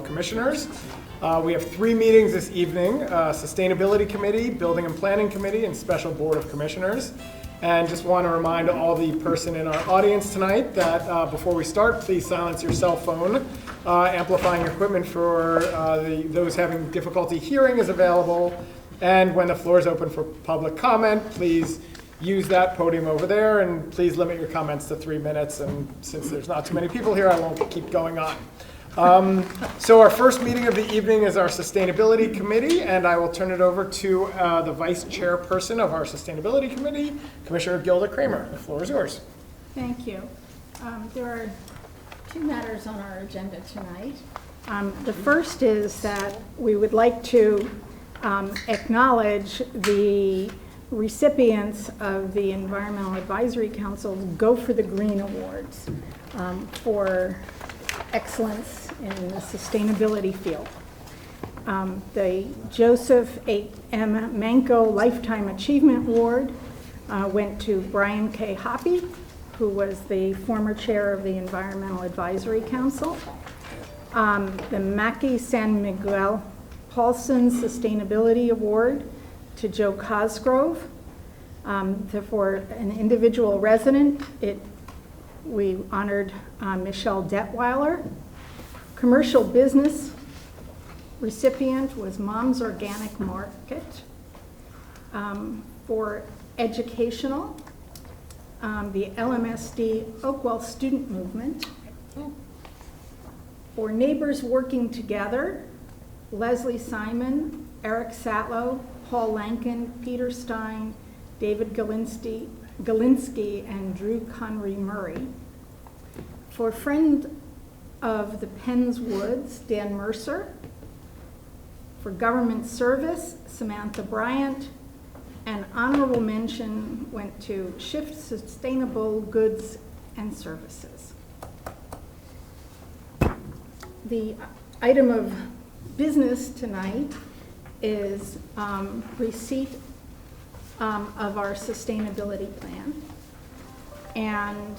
Commissioners. We have 3 meetings this evening, Sustainability Committee, Building and Planning Committee, and Special Board of Commissioners. And just want to remind all the person in our audience tonight that before we start, please silence your cell phone. Amplifying equipment for those having difficulty hearing is available. And when the floor is open for public comment, please use that podium over there, and please limit your comments to 3 minutes. And since there's not too many people here, I won't keep going on. So our first meeting of the evening is our Sustainability Committee, and I will turn it over to the Vice Chairperson of our Sustainability Committee, Commissioner Gilda Kramer. The floor is yours. Thank you. There are 2 matters on our agenda tonight. The first is that we would like to acknowledge the recipients of the Environmental Advisory Council's Go for the Green Awards for excellence in the sustainability field. The Joseph M. Manco Lifetime Achievement Award went to Brian K. Hoppy, who was the former chair of the Environmental Advisory Council. The Mackey San Miguel Paulson Sustainability Award to Joe Cosgrove. For an individual resident, we honored Michelle Detweiler. Commercial business recipient was Mom's Organic Market. For educational, the LMSD Oakwell Student Movement. For Neighbors Working Together, Leslie Simon, Eric Satlow, Paul Lankin, Peter Stein, David Galinsky, and Drew Conry Murray. For Friend of the Penns Woods, Dan Mercer. For Government Service, Samantha Bryant. And honorable mention went to Shift Sustainable Goods and Services. The item of business tonight is receipt of our sustainability plan. And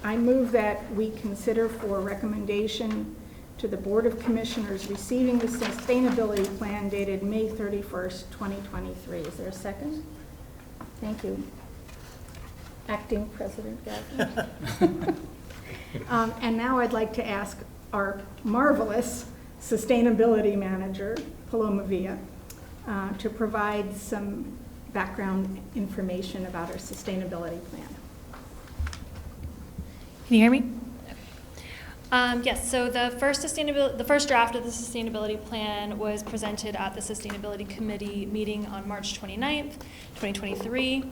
I move that we consider for recommendation to the Board of Commissioners receiving the sustainability plan dated May 31st, 2023. Is there a second? Thank you. Acting President Gavin. And now I'd like to ask our marvelous sustainability manager, Paloma Villa, to provide some background information about our sustainability plan. Can you hear me? Yes, so the first draft of the sustainability plan was presented at the Sustainability Committee meeting on March 29th, 2023.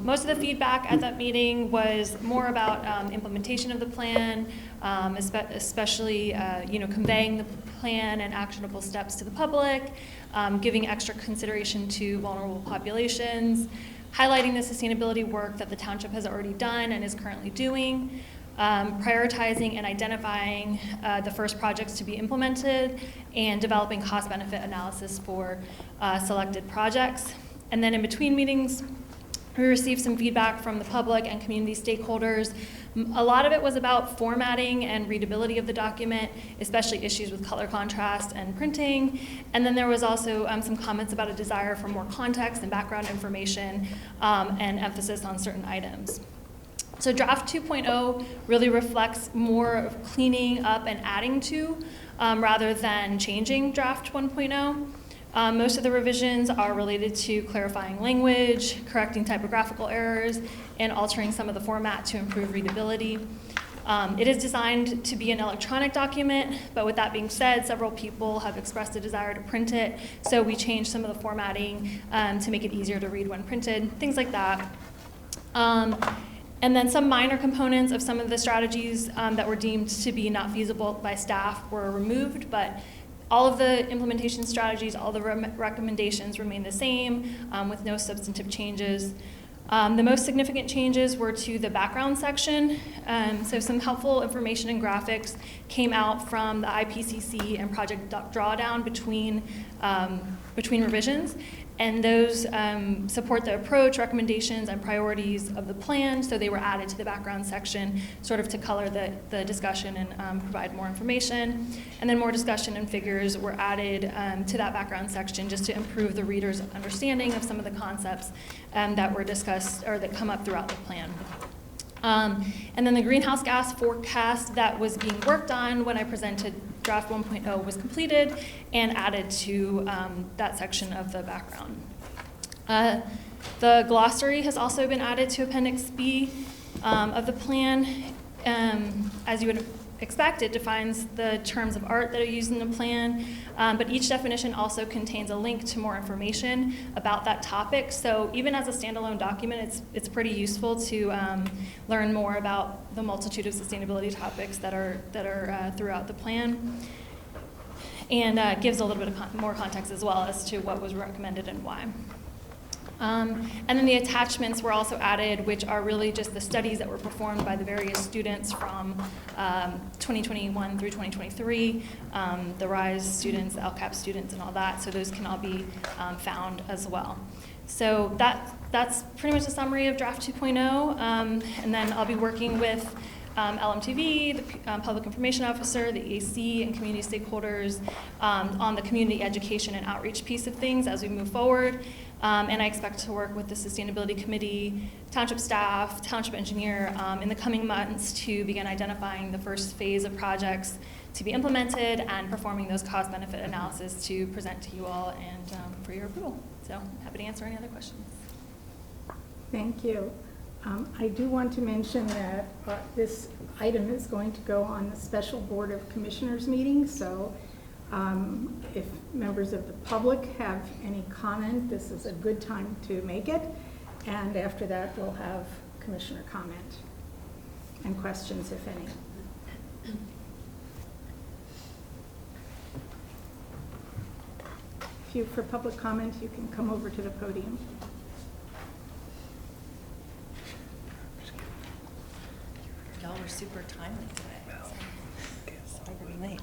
Most of the feedback at that meeting was more about implementation of the plan, especially conveying the plan and actionable steps to the public, giving extra consideration to vulnerable populations, highlighting the sustainability work that the township has already done and is currently doing, prioritizing and identifying the first projects to be implemented, and developing cost-benefit analysis for selected projects. And then in between meetings, we received some feedback from the public and community stakeholders. A lot of it was about formatting and readability of the document, especially issues with color contrast and printing. And then there was also some comments about a desire for more context and background information and emphasis on certain items. So draft 2.0 really reflects more of cleaning up and adding to rather than changing draft 1.0. Most of the revisions are related to clarifying language, correcting typographical errors, and altering some of the format to improve readability. It is designed to be an electronic document, but with that being said, several people have expressed a desire to print it, so we changed some of the formatting to make it easier to read when printed, things like that. And then some minor components of some of the strategies that were deemed to be not feasible by staff were removed, but all of the implementation strategies, all the recommendations remain the same with no substantive changes. The most significant changes were to the background section. So some helpful information and graphics came out from the IPCC and Project Drawdown between revisions. and those support the approach, recommendations, and priorities of the plan, so they were added to the background section sort of to color the discussion and provide more information. And then more discussion and figures were added to that background section just to improve the reader's understanding of some of the concepts that were discussed or that come up throughout the plan. And then the greenhouse gas forecast that was being worked on when I presented draft 1.0 was completed and added to that section of the background. The glossary has also been added to Appendix B of the plan. As you would expect, it defines the terms of art that are used in the plan, but each definition also contains a link to more information about that topic. So even as a standalone document, it's pretty useful to learn more about the multitude of sustainability topics that are throughout the plan, and gives a little bit of more context as well as to what was recommended and why. And then the attachments were also added, which are really just the studies that were performed by the various students from 2021 through 2023, the RISE students, the LCAP students, and all that. So those can all be found as well. So that's pretty much a summary of draft 2.0. And then I'll be working with LMTV, the Public Information Officer, the AC, and community stakeholders on the community education and outreach piece of things as we move forward. And I expect to work with the Sustainability Committee, township staff, township engineer in the coming months to begin identifying the first phase of projects to be implemented and performing those cost-benefit analysis to present to you all and for your approval. So I'm happy to answer any other questions. Thank you. I do want to mention that this item is going to go on the Special Board of Commissioners meeting, so if members of the public have any comment, this is a good time to make it. And after that, we'll have commissioner comment and questions, if any. If you, for public comment, you can come over to the podium. Y'all were super timely today. Sorry for being late.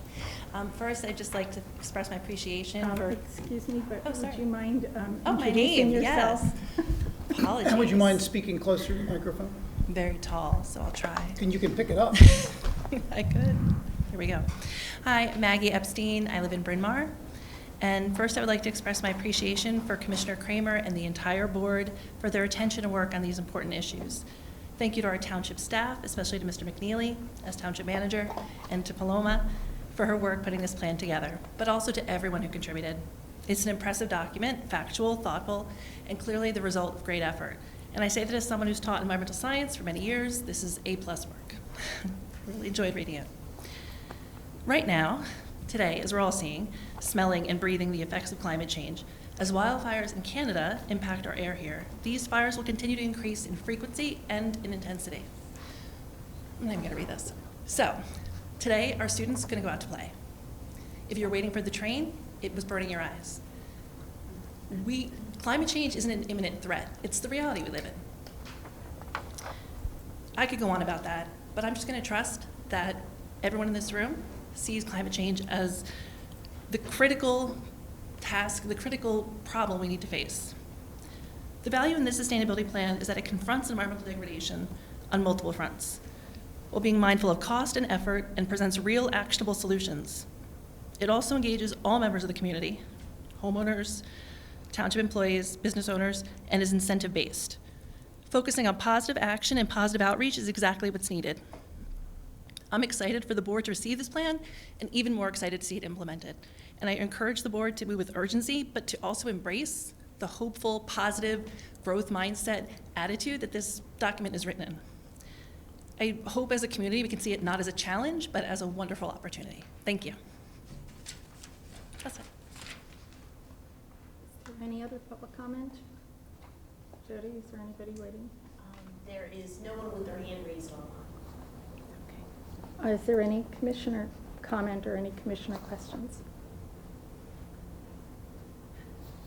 First, I'd just like to express my appreciation for... Excuse me, but Oh, sorry. would you mind my introducing name, yourself? yes. Apologies. And would you mind speaking closer to the microphone? I'm very tall, so I'll try. And you can pick it up. I could. Here we go. Hi, Maggie Epstein. I live in Bryn Mawr. And first, I would like to express my appreciation for Commissioner Kramer and the entire board for their attention and work on these important issues. Thank you to our township staff, especially to Mr. McNeely as township manager, and to Paloma for her work putting this plan together, but also to everyone who contributed. It's an impressive document, factual, thoughtful, and clearly the result of great effort. And I say that as someone who's taught environmental science for many years, this is A+ work. Really enjoyed reading it. Right now, today, as we're all seeing, smelling and breathing the effects of climate change, as wildfires in Canada impact our air here, these fires will continue to increase in frequency and in intensity. I'm going to read this. So, today, our students are going to go out to play. If you're waiting for the train, it was burning your eyes. Climate change isn't an imminent threat. It's the reality we live in. I could go on about that, but I'm just going to trust that everyone in this room sees climate change as the critical task, the critical problem we need to face. The value in this sustainability plan is that it confronts environmental degradation on multiple fronts, while being mindful of cost and effort and presents real actionable solutions. It also engages all members of the community, homeowners, township employees, business owners, and is incentive-based. Focusing on positive action and positive outreach is exactly what's needed. I'm excited for the board to receive this plan and even more excited to see it implemented. And I encourage the board to move with urgency, but to also embrace the hopeful, positive, growth mindset attitude that this document is written in. I hope as a community we can see it not as a challenge, but as a wonderful opportunity. Thank you. That's it. Is there any other public comment? Jody, is there anybody waiting? There is no one with their hand raised online. Is there any commissioner comment or any commissioner questions?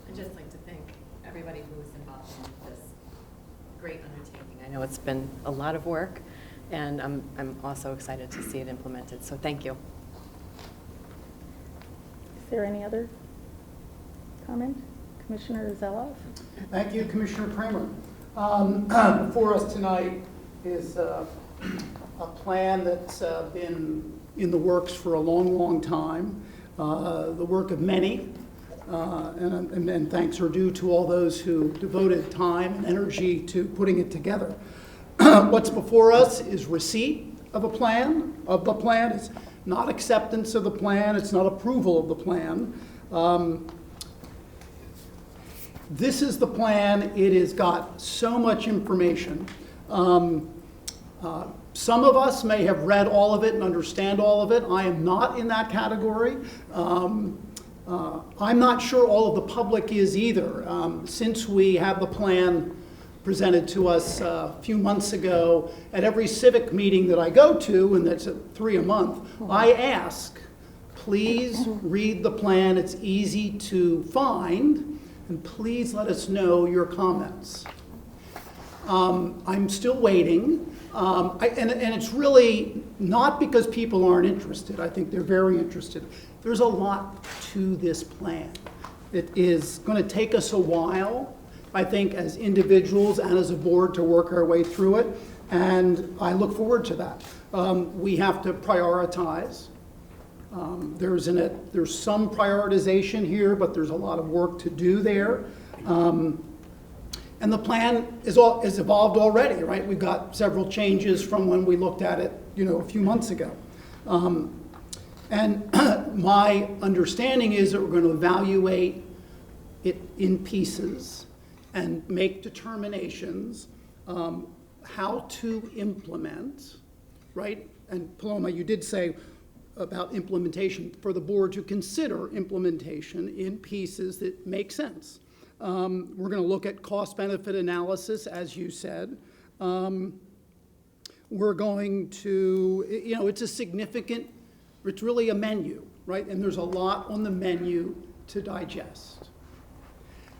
I'd just like to thank everybody who was involved in this great undertaking. I know it's been a lot of work, and I'm also excited to see it implemented, so thank you. Is there any other comment? Commissioner Zeloff? Thank you, Commissioner Kramer. Before us tonight is a plan that's been in the works for a long, long time, the work of many, and thanks are due to all those who devoted time and energy to putting it together. What's before us is receipt of the plan. It's not acceptance of the plan. It's not approval of the plan. This is the plan. It has got so much information. Some of us may have read all of it and understand all of it. I am not in that category. I'm not sure all of the public is either. Since we have the plan presented to us a few months ago, at every civic meeting that I go to, and that's at 3 a month, I ask, please read the plan. It's easy to find, and please let us know your comments. I'm still waiting. And it's really not because people aren't interested. I think they're very interested. There's a lot to this plan. It is going to take us a while, I think, as individuals and as a board to work our way through it, and I look forward to that. We have to prioritize. There's some prioritization here, but there's a lot of work to do there. And the plan is evolved already, right? We've got several changes from when we looked at it, a few months ago. And my understanding is that we're going to evaluate it in pieces and make determinations how to implement, right? And Paloma, you did say about implementation, for the board to consider implementation in pieces that make sense. We're going to look at cost-benefit analysis, as you said. We're going to, it's really a menu, right? And there's a lot on the menu to digest.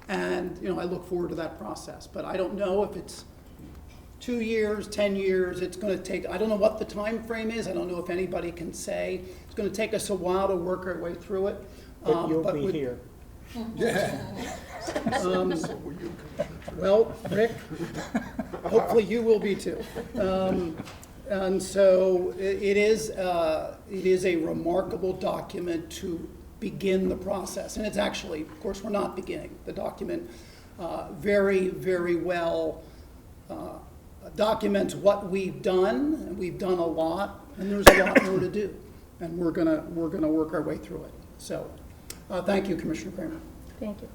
And, I look forward to that process. But I don't know if it's 2 years, 10 years. It's going to take, I don't know what the time frame is. I don't know if anybody can say. It's going to take us a while to work our way through it. But you'll be here. Well, Rick, hopefully you will be too. And so it is a remarkable document to begin the process. And it's actually, of course, we're not beginning. The document very, very well documents what we've done, and we've done a lot, and there's a lot more to do. And we're gonna work our way through it. So thank you, Commissioner Kramer. Thank you.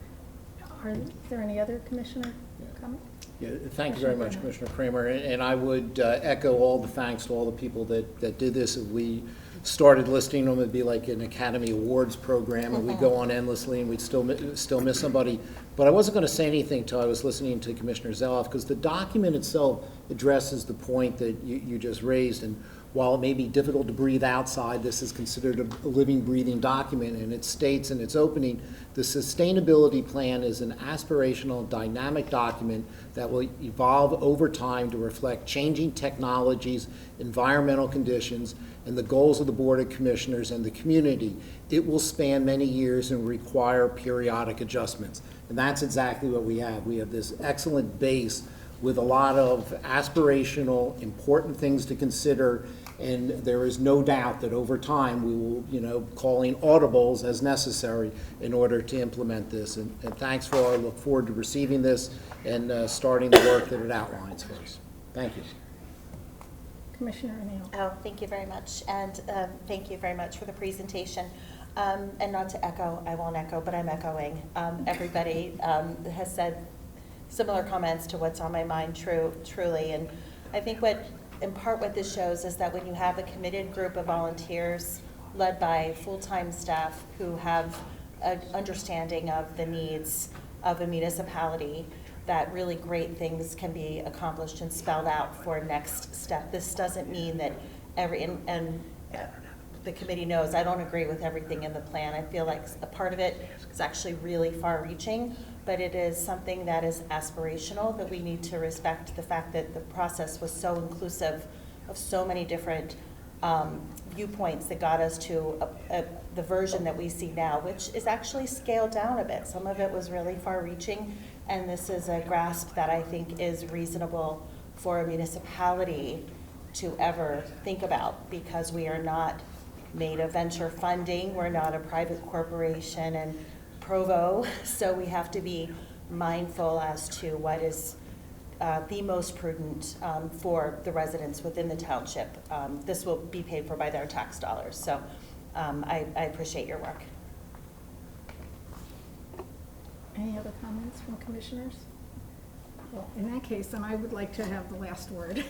Is there any other commissioner comment? Yeah, thank you very much, Commissioner Kramer. And I would echo all the thanks to all the people that did this. If we started listing them, it'd be like an Academy Awards program, and we'd go on endlessly, and we'd still miss somebody. But I wasn't going to say anything until I was listening to Commissioner Zeloff, because the document itself addresses the point that you just raised. And while it may be difficult to breathe outside, this is considered a living, breathing document, and it states in its opening, the sustainability plan is an aspirational, dynamic document that will evolve over time to reflect changing technologies, environmental conditions, and the goals of the Board of Commissioners and the community. It will span many years and require periodic adjustments. And that's exactly what we have. We have this excellent base with a lot of aspirational, important things to consider, and there is no doubt that over time we will, calling audibles as necessary in order to implement this. And thanks for all. I look forward to receiving this and starting the work that it outlines for us. Thank you. Commissioner O'Neill. Oh, thank you very much, and thank you very much for the presentation. And not to echo, I won't echo, but I'm echoing. Everybody has said similar comments to what's on my mind, truly. And I think in part what this shows is that when you have a committed group of volunteers led by full-time staff who have an understanding of the needs of a municipality, that really great things can be accomplished and spelled out for next step. This doesn't mean that and the committee knows I don't agree with everything in the plan. I feel like a part of it is actually really far-reaching, but it is something that is aspirational, that we need to respect the fact that the process was so inclusive of so many different viewpoints that got us to the version that we see now, which is actually scaled down a bit. Some of it was really far-reaching, and this is a grasp that I think is reasonable for a municipality to ever think about, because we are not made of venture funding, we're not a private corporation in Provo, so we have to be mindful as to what is the most prudent for the residents within the township. This will be paid for by their tax dollars, so I appreciate your work. Any other comments from commissioners? Well, in that case, then I would like to have the last word.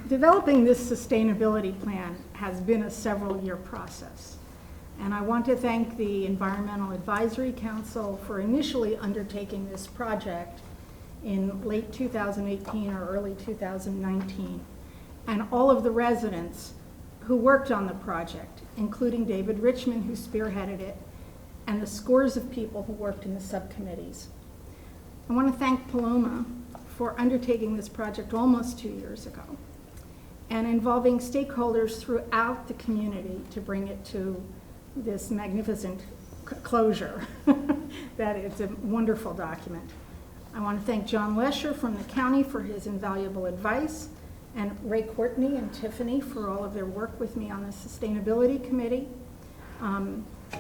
Developing this sustainability plan has been a several-year process. And I want to thank the Environmental Advisory Council for initially undertaking this project in late 2018 or early 2019, and all of the residents who worked on the project, including David Richmond, who spearheaded it, and the scores of people who worked in the subcommittees. I want to thank Paloma for undertaking this project almost 2 years ago and involving stakeholders throughout the community to bring it to this magnificent closure. That it's a wonderful document. I want to thank John Lesher from the county for his invaluable advice, and Ray Courtney and Tiffany for all of their work with me on the Sustainability Committee.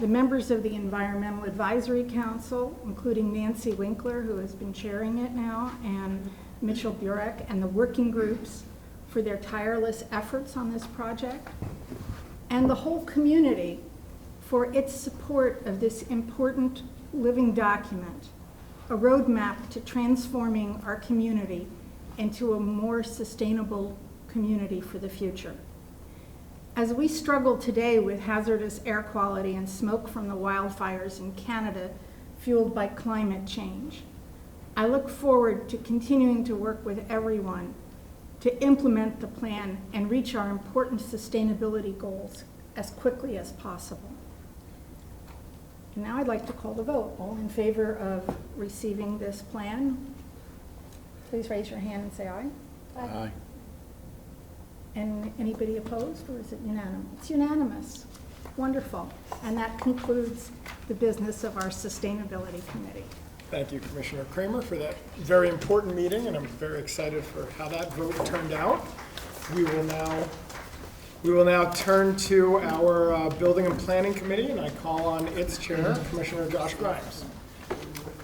The members of the Environmental Advisory Council, including Nancy Winkler, who has been chairing it now, and Mitchell Burek, and the working groups for their tireless efforts on this project, and the whole community for its support of this important living document, a roadmap to transforming our community into a more sustainable community for the future. As we struggle today with hazardous air quality and smoke from the wildfires in Canada fueled by climate change, I look forward to continuing to work with everyone to implement the plan and reach our important sustainability goals as quickly as possible. And now I'd like to call the vote. All in favor of receiving this plan, please raise your hand and say aye. Aye. And anybody opposed, or is it unanimous? It's unanimous. Wonderful. And that concludes the business of our Sustainability Committee. Thank you, Commissioner Kramer, for that very important meeting, and I'm very excited for how that vote turned out. We will now turn to our Building and Planning Committee, and I call on its chair, Commissioner Josh Grimes.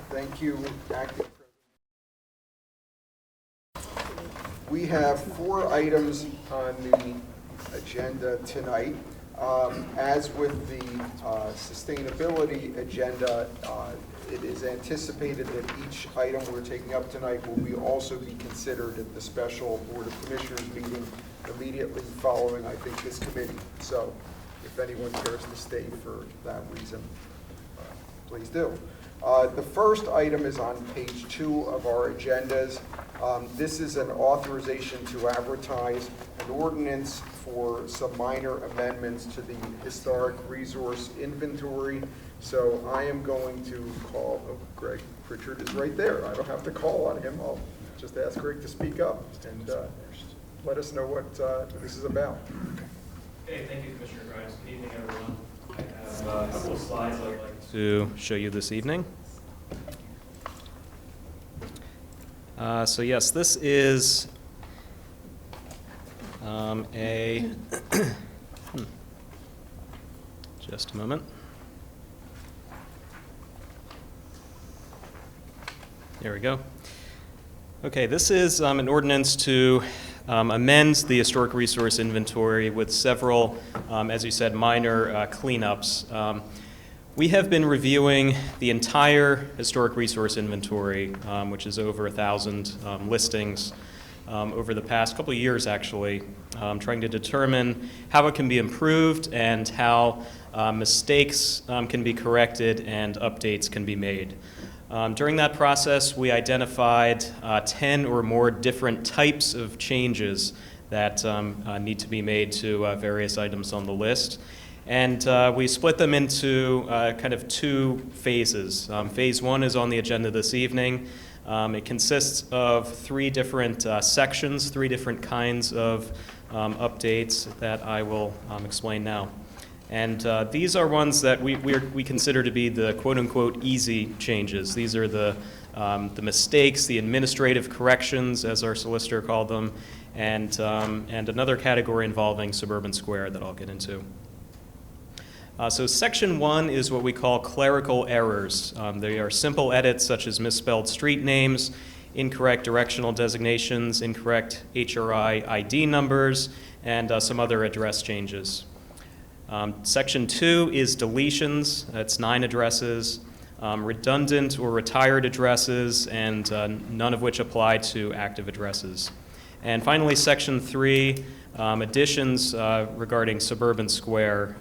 Thank you, Acting President. We have 4 items on the agenda tonight. As with the sustainability agenda, it is anticipated that each item we're taking up tonight will also be considered at the special Board of Commissioners meeting immediately following, I think, this committee. So if anyone cares to stay for that reason, please do. The first item is on page 2 of our agendas. This is an authorization to advertise an ordinance for some minor amendments to the historic resource inventory. So I am going to call, Greg Pritchard is right there. I don't have to call on him. I'll just ask Greg to speak up and let us know what this is about. Hey, thank you, Commissioner Grimes. Good evening, everyone. I have a couple of slides I'd like to show you this evening. So yes, this is just a moment. There we go. Okay, this is an ordinance to amend the historic resource inventory with several, as you said, minor cleanups. We have been reviewing the entire historic resource inventory, which is over 1,000 listings over the past couple of years, actually, trying to determine how it can be improved and how mistakes can be corrected and updates can be made. During that process, we identified 10 or more different types of changes that need to be made to various items on the list. And we split them into kind of 2 phases. Phase 1 is on the agenda this evening. It consists of 3 different sections, 3 different kinds of updates that I will explain now. And these are ones that we consider to be the quote-unquote easy changes. These are the mistakes, the administrative corrections, as our solicitor called them, and another category involving Suburban Square that I'll get into. So Section 1 is what we call clerical errors. They are simple edits such as misspelled street names, incorrect directional designations, incorrect HRI ID numbers, and some other address changes. Section 2 is deletions. That's 9 addresses, redundant or retired addresses, and none of which apply to active addresses. And finally, Section 3, additions regarding Suburban Square,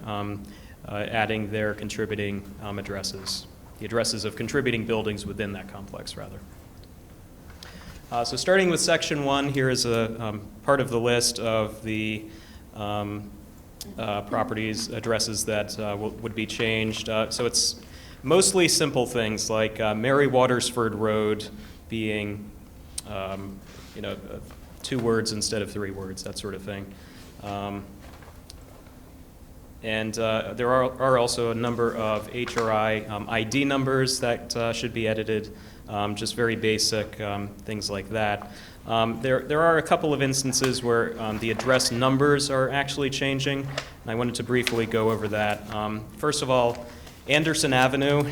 adding their contributing addresses, the addresses of contributing buildings within that complex, rather. So starting with Section 1, here is a part of the list of the properties, addresses that would be changed. So it's mostly simple things like Mary Watersford Road being, 2 words instead of 3 words, that sort of thing. And there are also a number of HRI ID numbers that should be edited, just very basic things like that. There are a couple of instances where the address numbers are actually changing, and I wanted to briefly go over that. First of all, Anderson Avenue,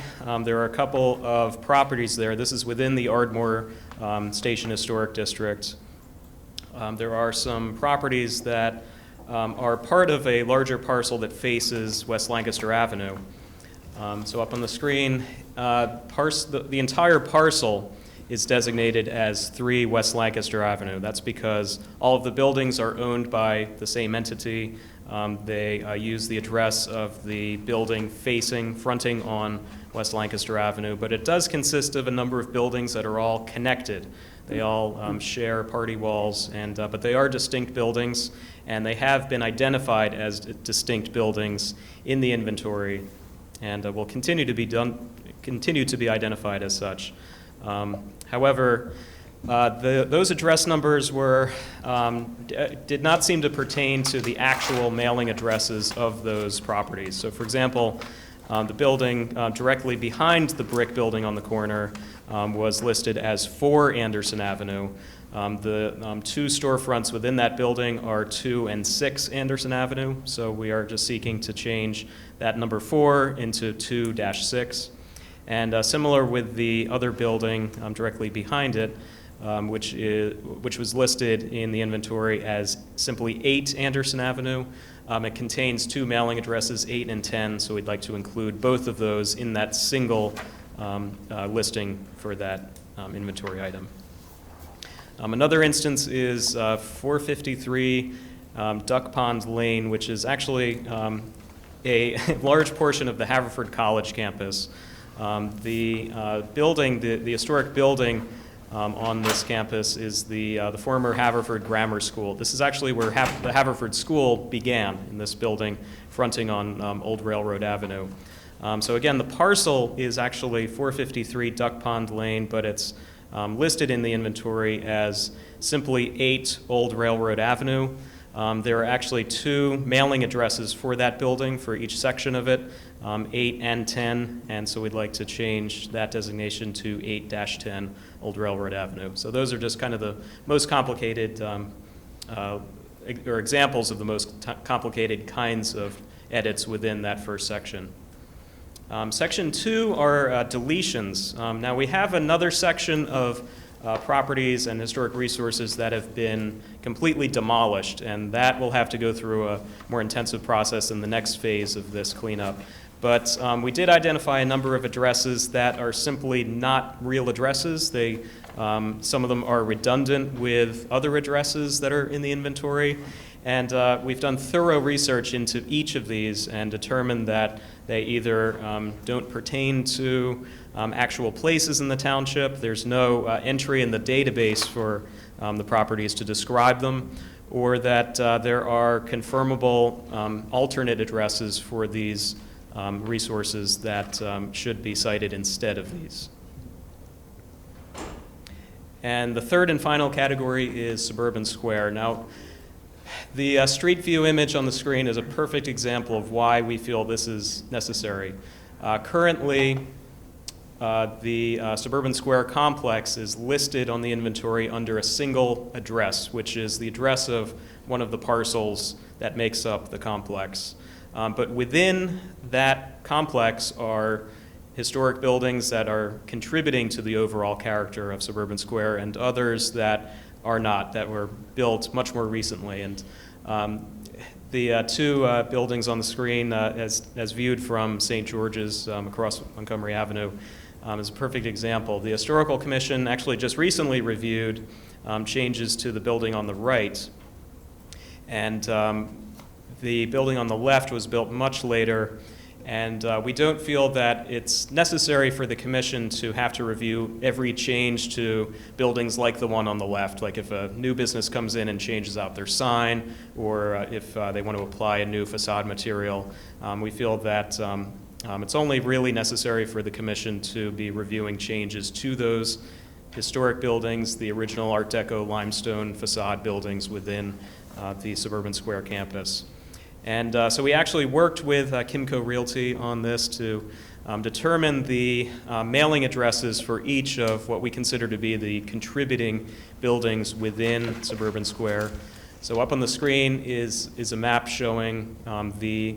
there are a couple of properties there. This is within the Ardmore Station Historic District. There are some properties that are part of a larger parcel that faces West Lancaster Avenue. So up on the screen, the entire parcel is designated as 3 West Lancaster Avenue. That's because all of the buildings are owned by the same entity. They use the address of the building fronting on West Lancaster Avenue, but it does consist of a number of buildings that are all connected. They all share party walls, but they are distinct buildings, and they have been identified as distinct buildings in the inventory, and will continue to be identified as such. However, those address numbers did not seem to pertain to the actual mailing addresses of those properties. So, for example, the building directly behind the brick building on the corner was listed as 4 Anderson Avenue. The 2 storefronts within that building are 2 and 6 Anderson Avenue, so we are just seeking to change that number 4 into 2-6. And similar with the other building directly behind it, which was listed in the inventory as simply 8 Anderson Avenue. It contains 2 mailing addresses, 8 and 10, so we'd like to include both of those in that single listing for that inventory item. Another instance is 453 Duck Pond Lane, which is actually a large portion of the Haverford College campus. The building, the historic building on this campus is the former Haverford Grammar School. This is actually where the Haverford School began, in this building fronting on Old Railroad Avenue. So again, the parcel is actually 453 Duck Pond Lane, but it's listed in the inventory as simply 8 Old Railroad Avenue. There are actually 2 mailing addresses for that building for each section of it, 8 and 10, and so we'd like to change that designation to 8-10 Old Railroad Avenue. So those are just kind of the most complicated, or examples of the most complicated kinds of edits within that first section. Section 2 are deletions. Now we have another section of properties and historic resources that have been completely demolished, and that will have to go through a more intensive process in the next phase of this cleanup. But we did identify a number of addresses that are simply not real addresses. Some of them are redundant with other addresses that are in the inventory, and we've done thorough research into each of these and determined that they either don't pertain to actual places in the township, there's no entry in the database for the properties to describe them, or that there are confirmable alternate addresses for these resources that should be cited instead of these. And the third and final category is Suburban Square. Now, The street view image on the screen is a perfect example of why we feel this is necessary. Currently, the Suburban Square complex is listed on the inventory under a single address, which is the address of one of the parcels that makes up the complex. But within that complex are historic buildings that are contributing to the overall character of Suburban Square and others that are not, that were built much more recently. And the two buildings on the screen, as viewed from St. George's across Montgomery Avenue, is a perfect example. The Historical Commission actually just recently reviewed changes to the building on the right, and the building on the left was built much later, and we don't feel that it's necessary for the commission to have to review every change to buildings like the one on the left, like if a new business comes in and changes out their sign, or if they want to apply a new facade material. We feel that it's only really necessary for the commission to be reviewing changes to those historic buildings, the original Art Deco limestone facade buildings within the Suburban Square campus. And so we actually worked with Kimco Realty on this to determine the mailing addresses for each of what we consider to be the contributing buildings within Suburban Square. So up on the screen is a map showing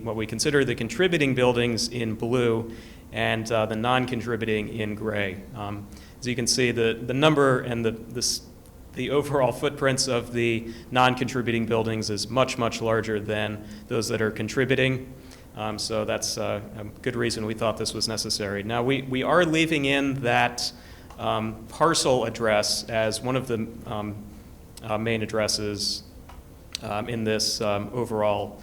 what we consider the contributing buildings in blue and the non-contributing in gray. As you can see, the number and the overall footprints of the non-contributing buildings is much, much larger than those that are contributing. So that's a good reason we thought this was necessary. Now, we are leaving in that parcel address as one of the main addresses in this overall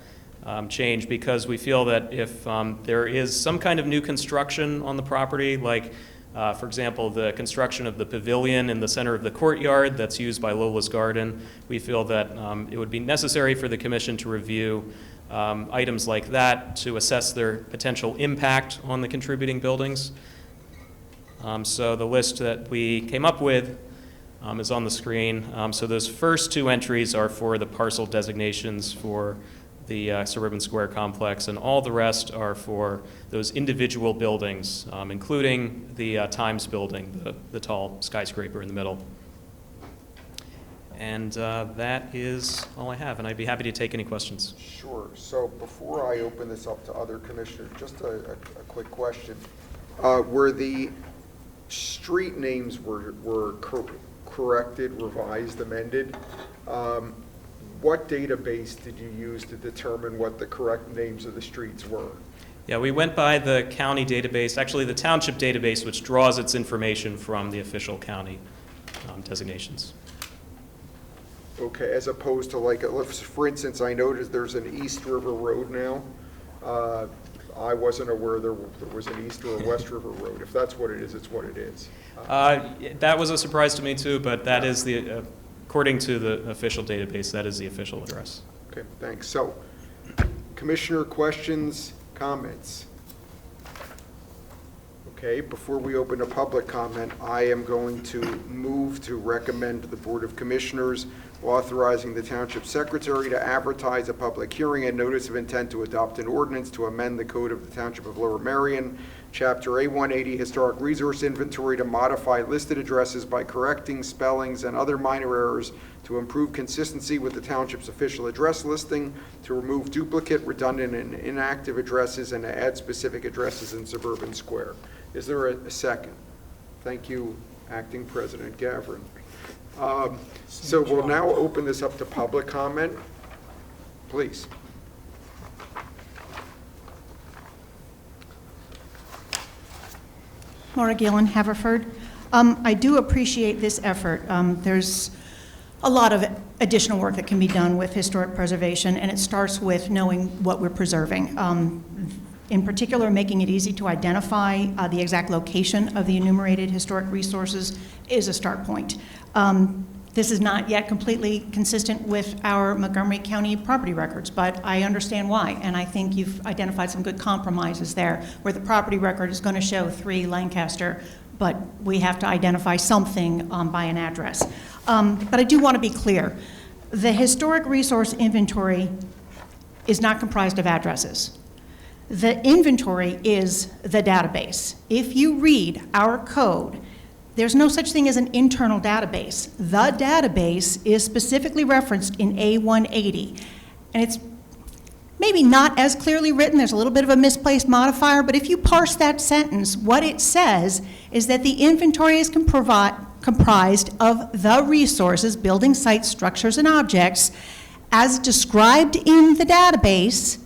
change, because we feel that if there is some kind of new construction on the property, like for example, the construction of the pavilion in the center of the courtyard that's used by Lola's Garden, we feel that it would be necessary for the commission to review items like that to assess their potential impact on the contributing buildings. So the list that we came up with is on the screen. So those first two entries are for the parcel designations for the Suburban Square complex, and all the rest are for those individual buildings, including the Times building, the tall skyscraper in the middle. And that is all I have, and I'd be happy to take any questions. Sure. So before I open this up to other commissioners, just a quick question. Were the street names were corrected, revised, amended? What database did you use to determine what the correct names of the streets were? Yeah, we went by the county database, actually the township database, which draws its information from the official county designations. Okay, as opposed to like, for instance, I noticed there's an East River Road now. I wasn't aware there was an East or a West River Road. If that's what it is, it's what it is. That was a surprise to me too, but that is the, according to the official database, that is the official address. Okay, thanks. So, commissioner questions, comments? Okay, before we open a public comment, I am going to move to recommend to the Board of Commissioners authorizing the Township Secretary to advertise a public hearing and notice of intent to adopt an ordinance to amend the Code of the Township of Lower Merion, Chapter A180 Historic Resource Inventory, to modify listed addresses by correcting spellings and other minor errors, to improve consistency with the Township's official address listing, to remove duplicate, redundant, and inactive addresses, and to add specific addresses in Suburban Square. Is there a second? Thank you, Acting President Gavrin. So we'll now open this up to public comment. Please. Laura Gillen, Haverford. I do appreciate this effort. There's a lot of additional work that can be done with historic preservation, and it starts with knowing what we're preserving. In particular, making it easy to identify the exact location of the enumerated historic resources is a start point. This is not yet completely consistent with our Montgomery County property records, but I understand why, and I think you've identified some good compromises there, where the property record is going to show 3 Lancaster, but we have to identify something by an address. But I do want to be clear. The historic resource inventory is not comprised of addresses. The inventory is the database. If you read our code, there's no such thing as an internal database. The database is specifically referenced in A180. And it's maybe not as clearly written, there's a little bit of a misplaced modifier, but if you parse that sentence, what it says is that the inventory is comprised of the resources, building sites, structures, and objects as described in the database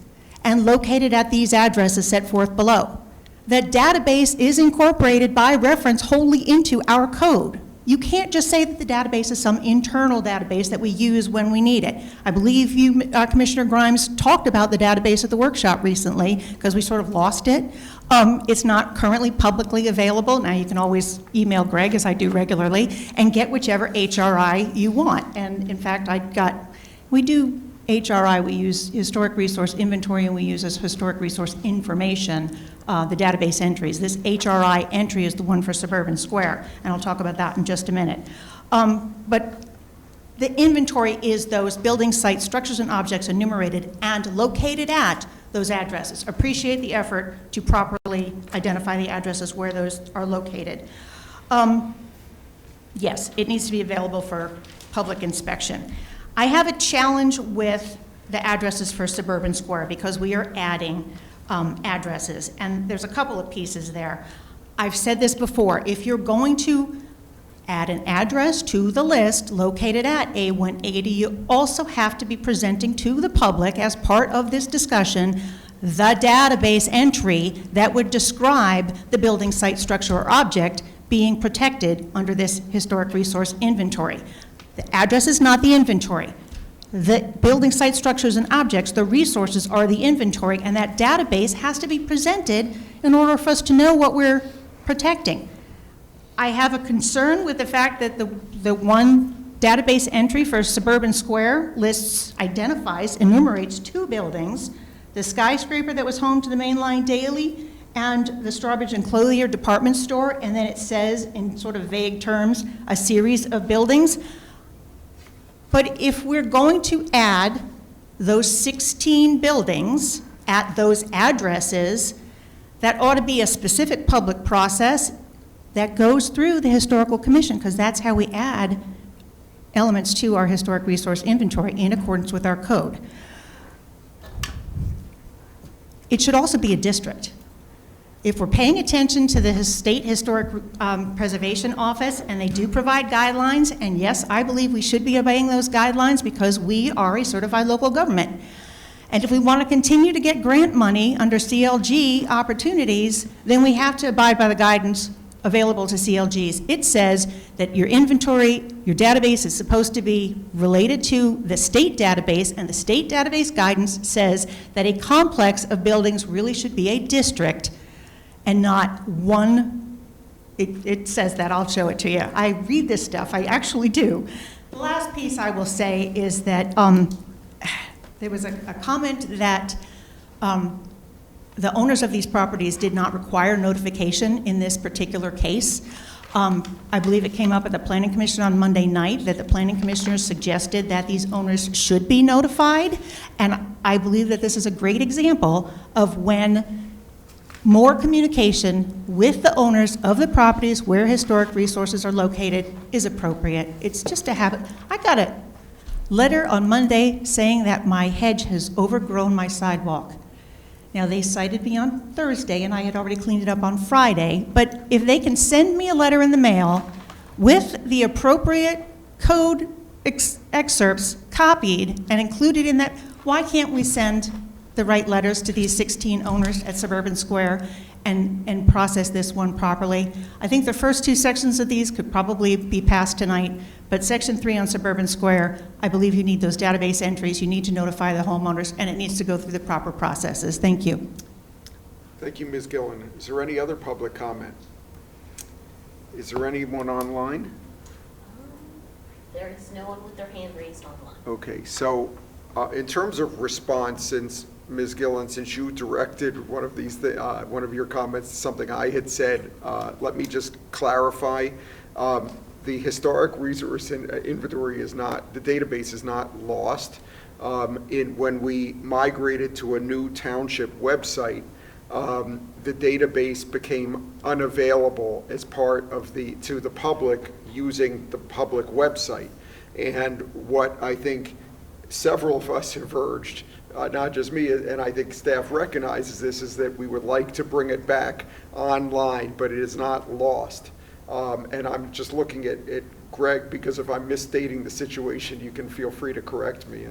and located at these addresses set forth below. The database is incorporated by reference wholly into our code. You can't just say that the database is some internal database that we use when we need it. I believe you, Commissioner Grimes, talked about the database at the workshop recently because we sort of lost it. It's not currently publicly available. Now you can always email Greg, as I do regularly, and get whichever HRI you want. And in fact, we do HRI, we use Historic Resource Inventory, and we use as Historic Resource Information, the database entries. This HRI entry is the one for Suburban Square, and I'll talk about that in just a minute. But the inventory is those building sites, structures, and objects enumerated and located at those addresses. Appreciate the effort to properly identify the addresses where those are located. Yes, it needs to be available for public inspection. I have a challenge with the addresses for Suburban Square because we are adding addresses, and there's a couple of pieces there. I've said this before, if you're going to add an address to the list located at A180, you also have to be presenting to the public as part of this discussion the database entry that would describe the building, site, structure, or object being protected under this historic resource inventory. The address is not the inventory. The building, site, structures, and objects, the resources are the inventory, and that database has to be presented in order for us to know what we're protecting. I have a concern with the fact that the one database entry for Suburban Square enumerates two buildings, the skyscraper that was home to the Mainline Daily and the Strawbridge and Clothier department store, and then it says in sort of vague terms, a series of buildings. But if we're going to add those 16 buildings at those addresses, that ought to be a specific public process that goes through the Historical Commission, because that's how we add elements to our historic resource inventory in accordance with our code. It should also be a district. If we're paying attention to the State Historic Preservation Office, and they do provide guidelines, and yes, I believe we should be obeying those guidelines because we are a certified local government. And if we want to continue to get grant money under CLG opportunities, then we have to abide by the guidance available to CLGs. It says that your inventory, your database is supposed to be related to the state database, and the state database guidance says that a complex of buildings really should be a district and not one. It says that. I'll show it to you. I read this stuff. I actually do. The last piece I will say is that there was a comment that the owners of these properties did not require notification in this particular case. I believe it came up at the Planning Commission on Monday night that the Planning Commissioners suggested that these owners should be notified, and I believe that this is a great example of when more communication with the owners of the properties where historic resources are located is appropriate. It's just a habit. I got a letter on Monday saying that my hedge has overgrown my sidewalk. Now, they cited me on Thursday, and I had already cleaned it up on Friday, but if they can send me a letter in the mail with the appropriate code excerpts copied and included in that, why can't we send the right letters to these 16 owners at Suburban Square and process this one properly? I think the first two sections of these could probably be passed tonight, but Section 3 on Suburban Square, I believe you need those database entries, you need to notify the homeowners, and it needs to go through the proper processes. Thank you. Thank you, Ms. Gillen. Is there any other public comment? Is there anyone online? There is no one with their hand raised online. Okay, so in terms of response, since Ms. Gillen, since you directed one of these, one of your comments to something I had said, let me just clarify. the historic resource inventory is not, the database is not lost. When we migrated to a new township website, the database became unavailable as part of to the public using the public website. And what I think several of us have urged, not just me, and I think staff recognizes this, is that we would like to bring it back online, but it is not lost. And I'm just looking at Greg, because if I'm misstating the situation, you can feel free to correct me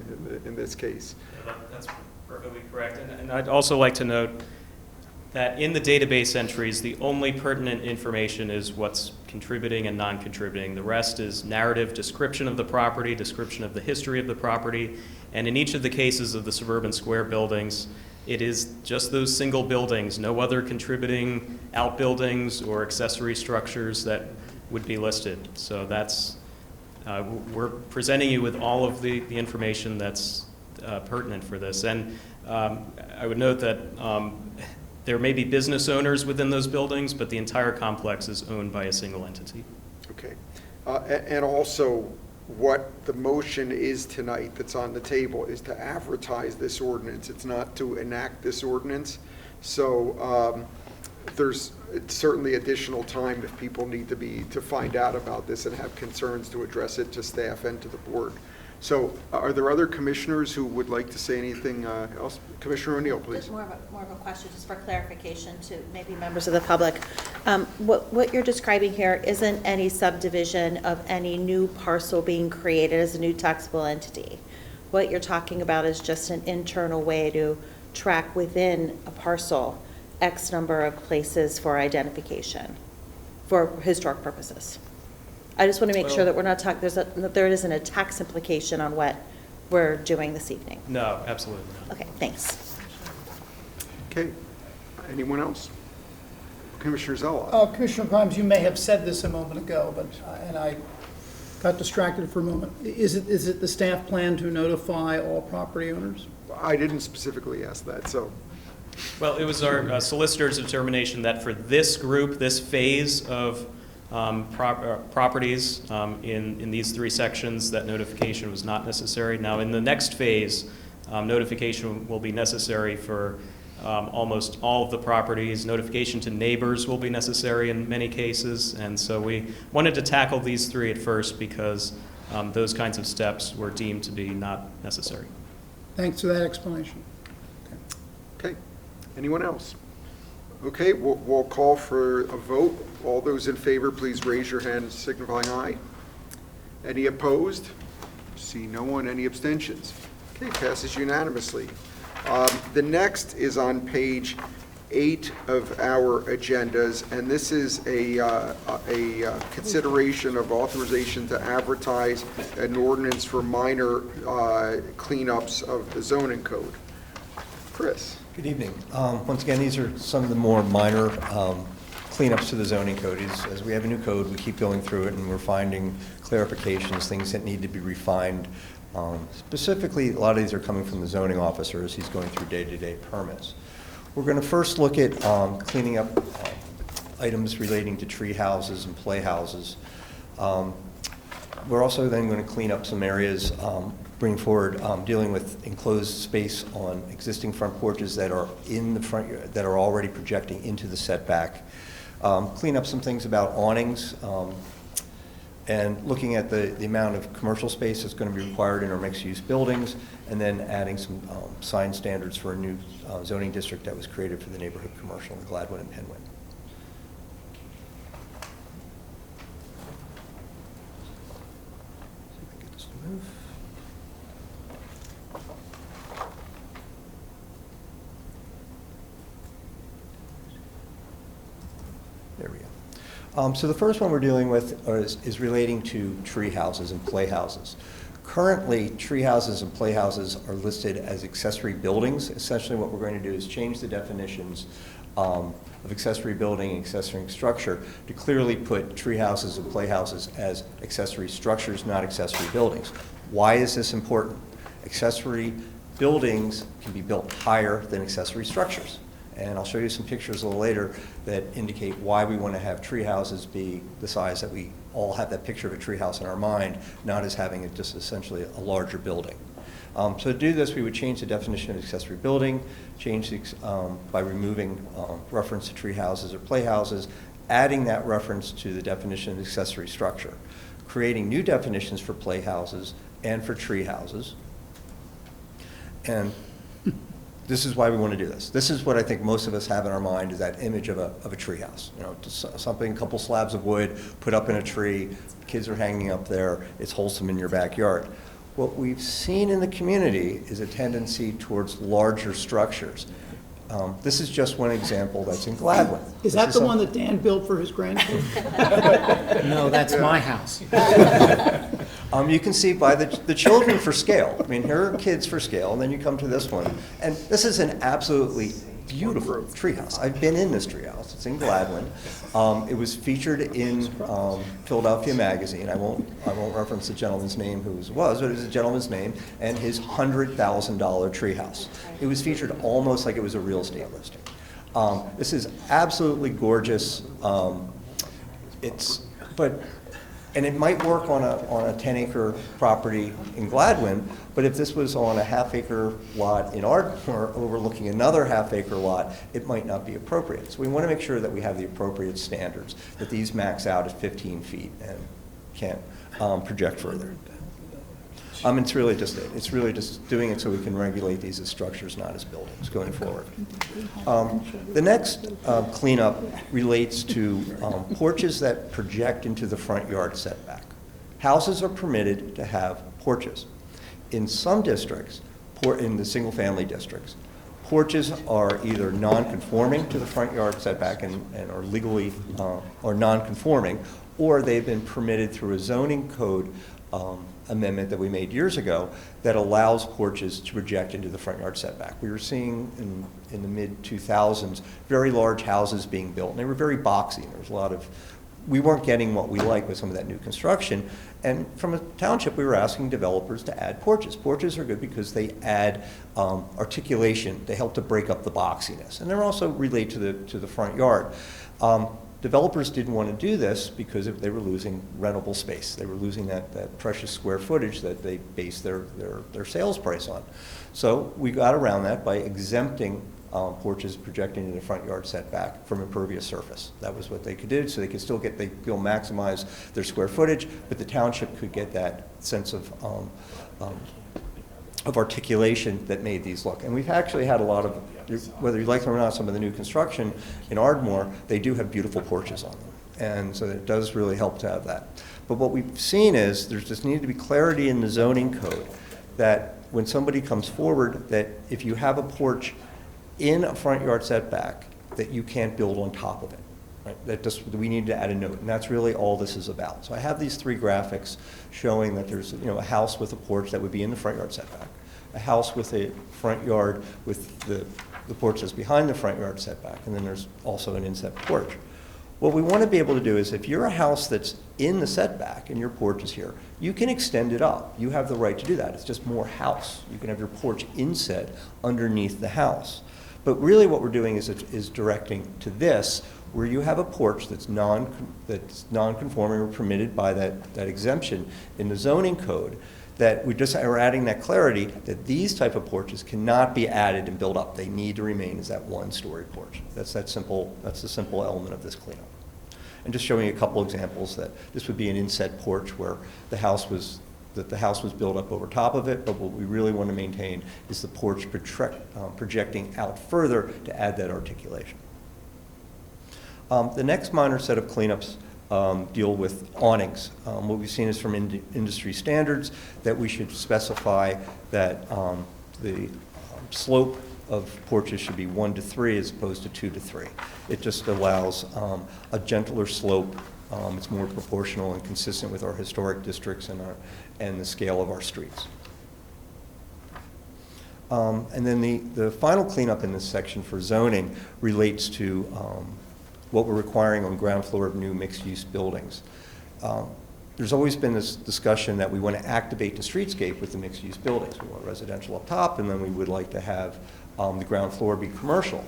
in this case. That's perfectly correct. And I'd also like to note that in the database entries, the only pertinent information is what's contributing and non-contributing. The rest is narrative description of the property, description of the history of the property, and in each of the cases of the suburban square buildings, it is just those single buildings, no other contributing outbuildings or accessory structures that would be listed. So that's, we're presenting you with all of the information that's pertinent for this. And I would note that there may be business owners within those buildings, but the entire complex is owned by a single entity. Okay. And also, what the motion is tonight that's on the table is to advertise this ordinance. It's not to enact this ordinance. So there's certainly additional time if people need to find out about this and have concerns to address it to staff and to the board. So are there other commissioners who would like to say anything else? Commissioner O'Neill, please. More of a question, just for clarification to maybe members of the public. What you're describing here isn't any subdivision of any new parcel being created as a new taxable entity. What you're talking about is just an internal way to track within a parcel X number of places for identification for historic purposes. I just want to make sure that we're not talking, there isn't a tax implication on what we're doing this evening. No, absolutely not. Okay, thanks. Okay. Anyone else? Commissioner Zella. Commissioner Grimes, you may have said this a moment ago, but, and I got distracted for a moment. Is it the staff plan to notify all property owners? I didn't specifically ask that, so. Well, it was our solicitor's determination that for this group, this phase of properties in these three sections, that notification was not necessary. Now, in the next phase, notification will be necessary for almost all of the properties. Notification to neighbors will be necessary in many cases, and so we wanted to tackle these three at first because those kinds of steps were deemed to be not necessary. Thanks for that explanation. Okay. Anyone else? Okay, we'll call for a vote. All those in favor, please raise your hand signifying aye. Any opposed? See no one. Any abstentions? Okay, passes unanimously. The next is on page 8 of our agendas, and this is a consideration of authorization to advertise an ordinance for minor cleanups of the zoning code. Chris. Good evening. Once again, these are some of the more minor cleanups to the zoning code. As we have a new code, we keep going through it and we're finding clarifications, things that need to be refined. Specifically, a lot of these are coming from the zoning officer as he's going through day-to-day permits. We're going to first look at cleaning up items relating to tree houses and playhouses. We're also then going to clean up some areas, bring forward dealing with enclosed space on existing front porches that are in the front, that are already projecting into the setback. Clean up some things about awnings, and looking at the amount of commercial space that's going to be required in our mixed-use buildings, and then adding some sign standards for a new zoning district that was created for the neighborhood commercial in Gladwin and Penwyn. See if I can get this to move. There we go. So the first one we're dealing with is relating to tree houses and playhouses. Currently, tree houses and playhouses are listed as accessory buildings. Essentially what we're going to do is change the definitions of accessory building and accessory structure to clearly put tree houses and playhouses as accessory structures, not accessory buildings. Why is this important? Accessory buildings can be built higher than accessory structures. And I'll show you some pictures a little later that indicate why we want to have tree houses be the size that we all have that picture of a tree house in our mind, not as having it just essentially a larger building. So to do this, we would change the definition of accessory building, change the, by removing reference to tree houses or playhouses, adding that reference to the definition of accessory structure, creating new definitions for playhouses and for tree houses. And this is why we want to do this. This is what I think most of us have in our mind, is that image of a tree house. You know, just something, a couple slabs of wood put up in a tree, kids are hanging up there, it's wholesome in your backyard. What we've seen in the community is a tendency towards larger structures. This is just one example that's in Gladwin. Is that the one that Dan built for his grandkids? No, that's my house. You can see by the children for scale. I mean, here are kids for scale, and then you come to this one. And this is an absolutely beautiful treehouse. I've been in this treehouse. It's in Gladwin. It was featured in Philadelphia Magazine. I won't reference the gentleman's name who it was, but it was a gentleman's name and his $100,000 treehouse. It was featured almost like it was a real estate listing. This is absolutely gorgeous. And it might work on a 10-acre property in Gladwin, but if this was on a half-acre lot in Ardmore overlooking another half-acre lot, it might not be appropriate. So we want to make sure that we have the appropriate standards, that these max out at 15 feet and can't project further. It's really just it. It's really just doing it so we can regulate these as structures, not as buildings, going forward. The next cleanup relates to porches that project into the front yard setback. Houses are permitted to have porches. In some districts, in the single-family districts, porches are either non-conforming to the front yard setback and are legally or non-conforming, or they've been permitted through a zoning code amendment that we made years ago that allows porches to project into the front yard setback. We were seeing in the mid-2000s very large houses being built, and they were very boxy. There was a lot of, we weren't getting what we like with some of that new construction, and from a township we were asking developers to add porches. Porches are good because they add articulation, they help to break up the boxiness, and they're also relate to the front yard. Developers didn't want to do this because they were losing rentable space. They were losing that precious square footage that they base their sales price on. So we got around that by exempting porches projecting into the front yard setback from impervious surface. That was what they could do, so they could still maximize their square footage, but the township could get that sense of articulation that made these look. And we've actually had a lot of, whether you like them or not, some of the new construction in Ardmore, they do have beautiful porches on them. And so it does really help to have that. But what we've seen is there's just needed to be clarity in the zoning code that when somebody comes forward, that if you have a porch in a front yard setback, that you can't build on top of it. Right? We need to add a note, and that's really all this is about. So I have these three graphics showing that there's a house with a porch that would be in the front yard setback, a house with a front yard with the porch that's behind the front yard setback, and then there's also an inset porch. What we want to be able to do is if you're a house that's in the setback and your porch is here, you can extend it up. You have the right to do that. It's just more house. You can have your porch inset underneath the house. But really what we're doing is directing to this, where you have a porch that's non-conforming or permitted by that exemption in the zoning code, that we just are adding that clarity that these type of porches cannot be added and built up. They need to remain as that one-story porch. That's the simple element of this cleanup. And just showing a couple examples that this would be an inset porch where the house was built up over top of it, but what we really want to maintain is the porch projecting out further to add that articulation. The next minor set of cleanups deal with awnings. What we've seen is from industry standards that we should specify that the slope of porches should be 1 to 3 as opposed to 2 to 3. It just allows a gentler slope. It's more proportional and consistent with our historic districts and the scale of our streets. And then the final cleanup in this section for zoning relates to what we're requiring on ground floor of new mixed-use buildings. There's always been this discussion that we want to activate the streetscape with the mixed-use buildings. We want residential up top, and then we would like to have the ground floor be commercial.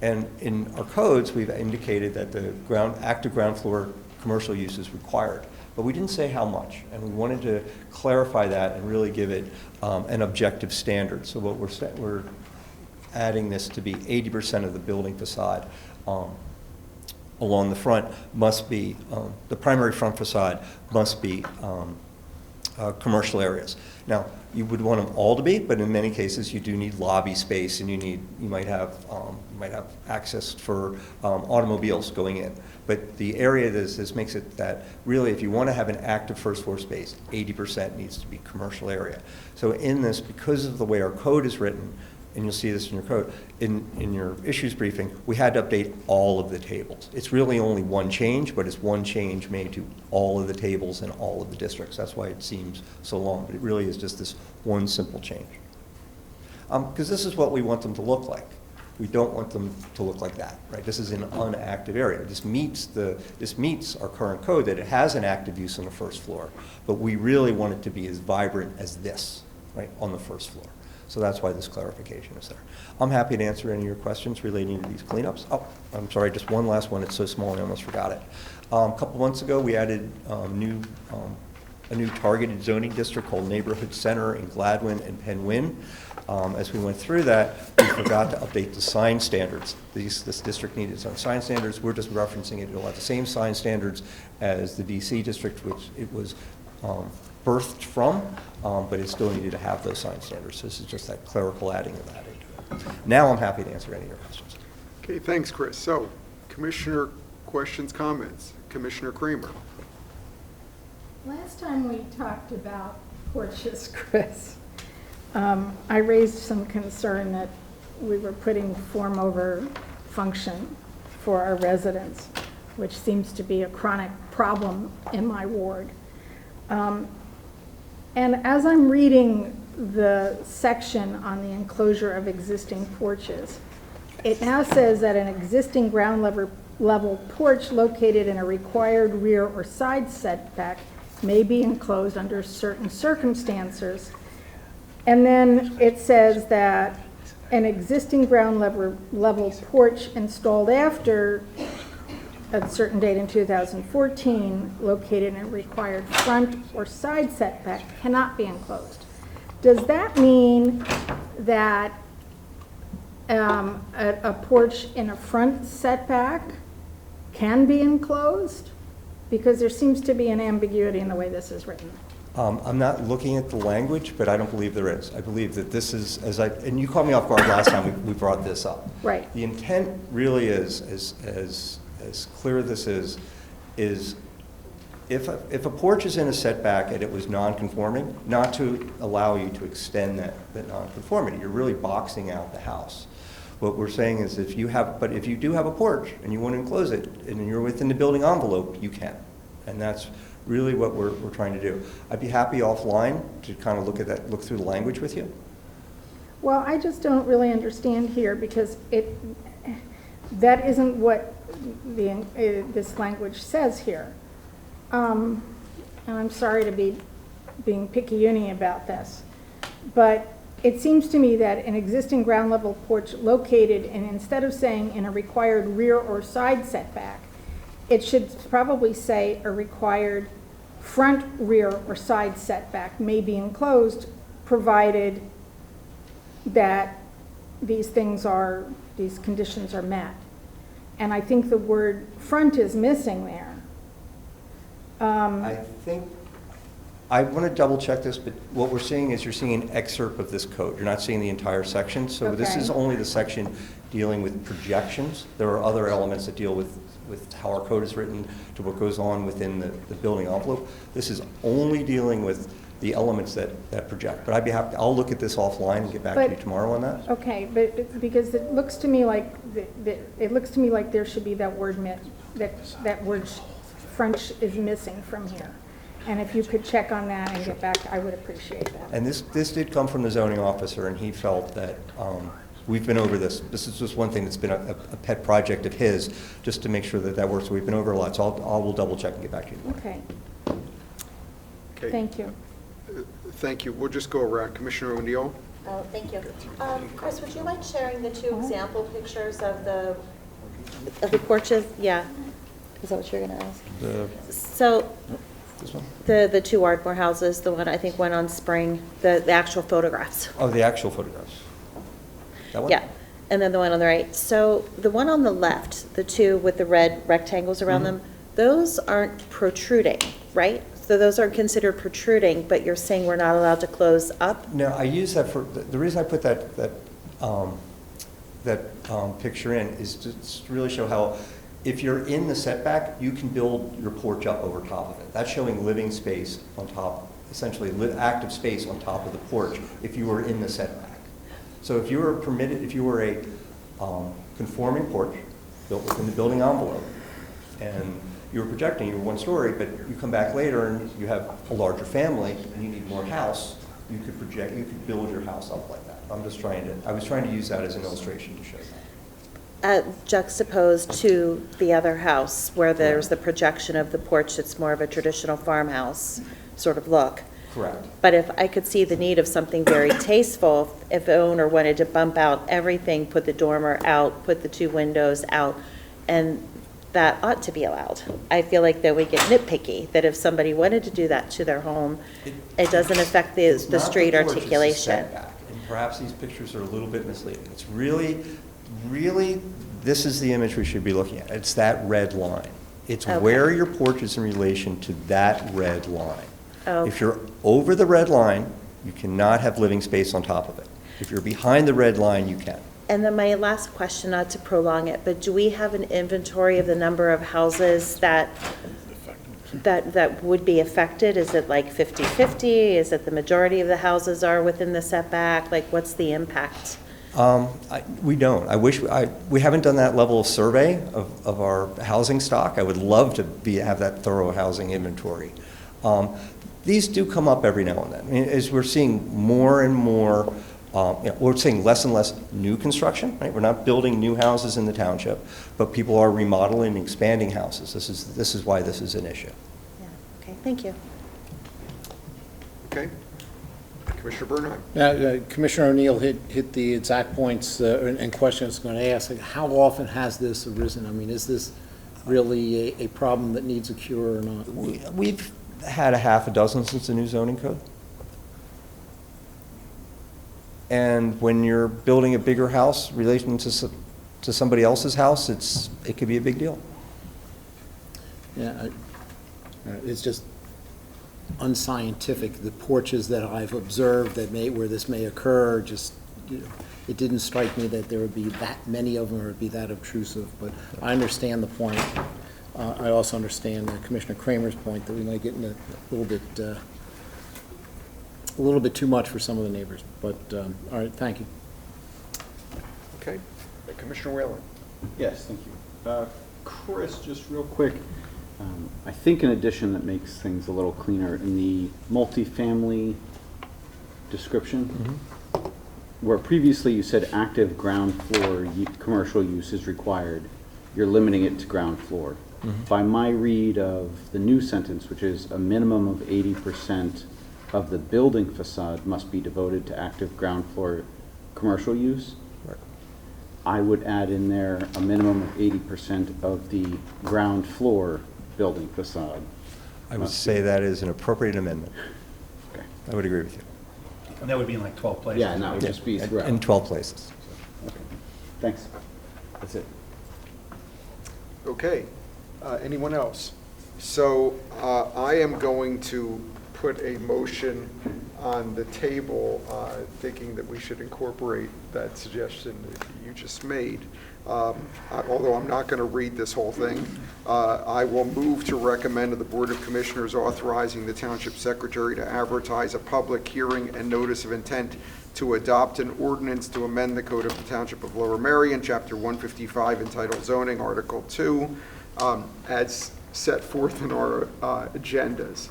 And in our codes, we've indicated that the active ground floor commercial use is required. But we didn't say how much, and we wanted to clarify that and really give it an objective standard. So what we're adding this to be 80% of the building facade along the front must be, the primary front facade must be commercial areas. Now, you would want them all to be, but in many cases you do need lobby space, and you might have access for automobiles going in. But the area this makes it that really, if you want to have an active first floor space, 80% needs to be commercial area. So in this, because of the way our code is written, and you'll see this in your code, in your issues briefing, we had to update all of the tables. It's really only one change, but it's one change made to all of the tables in all of the districts. That's why it seems so long, but it really is just this one simple change. Because this is what we want them to look like. We don't want them to look like that, right? This is an unactive area. This meets our current code that it has an active use on the first floor, but we really want it to be as vibrant as this, right, on the first floor. So that's why this clarification is there. I'm happy to answer any of your questions relating to these cleanups. Oh, I'm sorry, just one last one. It's so small I almost forgot it. A couple months ago, we added a new targeted zoning district called Neighborhood Center in Gladwin and Penn-Wynne. As we went through that, we forgot to update the sign standards. This district needed its own sign standards. We're just referencing it. It'll have the same sign standards as the DC district, which it was birthed from, but it still needed to have those sign standards. So this is just that clerical adding of that into it. Now I'm happy to answer any of your questions. Okay, thanks, Chris. So, Commissioner questions, comments? Commissioner Kramer. Last time we talked about porches, Chris, I raised some concern that we were putting form over function for our residents, which seems to be a chronic problem in my ward. And as I'm reading the section on the enclosure of existing porches, it now says that an existing ground level porch located in a required rear or side setback may be enclosed under certain circumstances. And then it says that an existing ground level porch installed after a certain date in 2014, located in a required front or side setback, cannot be enclosed. Does that mean that a porch in a front setback can be enclosed? Because there seems to be an ambiguity in the way this is written. I'm not looking at the language, but I don't believe there is. I believe that this is, and you caught me off guard last time we brought this up. Right. The intent really is, as clear as this is if a porch is in a setback and it was non-conforming, not to allow you to extend that non-conformity. You're really boxing out the house. What we're saying is if you do have a porch and you want to enclose it and you're within the building envelope, you can. And that's really what we're trying to do. I'd be happy offline to kind of look through the language with you. Well, I just don't really understand here because that isn't what this language says here. And I'm sorry to be being picky-uni about this, but it seems to me that an existing ground level porch located, and instead of saying in a required rear or side setback, it should probably say a required front, rear, or side setback may be enclosed, provided that these conditions are met. And I think the word front is missing there. I want to double check this, but what we're seeing is you're seeing an excerpt of this code. You're not seeing the entire section. So This is only the section dealing with projections. There are other elements that deal with how our code is written to what goes on within the building envelope. This is only dealing with the elements that project. But I'd be happy, I'll look at this offline and get back to you tomorrow on that. Okay, but because it looks to me like there should be that word that word front is missing from here. And if you could check on that and get back, I would appreciate that. And this did come from the zoning officer, and he felt that we've been over this. This is just one thing that's been a pet project of his, just to make sure that works. We've been over a lot, so we'll double check and get back to you. Okay. Okay. Thank you. Thank you. We'll just go around. Commissioner O'Neill? Oh, thank you. Chris, would you mind sharing the two example pictures of the porches? Yeah. Is that what you're going to ask? So, This one? the two Ardmore houses, the one, I think, went on Spring, the actual photographs. Oh, the actual photographs. That one? Yeah, and then the one on the right. So the one on the left, the two with the red rectangles around them, those aren't protruding, right? So those aren't considered protruding, but you're saying we're not allowed to close up? No, I use that for, the reason I put that picture in is to really show how, if you're in the setback, you can build your porch up over top of it. That's showing living space on top, essentially active space on top of the porch if you were in the setback. So if you were permitted, if you were a conforming porch built within the building envelope, and you were projecting, you were one story, but you come back later and you have a larger family and you need more house, you could project, you could build your house up like that. I was trying to use that as an illustration to show that. Juxtaposed to the other house where there's the projection of the porch, it's more of a traditional farmhouse sort of look. Correct. But if I could see the need of something very tasteful, if the owner wanted to bump out everything, put the dormer out, put the two windows out, and that ought to be allowed. I feel like that we get nitpicky, that if somebody wanted to do that to their home, it doesn't affect the street It's not the porch, it's the articulation. setback. And perhaps these pictures are a little bit misleading. It's really, this is the image we should be looking at. It's that red line. It's Okay. where your porch is in relation to that red line. Okay. If you're over the red line, you cannot have living space on top of it. If you're behind the red line, you can. And then my last question, not to prolong it, but do we have an inventory of the number of houses that would be affected? Is it like 50-50? Is it the majority of the houses are within the setback? Like, what's the impact? We don't. We haven't done that level of survey of our housing stock. I would love to have that thorough housing inventory. These do come up every now and then. I mean, as we're seeing more and more, we're seeing less and less new construction, right? We're not building new houses in the township, but people are remodeling and expanding houses. This is why this is an issue. Yeah, okay, thank you. Okay. Commissioner Bernheim. Commissioner O'Neill hit the exact points and questions I was going to ask. Like, how often has this arisen? I mean, is this really a problem that needs a cure or not? We've had a half a dozen since the new zoning code. And when you're building a bigger house relating to somebody else's house, it could be a big deal. Yeah, it's just unscientific. The porches that I've observed where this may occur, just, it didn't strike me that there would be that many of them or it'd be that obtrusive, but I understand the point. I also understand Commissioner Kramer's point that we might get in a little bit too much for some of the neighbors, but, all right, thank you. Okay. Commissioner Whalen. Yes, thank you. Chris, just real quick, I think an addition that makes things a little cleaner in the multifamily description, where previously you said active ground floor commercial use is required, you're limiting it to ground floor. By my read of the new sentence, which is a minimum of 80% of the building facade must be devoted to active ground floor commercial use, I would add in there a minimum of 80% of the ground floor building facade. I would say that is an appropriate amendment. Okay. I would agree with you. And that would be in like 12 places. Yeah, and that would just be throughout. In 12 places. Okay. Thanks. That's it. Okay. Anyone else? So I am going to put a motion on the table, thinking that we should incorporate that suggestion that you just made. Although I'm not going to read this whole thing, I will move to recommend to the Board of Commissioners authorizing the Township Secretary to advertise a public hearing and notice of intent to adopt an ordinance to amend the Code of the Township of Lower Merion, Chapter 155, entitled Zoning, Article 2, as set forth in our agendas.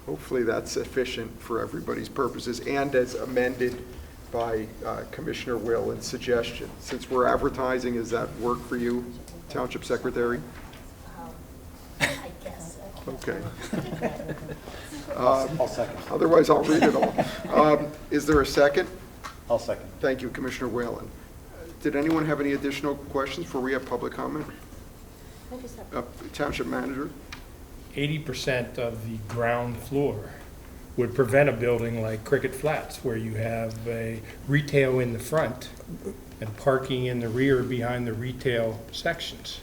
Hopefully that's sufficient for everybody's purposes, and as amended by Commissioner Whalen's suggestion. Since we're advertising, does that work for you, Township Secretary? I guess so. Okay. I'll second. Otherwise, I'll read it all. Is there a second? I'll second. Thank you, Commissioner Whalen. Did anyone have any additional questions before we have public comment? Township Manager? 80% of the ground floor would prevent a building like Cricket Flats, where you have a retail in the front and parking in the rear behind the retail sections.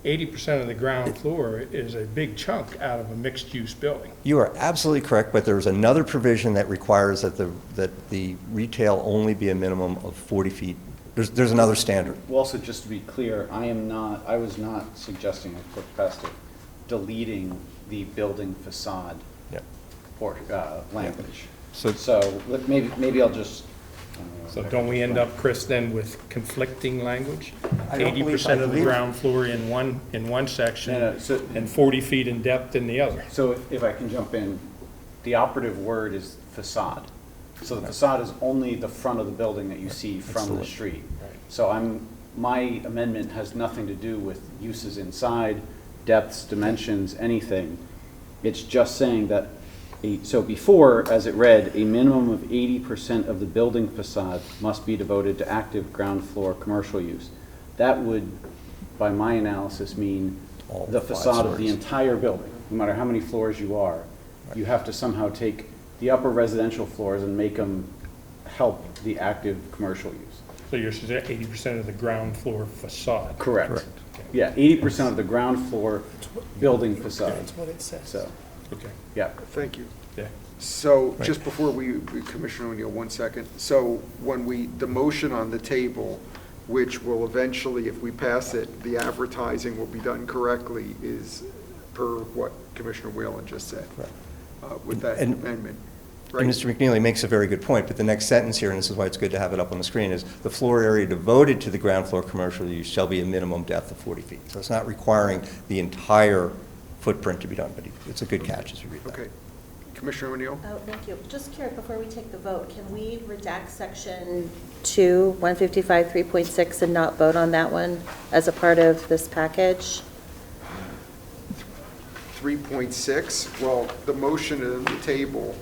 80% of the ground floor is a big chunk out of a mixed-use building. You are absolutely correct, but there's another provision that requires that the retail only be a minimum of 40 feet. There's another standard. Well, also, just to be clear, I was not suggesting, I put past it, deleting the building facade or language. So maybe I'll just. So don't we end up, Chris, then with conflicting language? 80% of the believe- ground floor in one section and 40 feet in depth in the other. So if I can jump in, the operative word is facade. So the facade is only the front of the building that you see from the street. So my amendment has nothing to do with uses inside, depths, dimensions, anything. It's just saying that, so before, as it read, a minimum of 80% of the building facade must be devoted to active ground floor commercial use. That would, by my analysis, mean the facade of the entire building, no matter how many floors you are. You have to somehow take the upper residential floors and make them help the active commercial use. So you're saying 80% of the ground floor facade? Correct. Okay. Yeah, 80% of the ground floor building facade. That's what it says. So, Okay. yeah. Thank you. Yeah. So just before Commissioner O'Neill, 1 second. So when the motion on the table, which will eventually, if we pass it, the advertising will be done correctly, is per what Commissioner Whalen just said. With that amendment. Right. And Mr. McNeely makes a very good point, but the next sentence here, and this is why it's good to have it up on the screen, is the floor area devoted to the ground floor commercial use shall be a minimum depth of 40 feet. So it's not requiring the entire footprint to be done, but it's a good catch as you read that. Okay. Commissioner O'Neill? Oh, thank you. Just curious, before we take the vote, can we redact section 2, 155, 3.6 and not vote on that one as a part of this package? 3.6, well, the motion on the table,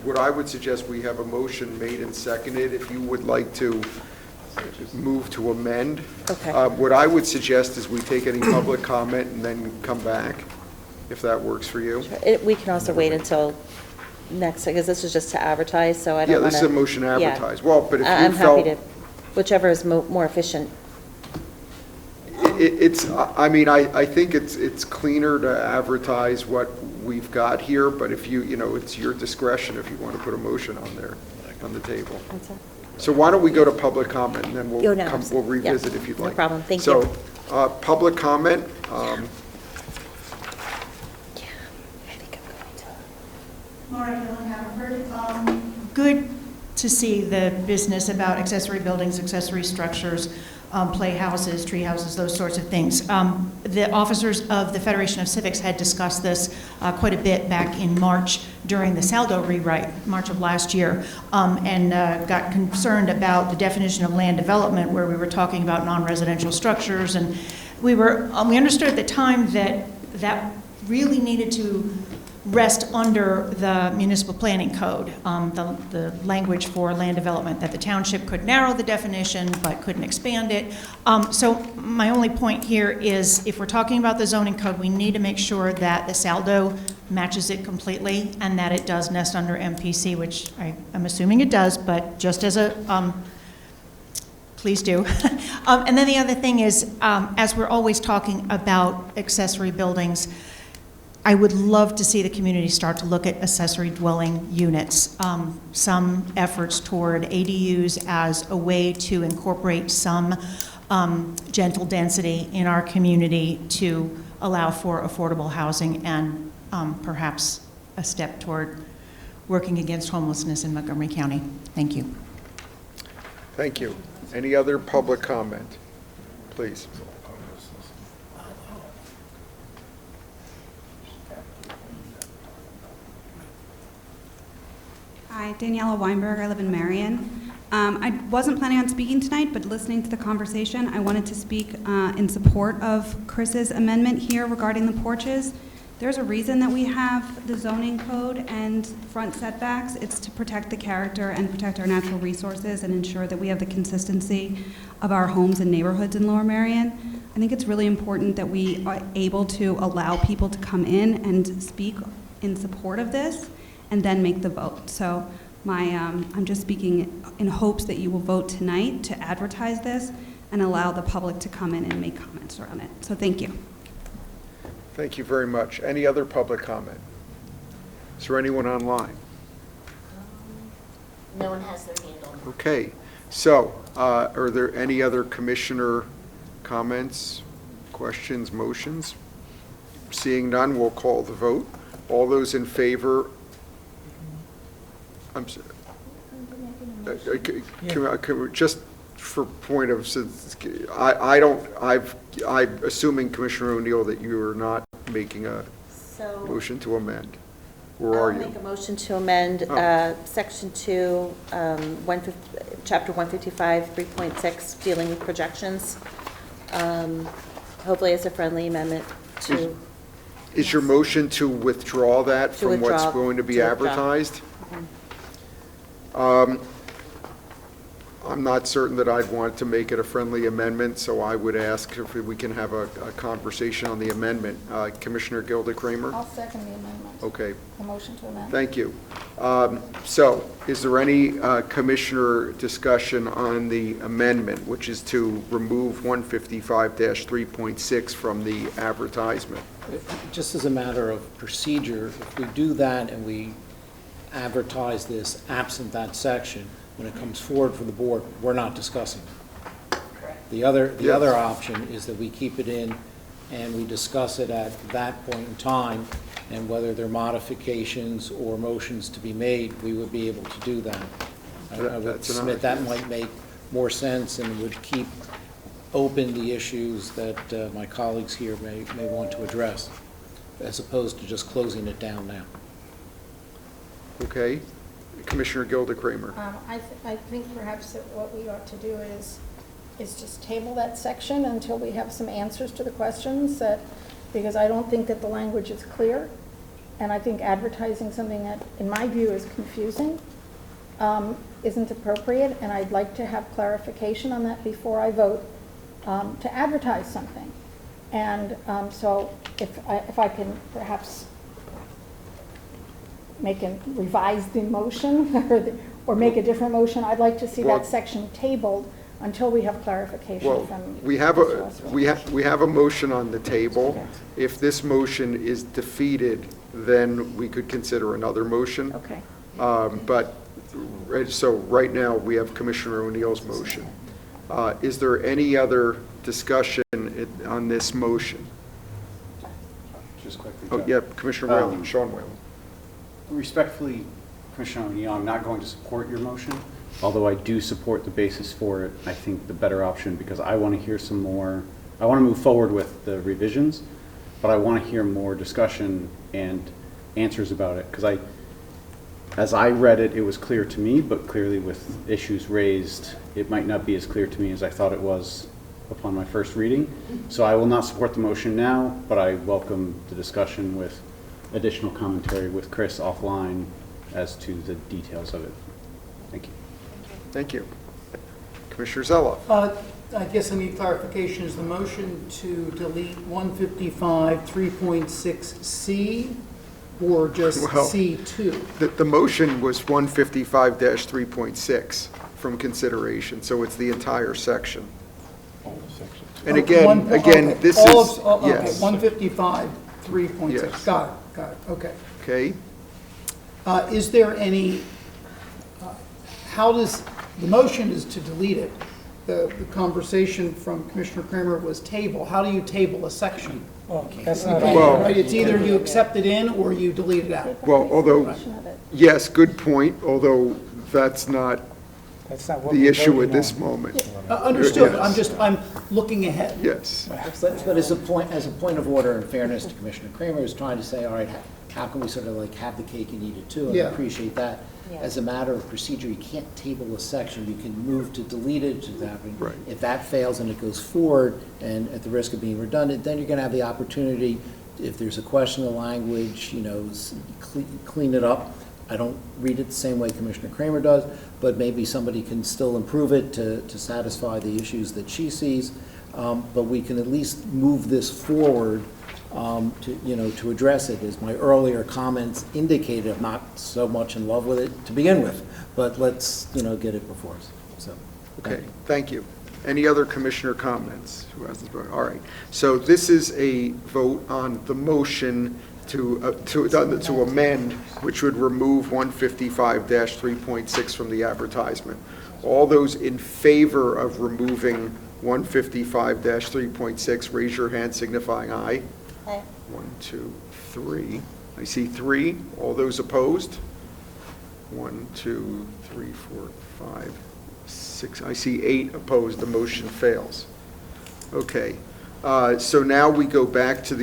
what I would suggest, we have a motion made and seconded. If you would like to move to amend. Okay. What I would suggest is we take any public comment and then come back, if that works for you. We can also wait until next, because this is just to advertise, so I don't Yeah, want this is a motion to Yeah. advertise. Well, but if you I'm felt. happy to, whichever is more efficient. I think it's cleaner to advertise what we've got here, but if it's your discretion if you want to put a motion on there, on the table. So why don't we go to public comment, and then we'll revisit if you'd like. No problem, thank you. So, public comment. Good to see the business about accessory buildings, accessory structures, playhouses, tree houses, those sorts of things. The officers of the Federation of Civics had discussed this quite a bit back in March during the Saldo rewrite, March of last year, and got concerned about the definition of land development, where we were talking about non-residential structures, and we understood at the time that really needed to rest under the municipal planning code, the language for land development, that the township could narrow the definition but couldn't expand it. So my only point here is, if we're talking about the zoning code, we need to make sure that the Saldo matches it completely and that it does nest under MPC, which I'm assuming it does, but just as a please do. And then the other thing is, as we're always talking about accessory buildings, I would love to see the community start to look at accessory dwelling units. Some efforts toward ADUs as a way to incorporate some gentle density in our community to allow for affordable housing and perhaps a step toward working against homelessness in Montgomery County. Thank you. Thank you. Any other public comment, please? Hi, Daniela Weinberg. I live in Marion. I wasn't planning on speaking tonight, but listening to the conversation, I wanted to speak in support of Chris's amendment here regarding the porches. There's a reason that we have the zoning code and front setbacks. It's to protect the character and protect our natural resources and ensure that we have the consistency of our homes and neighborhoods in Lower Merion. I think it's really important that we are able to allow people to come in and speak in support of this and then make the vote. So I'm just speaking in hopes that you will vote tonight to advertise this and allow the public to come in and make comments around it. So thank you. Thank you very much. Any other public comment? Is there anyone online? No one has their hand on. Okay, so are there any other commissioner comments, questions, motions? Seeing none, we'll call the vote. All those in favor, I'm sorry. Just for point of, I'm assuming Commissioner O'Neill that you are not making a motion to amend. Or are you? I'll make a motion to amend Section 2, Chapter 155, 3.6, dealing with projections. Hopefully it's a friendly amendment to... Is your motion to withdraw that from what's going to be advertised? I'm not certain that I'd want to make it a friendly amendment, so I would ask if we can have a conversation on the amendment. Commissioner Gilda Kramer? I'll second the amendment. Okay. The motion to amend. Thank you. So is there any commissioner discussion on the amendment, which is to remove 155-3.6 from the advertisement? Just as a matter of procedure, if we do that and we advertise this absent that section, when it comes forward for the board, we're not discussing it. Correct. The other option is that we keep it in and we discuss it at that point in time, and whether there are modifications or motions to be made, we would be able to do that. I would submit that might make more sense and would keep open the issues that my colleagues here may want to address, as opposed to just closing it down now. Okay. Commissioner Gilda Kramer. I think perhaps that what we ought to do is just table that section until we have some answers to the questions, because I don't think that the language is clear, and I think advertising something that, in my view, is confusing isn't appropriate, and I'd like to have clarification on that before I vote to advertise something. And so if I can perhaps revise the motion or make a different motion, I'd like to see that section tabled until we have clarification from. We have a motion on the table. If this motion is defeated, then we could consider another motion. Okay. So right now we have Commissioner O'Neill's motion. Is there any other discussion on this motion? Just quickly. Oh, yeah, Commissioner Whalen, Sean Whalen. Respectfully, Commissioner O'Neill, I'm not going to support your motion, although I do support the basis for it. I think the better option, because I want to hear some more, I want to move forward with the revisions, but I want to hear more discussion and answers about it, because as I read it, it was clear to me, but clearly with issues raised, it might not be as clear to me as I thought it was upon my first reading. So I will not support the motion now, but I welcome the discussion with additional commentary with Chris offline as to the details of it. Thank you. Thank you. Commissioner Zeloff. I guess I need clarification. Is the motion to delete 155 3.6C or just C2? The motion was 155-3.6 from consideration, so it's the entire section. And again, this is, yes. 155 3.6. Yes. Got it, okay. Okay. Is there any, how does, the motion is to delete it. The conversation from Commissioner Kramer was table. How do you table a section? That's not Right, it's either you accept it in or you delete it out. Well, although, yes, good point, although that's not the issue at this moment. Understood. Yes. I'm looking ahead. Yes. But as a point of order and fairness to Commissioner Kramer, is trying to say, all right, how can we sort of like have the cake and eat it too? And I appreciate that. Yeah. As a matter of procedure, you can't table a section. You can move to delete it, to that. Right. If that fails and it goes forward, and at the risk of being redundant, then you're going to have the opportunity if there's a question of language, clean it up. I don't read it the same way Commissioner Kramer does, but maybe somebody can still improve it to satisfy the issues that she sees. But we can at least move this forward to address it. As my earlier comments indicated, I'm not so much in love with it to begin with, but let's, get it before us. So, Okay, thank you. Any other commissioner comments? Who hasn't spoken? All right. So this is a vote on the motion to amend, which would remove 155-3.6 from the advertisement. All those in favor of removing 155-3.6, raise your hand signifying aye. Aye. 1, 2, 3. I see 3. All those opposed? 1, 2, 3, 4, 5, 6. I see 8 opposed. The motion fails. Okay. So now we go back to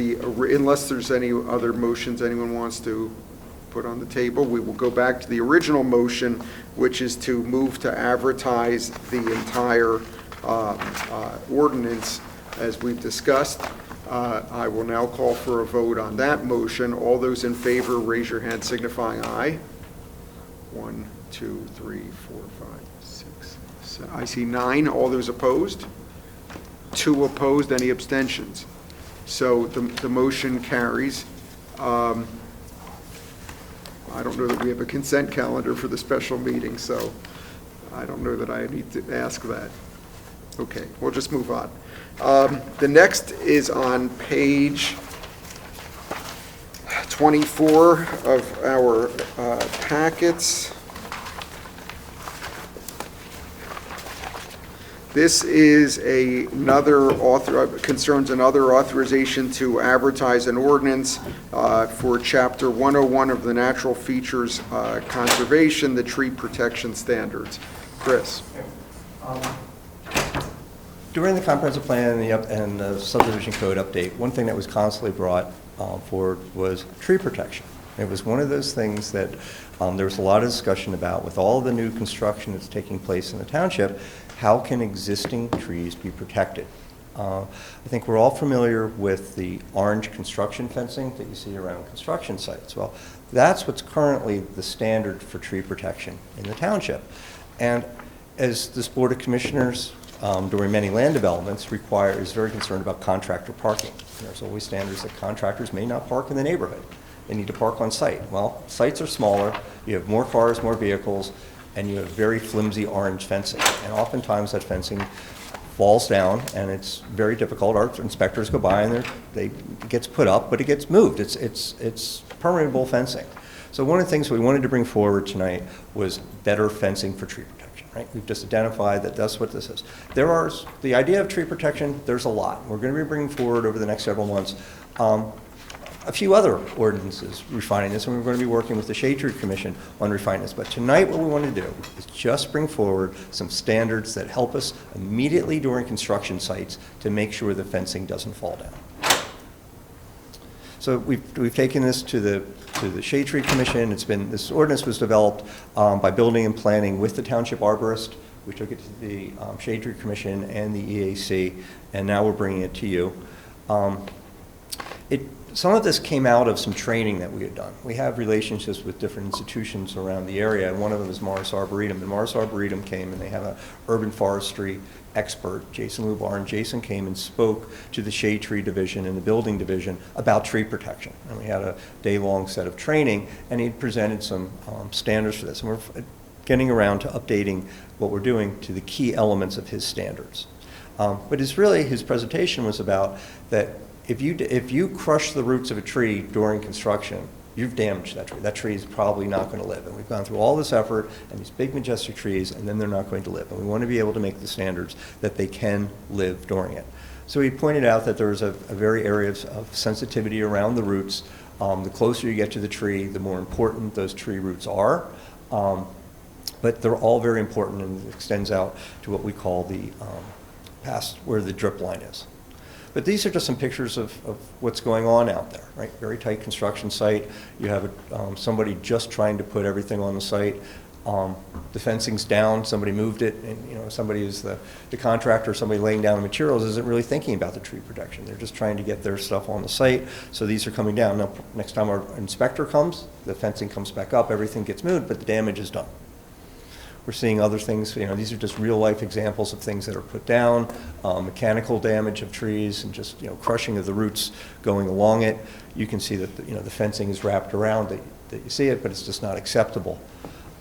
unless there's any other motions anyone wants to put on the table, we will go back to the original motion, which is to move to advertise the entire ordinance as we've discussed. I will now call for a vote on that motion. All those in favor, raise your hand signifying aye. 1, 2, 3, 4, 5, 6, 7. I see 9. All those opposed? 2 opposed. Any abstentions? So the motion carries. I don't know that we have a consent calendar for the special meeting, so I don't know that I need to ask that. Okay, we'll just move on. The next is on page 24 of our packets. This is concerns another authorization to advertise an ordinance for Chapter 101 of the Natural Features Conservation, the Tree Protection Standards. Chris. During the comprehensive plan and the subdivision code update, one thing that was constantly brought forward was tree protection. It was one of those things that there was a lot of discussion about with all the new construction that's taking place in the township. How can existing trees be protected? I think we're all familiar with the orange construction fencing that you see around construction sites. Well, that's what's currently the standard for tree protection in the township. And as this Board of Commissioners, during many land developments, is very concerned about contractor parking. There's always standards that contractors may not park in the neighborhood. They need to park on site. Well, sites are smaller, you have more cars, more vehicles, and you have very flimsy orange fencing. And oftentimes that fencing falls down, and it's very difficult. Our inspectors go by and it gets put up, but it gets moved. It's permeable fencing. So one of the things we wanted to bring forward tonight was better fencing for tree protection, right? We've just identified that that's what this is. The idea of tree protection, there's a lot. We're going to be bringing forward over the next several months a few other ordinances refining this, and we're going to be working with the Shade Tree Commission on refining this. But tonight what we want to do is just bring forward some standards that help us immediately during construction sites to make sure the fencing doesn't fall down. So we've taken this to the Shade Tree Commission. This ordinance was developed by Building and Planning with the Township Arborist. We took it to the Shade Tree Commission and the EAC, and now we're bringing it to you. Some of this came out of some training that we had done. We have relationships with different institutions around the area, and one of them is Morris Arboretum. And Morris Arboretum came, and they have an urban forestry expert, Jason Lubar, and Jason came and spoke to the Shade Tree Division and the Building Division about tree protection. And we had a day-long set of training, and he presented some standards for this. And we're getting around to updating what we're doing to the key elements of his standards. But his presentation was about that if you crush the roots of a tree during construction, you've damaged that tree. That tree is probably not going to live. And we've gone through all this effort and these big majestic trees, and then they're not going to live. And we want to be able to make the standards that they can live during it. So he pointed out that there's a very area of sensitivity around the roots. The closer you get to the tree, the more important those tree roots are. But they're all very important, and it extends out to what we call the past where the drip line is. But these are just some pictures of what's going on out there, right? Very tight construction site. You have somebody just trying to put everything on the site. The fencing's down, somebody moved it, and somebody is the contractor, somebody laying down the materials isn't really thinking about the tree protection. They're just trying to get their stuff on the site, so these are coming down. Now, next time our inspector comes, the fencing comes back up, everything gets moved, but the damage is done. We're seeing other things, these are just real-life examples of things that are put down, mechanical damage of trees and just, crushing of the roots going along it. You can see that, the fencing is wrapped around, that you see it, but it's just not acceptable.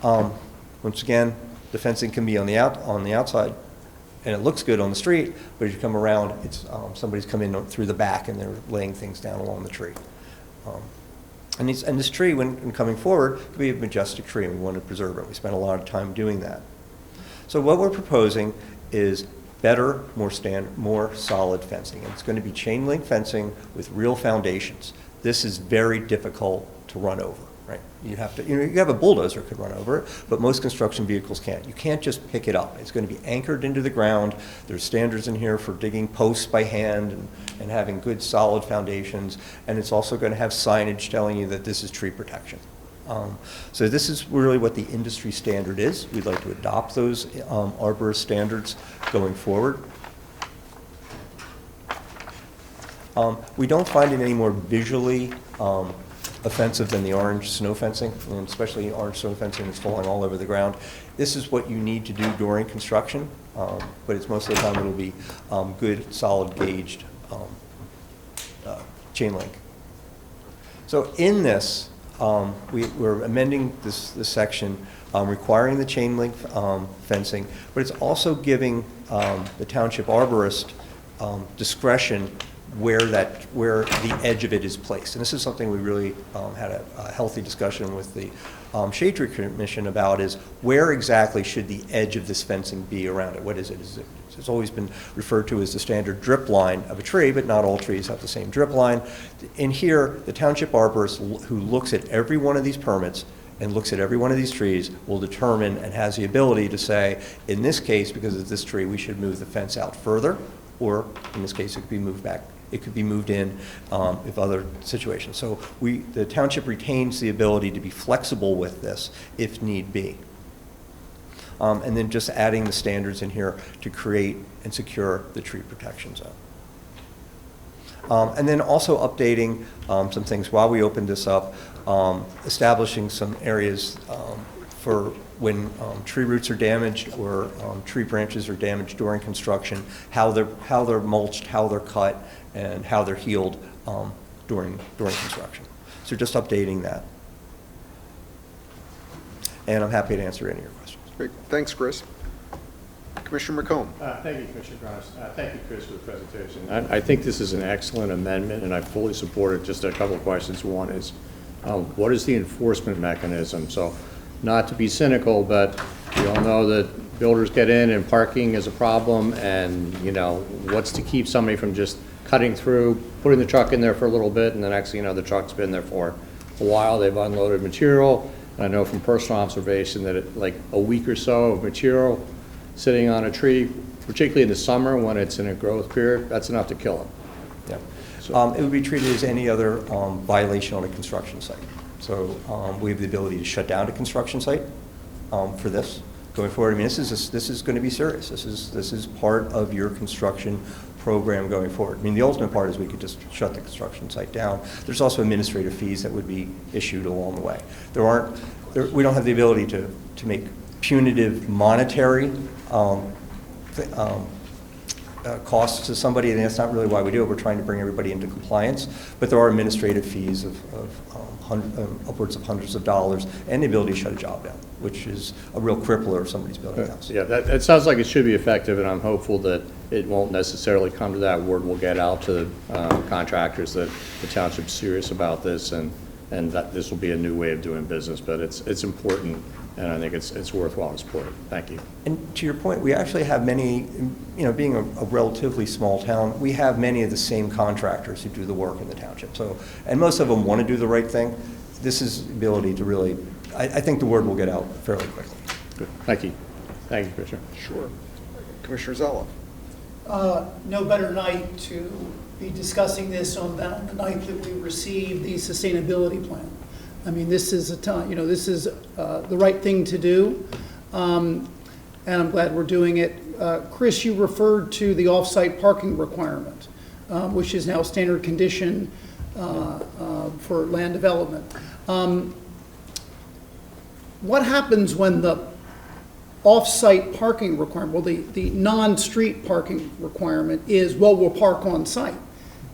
Once again, the fencing can be on the outside, and it looks good on the street, but as you come around, it's somebody's come in through the back and they're laying things down along the tree. And this tree, when coming forward, could be a majestic tree, and we want to preserve it. We spent a lot of time doing that. So what we're proposing is better, more solid fencing. And it's going to be chain link fencing with real foundations. This is very difficult to run over. Right? You have to, you have a bulldozer could run over it, but most construction vehicles can't. You can't just pick it up. It's going to be anchored into the ground. There's standards in here for digging posts by hand and having good solid foundations, and it's also going to have signage telling you that this is tree protection. So this is really what the industry standard is. We'd like to adopt those arborist standards going forward. We don't find it any more visually offensive than the orange snow fencing, and especially orange snow fencing that's falling all over the ground. This is what you need to do during construction, but it's most of the time it'll be good, solid gauged chain link. So in this, we're amending this section requiring the chain link fencing, but it's also giving the township arborist discretion where the edge of it is placed. And this is something we really had a healthy discussion with the Shade Tree Commission about, is where exactly should the edge of this fencing be around it? What is it? It's always been referred to as the standard drip line of a tree, but not all trees have the same drip line. In here, the township arborist who looks at every one of these permits and looks at every one of these trees will determine and has the ability to say, in this case, because of this tree, we should move the fence out further, or in this case, it could be moved back. It could be moved in if other situations. So the township retains the ability to be flexible with this if need be. And then just adding the standards in here to create and secure the tree protection zone. And then also updating some things while we opened this up, establishing some areas for when tree roots are damaged or tree branches are damaged during construction, how they're mulched, how they're cut, and how they're healed during construction. So just updating that. And I'm happy to answer any of your questions. Great. Thanks, Chris. Commissioner McComb. Thank you, Commissioner Connors. Thank you, Chris, for the presentation. I think this is an excellent amendment, and I fully support it. Just a couple of questions. One is, what is the enforcement mechanism? So, not to be cynical, but we all know that builders get in and parking is a problem, and what's to keep somebody from just cutting through, putting the truck in there for a little bit, and the next thing you know, the truck's been there for a while. They've unloaded material. And I know from personal observation that like a week or so of material sitting on a tree, particularly in the summer when it's in a growth period, that's enough to kill them. Yeah. So, it would be treated as any other violation on a construction site. So we have the ability to shut down a construction site for this going forward. I mean, this is going to be serious. This is part of your construction program going forward. I mean, the ultimate part is we could just shut the construction site down. There's also administrative fees that would be issued along the way. We don't have the ability to make punitive monetary costs to somebody, and that's not really why we do it. We're trying to bring everybody into compliance, but there are administrative fees of upwards of hundreds of dollars, and the ability to shut a job down, which is a real crippler if somebody's building a house. Yeah, that sounds like it should be effective, and I'm hopeful that it won't necessarily come to that. Word will get out to contractors that the township's serious about this, and that this will be a new way of doing business. But it's important, and I think it's worthwhile to support it. Thank you. And to your point, we actually have many, being a relatively small town, we have many of the same contractors who do the work in the township. So, and most of them want to do the right thing. This is the ability to really, I think the word will get out fairly quickly. Good. Thank you. Thank you, Commissioner. Sure. Commissioner Zella. No better night to be discussing this on the night that we received the sustainability plan. I mean, this is a time, this is the right thing to do, and I'm glad we're doing it. Chris, you referred to the off-site parking requirement, which is now standard condition for land development. What happens when the off-site parking requirement, well, the non-street parking requirement is, well, we'll park on site?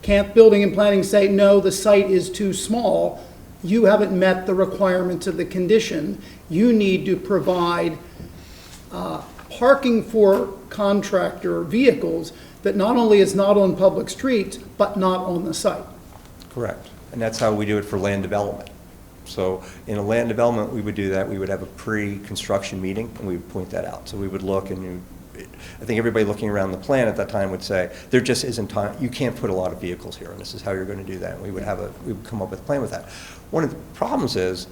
Can't building and planning say, no, the site is too small, you haven't met the requirements of the condition, you need to provide parking for contractor vehicles that not only is not on public streets, but not on the site? Correct. And that's how we do it for land development. So in a land development, we would do that. We would have a pre-construction meeting, and we would point that out. So we would look, and I think everybody looking around the plan at that time would say, there just isn't time, you can't put a lot of vehicles here, and this is how you're going to do that. And we would come up with a plan with that. One of the problems is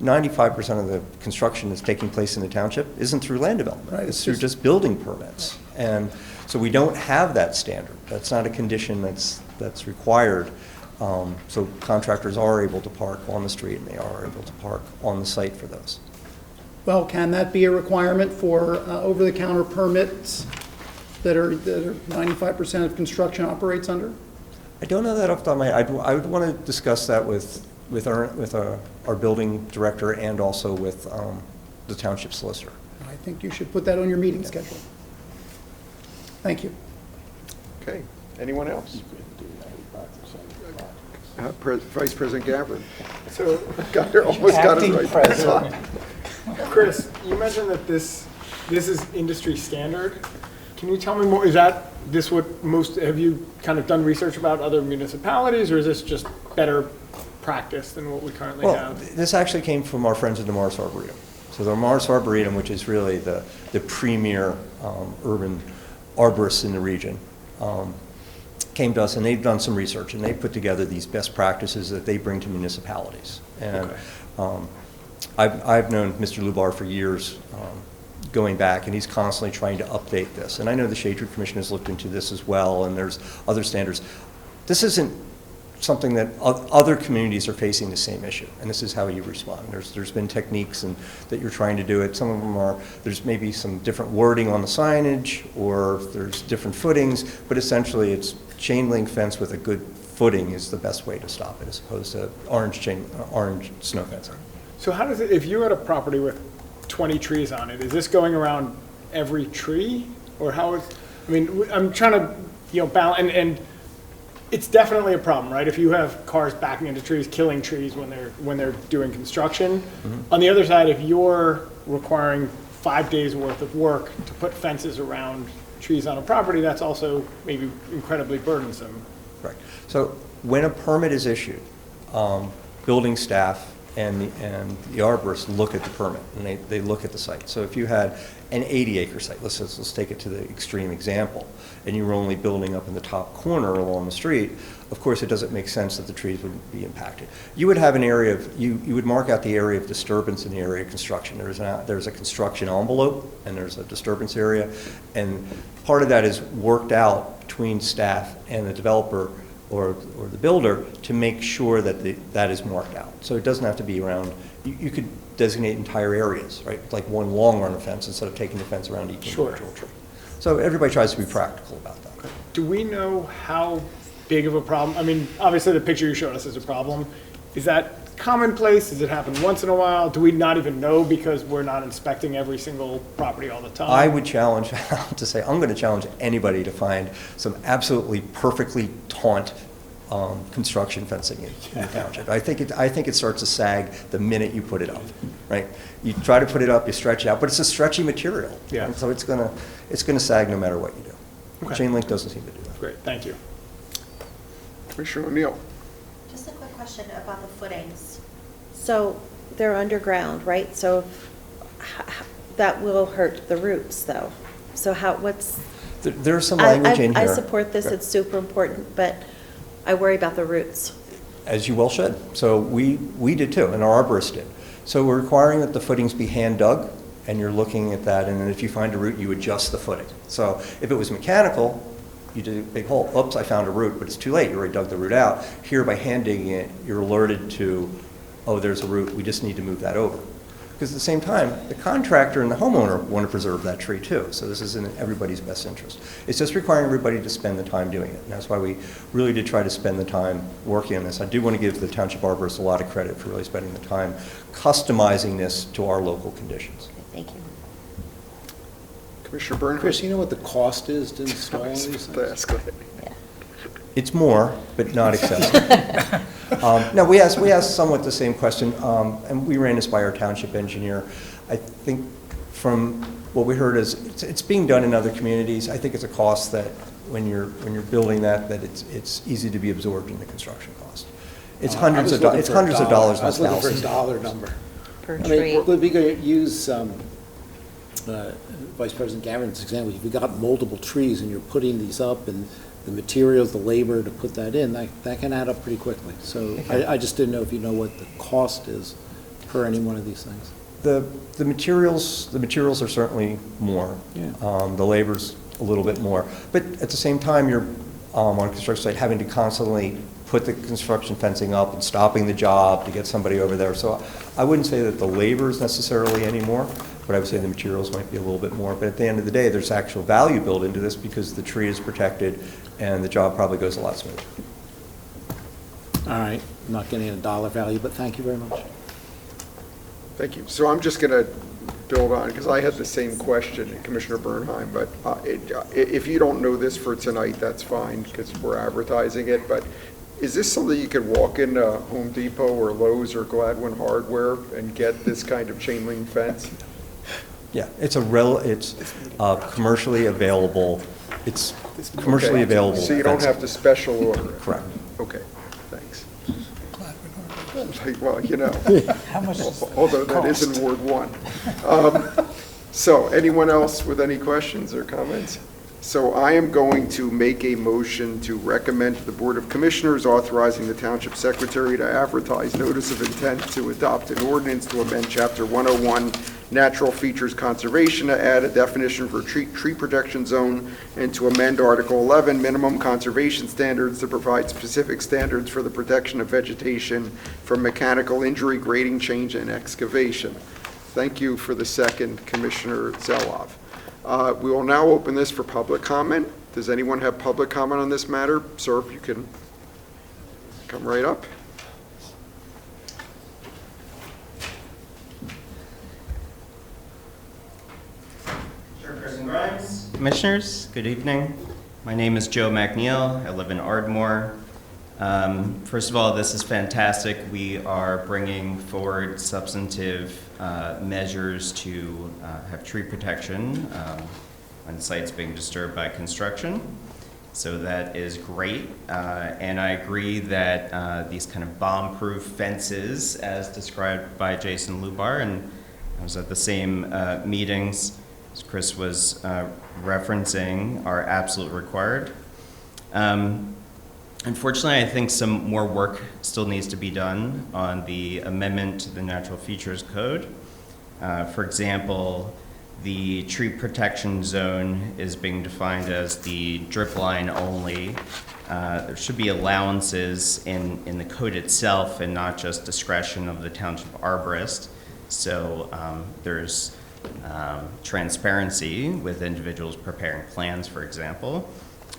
95% of the construction that's taking place in the township isn't through land development. Right. It's through just building permits. And so we don't have that standard. That's not a condition that's required. So contractors are able to park on the street, and they are able to park on the site for those. Well, can that be a requirement for over-the-counter permits that are 95% of construction operates under? I don't know that off the top of my head. I would want to discuss that with our building director and also with the township solicitor. I think you should put that on your meeting schedule. Thank you. Okay, anyone else? Vice President Gabbard. So, almost got it right. President. Chris, you mentioned that this is industry standard. Can you tell me more? Is this what have you kind of done research about other municipalities, or is this just better practice than what we currently have? This actually came from our friends at the Morris Arboretum. So the Morris Arboretum, which is really the premier urban arborists in the region, came to us, and they've done some research, and they put together these best practices that they bring to municipalities. And I've known Mr. Lubar for years, going back, and he's constantly trying to update this. And I know the Shade Tree Commission has looked into this as well, and there's other standards. This isn't something that other communities are facing the same issue, and this is how you respond. There's been techniques that you're trying to do it. Some of them there's maybe some different wording on the signage, or there's different footings, but essentially it's chain link fence with a good footing is the best way to stop it, as opposed to orange snow fencing. So how does it, if you had a property with 20 trees on it, is this going around every tree, or how is, I mean, I'm trying to, balance, and it's definitely a problem, right? If you have cars backing into trees, killing trees when they're doing construction. Mm-hmm. On the other side, if you're requiring 5 days worth of work to put fences around trees on a property, that's also maybe incredibly burdensome. Right. So when a permit is issued, building staff and the arborists look at the permit, and they look at the site. So if you had an 80-acre site, let's take it to the extreme example, and you were only building up in the top corner along the street, of course it doesn't make sense that the trees would be impacted. You would have an area of, you would mark out the area of disturbance in the area of construction. There's a construction envelope, and there's a disturbance area, and part of that is worked out between staff and the developer or the builder to make sure that that is marked out. So it doesn't have to be around, you could designate entire areas, right? Like one long run of fence instead of taking the fence around each individual tree. So everybody tries to be practical about that. Do we know how big of a problem, I mean, obviously the picture you showed us is a problem. Is that commonplace? Does it happen once in a while? Do we not even know because we're not inspecting every single property all the time? I would challenge, I'm going to challenge anybody to find some absolutely perfectly taut construction fencing in the township. I think it starts to sag the minute you put it up, right? You try to put it up, you stretch it out, but it's a stretchy material. Yeah. And so it's gonna sag no matter what you do. Okay. Chain link doesn't seem to do that. Great, thank you. Commissioner O'Neill. Just a quick question about the footings. So they're underground, right? So that will hurt the roots, though. So There's some language in here. I support this, it's super important, but I worry about the roots. As you well should. So we did too, and our arborists did. So we're requiring that the footings be hand dug, and you're looking at that, and then if you find a root, you adjust the footing. So if it was mechanical, you did a big hole. Oops, I found a root, but it's too late. You already dug the root out. Here, by hand digging it, you're alerted to oh, there's a root, we just need to move that over. Because at the same time, the contractor and the homeowner want to preserve that tree too. So this is in everybody's best interest. It's just requiring everybody to spend the time doing it. And that's why we really did try to spend the time working on this. I do want to give the township arborist a lot of credit for really spending the time customizing this to our local conditions. Thank you. Commissioner Bernhardt? Chris, you know what the cost is to install these things? It's more, but not excessive. No, we asked somewhat the same question, and we ran this by our township engineer. I think from what we heard is it's being done in other communities. I think it's a cost that when you're building that it's easy to be absorbed in the construction cost. It's hundreds of dollars, I was looking for a dollar number. Per I tree. mean, would we go use Vice President Gavin's example? If you got multiple trees and you're putting these up and the materials, the labor to put that in, that can add up pretty quickly. So I just didn't know if you know what the cost is per any one of these things. The materials are certainly more. Yeah. The labor's a little bit more. But at the same time, you're on a construction site having to constantly put the construction fencing up and stopping the job to get somebody over there. So I wouldn't say that the labor is necessarily any more, but I would say the materials might be a little bit more. But at the end of the day, there's actual value built into this because the tree is protected and the job probably goes a lot smoother. All right, I'm not getting a dollar value, but thank you very much. Thank you. So I'm just going to build on, because I had the same question, Commissioner Bernheim, but if you don't know this for tonight, that's fine, because we're advertising it, but is this something you could walk into Home Depot or Lowe's or Gladwin Hardware and get this kind of chain link fence? Yeah, it's commercially available. It's commercially available. So you don't fencing. have to special order it? Correct. Okay, thanks. Well, you know, although that is in Ward 1. So anyone else with any questions or comments? So I am going to make a motion to recommend to the Board of Commissioners authorizing the Township Secretary to advertise notice of intent to adopt an ordinance to amend Chapter 101 Natural Features Conservation to add a definition for tree protection zone and to amend Article 11 Minimum Conservation Standards to provide specific standards for the protection of vegetation from mechanical injury, grading, change, and excavation. Thank you for the second, Commissioner Zelov. We will now open this for public comment. Does anyone have public comment on this matter? Sir, if you can come right up. Chairperson Grimes, Commissioners, good evening. My name is Joe McNeil. I live in Ardmore. First of all, this is fantastic. We are bringing forward substantive measures to have tree protection on sites being disturbed by construction. So that is great. And I agree that these kind of bomb-proof fences, as described by Jason Lubar, and I was at the same meetings as Chris was referencing, are absolutely required. Unfortunately, I think some more work still needs to be done on the amendment to the Natural Features Code. For example, the tree protection zone is being defined as the drip line only. There should be allowances in the code itself and not just discretion of the township arborist. So there's transparency with individuals preparing plans, for example,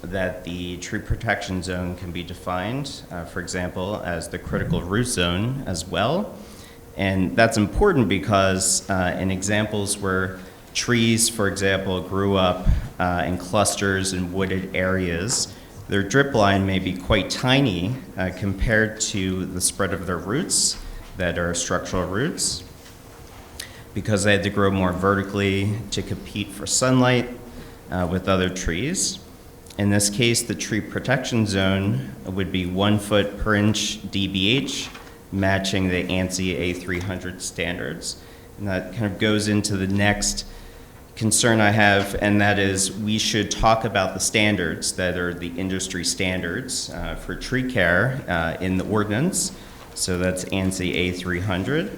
that the tree protection zone can be defined, for example, as the critical root zone as well. And that's important because in examples where trees, for example, grew up in clusters in wooded areas, their drip line may be quite tiny compared to the spread of their roots that are structural roots, because they had to grow more vertically to compete for sunlight with other trees. In this case, the tree protection zone would be 1 foot per inch DBH, matching the ANSI A300 standards. And that kind of goes into the next concern I have, and that is we should talk about the standards that are the industry standards for tree care in the ordinance. So that's ANSI A300.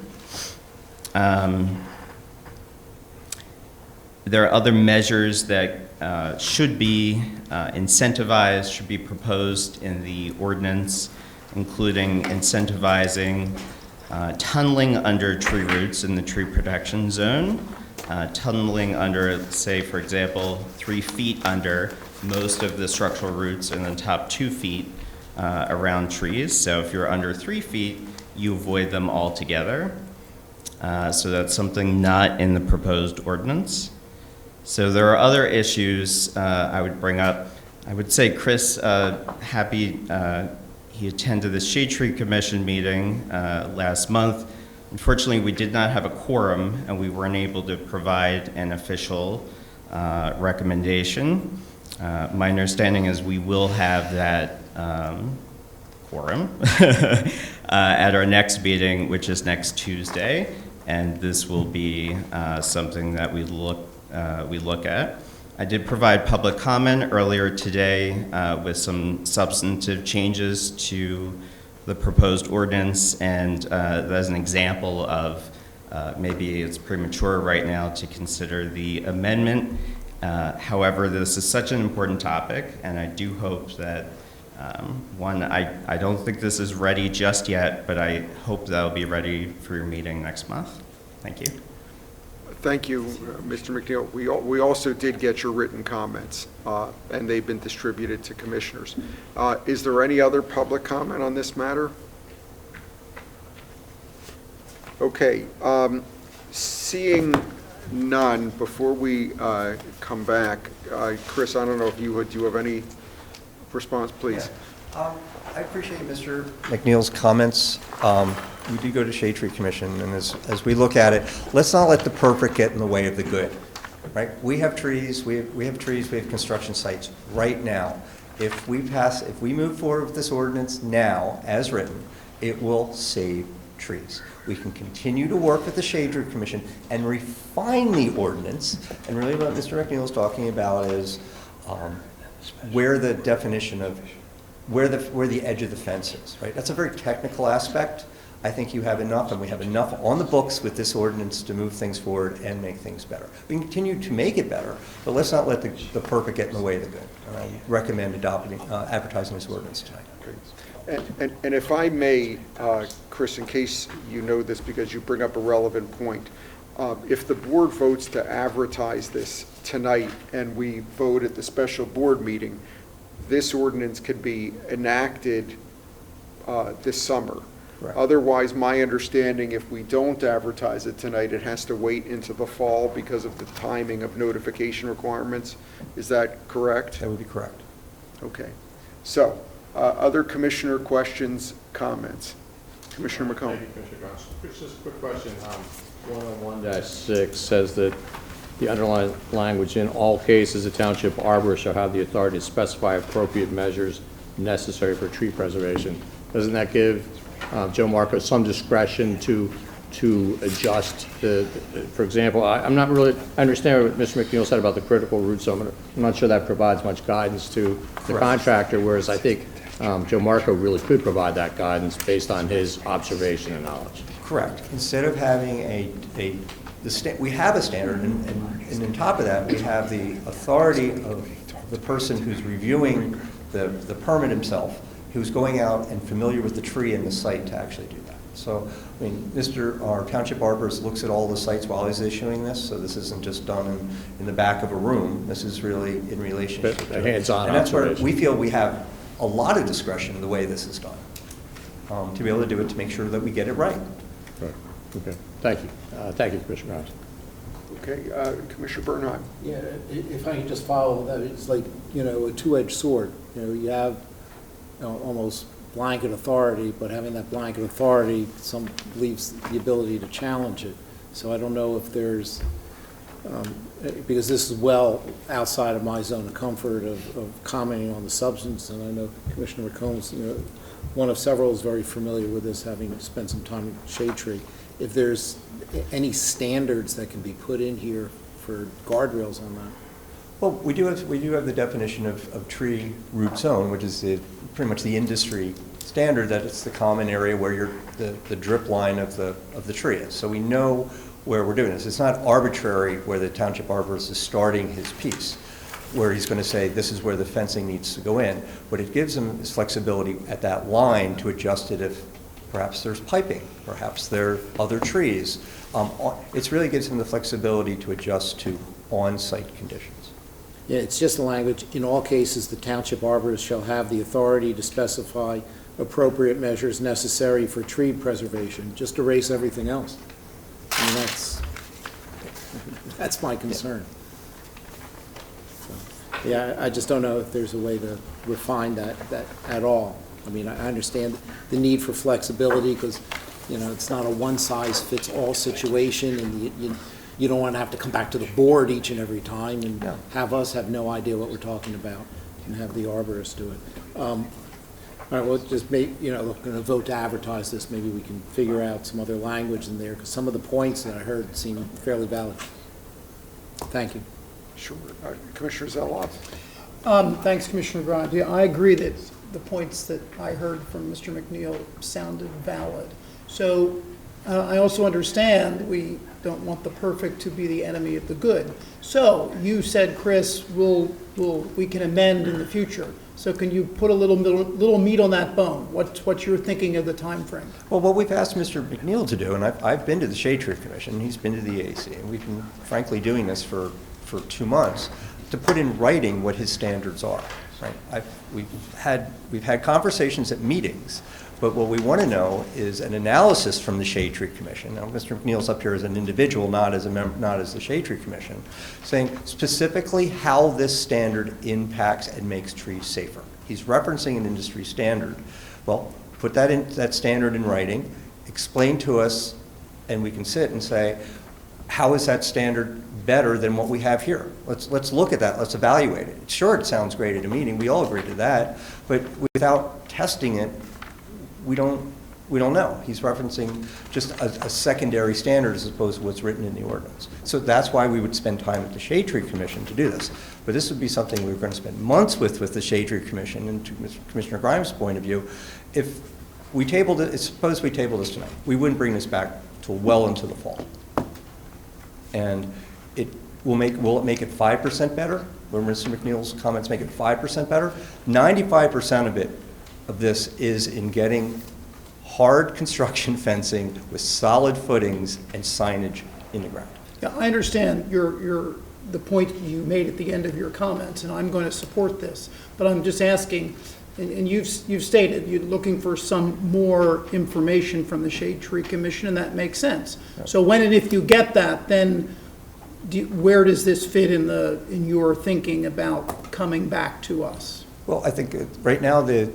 There are other measures that should be incentivized, should be proposed in the ordinance, including incentivizing tunneling under tree roots in the tree protection zone, tunneling under, say, for example, 3 feet under most of the structural roots and the top 2 feet around trees. So if you're under 3 feet, you avoid them altogether. So that's something not in the proposed ordinance. So there are other issues I would bring up. I would say Chris, happy he attended the Shade Tree Commission meeting last month. Unfortunately, we did not have a quorum, and we weren't able to provide an official recommendation. My understanding is we will have that quorum at our next meeting, which is next Tuesday, and this will be something that we look at. I did provide public comment earlier today with some substantive changes to the proposed ordinance, and that's an example of maybe it's premature right now to consider the amendment. However, this is such an important topic, and I do hope that, I don't think this is ready just yet, but I hope that'll be ready for your meeting next month. Thank you. Thank you, Mr. McNeil. We also did get your written comments, and they've been distributed to commissioners. Is there any other public comment on this matter? Okay. Seeing none, before we come back, Chris, I don't know if do you have any response, please? Yeah. I appreciate Mr. McNeil's comments. We did go to Shade Tree Commission, and as we look at it, let's not let the perfect get in the way of the good, right? We have trees, we have construction sites right now. If we move forward with this ordinance now, as written, it will save trees. We can continue to work with the Shade Tree Commission and refine the ordinance, and really what Mr. McNeil is talking about is where the definition of where the edge of the fence is, right? That's a very technical aspect. I think you have enough, and we have enough on the books with this ordinance to move things forward and make things better. We can continue to make it better, but let's not let the perfect get in the way of the good. And I recommend advertising this ordinance tonight. And if I may, Chris, in case you know this because you bring up a relevant point, if the board votes to advertise this tonight and we vote at the special board meeting, this ordinance could be enacted this summer. Right. Otherwise, my understanding, if we don't advertise it tonight, it has to wait into the fall because of the timing of notification requirements. Is that correct? That would be correct. Okay. So, other commissioner questions, comments? Commissioner McComb. Thank you, Commissioner Gross. Just a quick question. 101-6 says that the underlying language, in all cases, the township arborist shall have the authority to specify appropriate measures necessary for tree preservation. Doesn't that give Joe Marco some discretion to adjust for example, I understand what Mr. McNeil said about the critical root zone. I'm not sure that provides much guidance to the contractor, whereas I think Joe Marco really could provide that guidance based on his observation and knowledge. Correct. Instead of having we have a standard, and on top of that, we have the authority of the person who's reviewing the permit himself, who's going out and familiar with the tree and the site to actually do that. So, I mean, our township arborist looks at all the sites while he's issuing this, so this isn't just done in the back of a room. This is really in relationship to it. Hands-on And that's where observation. we feel we have a lot of discretion in the way this is done, to be able to do it to make sure that we get it right. Right. Okay. Thank you. Thank you, Commissioner Grimes. Okay, Commissioner Bernheim. Yeah, if I can just follow that, it's like, a two-edged sword. You have almost blanket authority, but having that blanket authority leaves the ability to challenge it. So I don't know if there's, because this is well outside of my zone of comfort of commenting on the substance, and I know Commissioner McCombs, one of several, is very familiar with this, having spent some time in Shade Tree. If there's any standards that can be put in here for guardrails on that. Well, we do have the definition of tree root zone, which is pretty much the industry standard, that it's the common area where the drip line of the tree is. So we know where we're doing this. It's not arbitrary where the township arborist is starting his piece, where he's going to say this is where the fencing needs to go in. But it gives him this flexibility at that line to adjust it if Perhaps there's piping, perhaps there are other trees. It really gives them the flexibility to adjust to on-site conditions. Yeah, it's just the language, in all cases, the township arborist shall have the authority to specify appropriate measures necessary for tree preservation, just erase everything else. I mean, that's my concern. So, yeah, I just don't know if there's a way to refine that at all. I mean, I understand the need for flexibility because, you know, it's not a one-size-fits-all situation, and you don't want to have to come back to the board each and every time and have us have no idea what we're talking about and have the arborist do it. All right, well, just make, you know, going to vote to advertise this. Maybe we can figure out some other language in there because some of the points that I heard seem fairly valid. Thank you. Sure. Commissioner Zelot? Thanks, Commissioner Grant. Yeah, I agree that the points that I heard from Mr. McNeil sounded valid. So I also understand we don't want the perfect to be the enemy of the good. So you said, Chris, we can amend in the future. So can you put a little meat on that bone? What's your thinking of the time frame? Well, what we've asked Mr. McNeil to do, and I've been to the Shade Tree Commission, he's been to the EAC, and we've been frankly doing this for 2 months, to put in writing what his standards are. Right? We've had conversations at meetings, but what we want to know is an analysis from the Shade Tree Commission. Now, Mr. McNeil's up here as an individual, not as the Shade Tree Commission, saying specifically how this standard impacts and makes trees safer. He's referencing an industry standard. Well, put that standard in writing, explain to us, and we can sit and say, how is that standard better than what we have here? Let's look at that. Let's evaluate it. Sure, it sounds great at a meeting. We all agree to that. But without testing it, we don't know. He's referencing just a secondary standard as opposed to what's written in the ordinance. So that's why we would spend time at the Shade Tree Commission to do this. But this would be something we were going to spend months with the Shade Tree Commission. And to Commissioner Grimes' point of view, if we tabled it, suppose we tabled this tonight, we wouldn't bring this back till well into the fall. And will it make it 5% better? Will Mr. McNeil's comments make it 5% better? 95% of this is in getting hard construction fencing with solid footings and signage in the ground. Yeah, I understand the point you made at the end of your comments, and I'm going to support this. But I'm just asking, and you've stated you're looking for some more information from the Shade Tree Commission, and that makes sense. Right. So when and if you get that, then where does this fit in your thinking about coming back to us? Well, I think right now the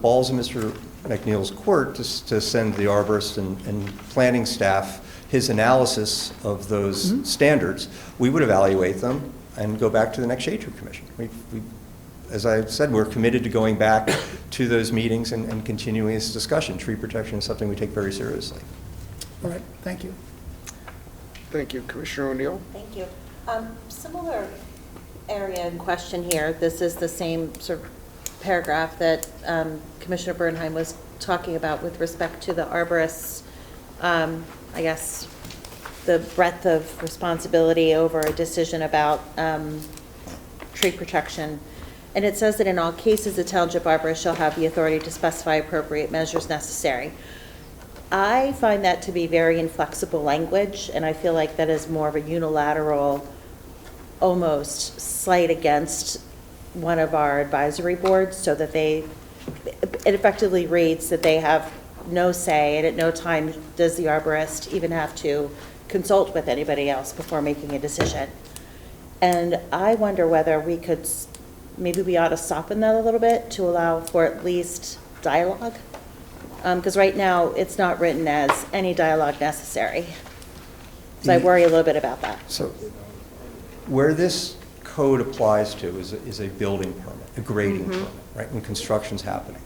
ball's in Mr. McNeil's court to send the arborist and planning staff his analysis of those standards. We would evaluate them and go back to the next Shade Tree Commission. As I said, we're committed to going back to those meetings and continuing this discussion. Tree protection is something we take very seriously. All right, thank you. Thank you. Commissioner O'Neill? Thank you. Similar area in question here. This is the same sort of paragraph that Commissioner Bernheim was talking about with respect to the arborists, I guess, the breadth of responsibility over a decision about tree protection. And it says that in all cases, the township arborist shall have the authority to specify appropriate measures necessary. I find that to be very inflexible language, and I feel like that is more of a unilateral, almost slight against one of our advisory boards, so that it effectively reads that they have no say, and at no time does the arborist even have to consult with anybody else before making a decision. And I wonder whether maybe we ought to soften that a little bit to allow for at least dialogue. Because right now, it's not written as any dialogue necessary. So I worry a little bit about that. So where this code applies to is a building permit, a grading permit, right, when construction's happening.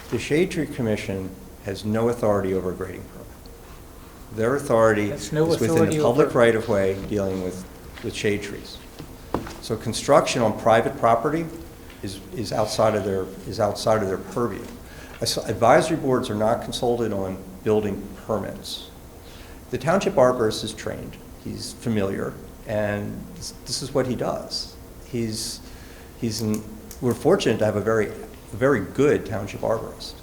The Shade Tree Commission has no authority over a grading permit. Their authority is within the public right-of-way dealing with shade trees. So construction on private property is outside of their purview. Advisory boards are not consulted on building permits. The township arborist is trained. He's familiar, and this is what he does. We're fortunate to have a very good township arborist.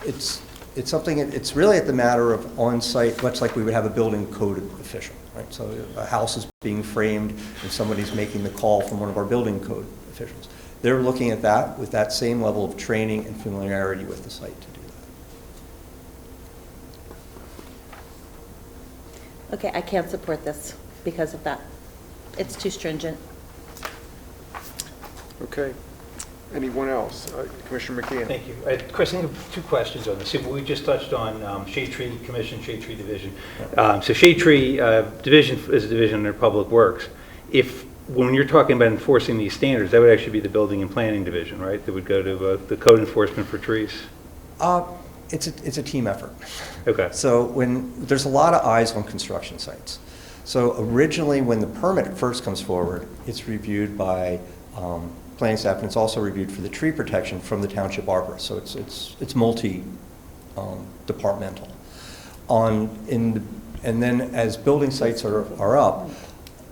it's something, it's really at the matter of on-site, much like we would have a building code official, right? So a house is being framed and somebody's making the call from one of our building code officials. They're looking at that with that same level of training and familiarity with the site to do that. Okay, I can't support this because of that. It's too stringent. Okay. Anyone else? Commissioner McKeon? Thank you. Chris, I have two questions on this. We just touched on Shade Tree Commission, Shade Tree Division. So Shade Tree Division is a division under Public Works. When you're talking about enforcing these standards, that would actually be the Building and Planning Division, right? That would go to the code enforcement for trees? It's a team effort. Okay. So there's a lot of eyes on construction sites. So originally, when the permit first comes forward, it's reviewed by planning staff, and it's also reviewed for the tree protection from the township arborist. So it's multi-departmental. And then as building sites are up,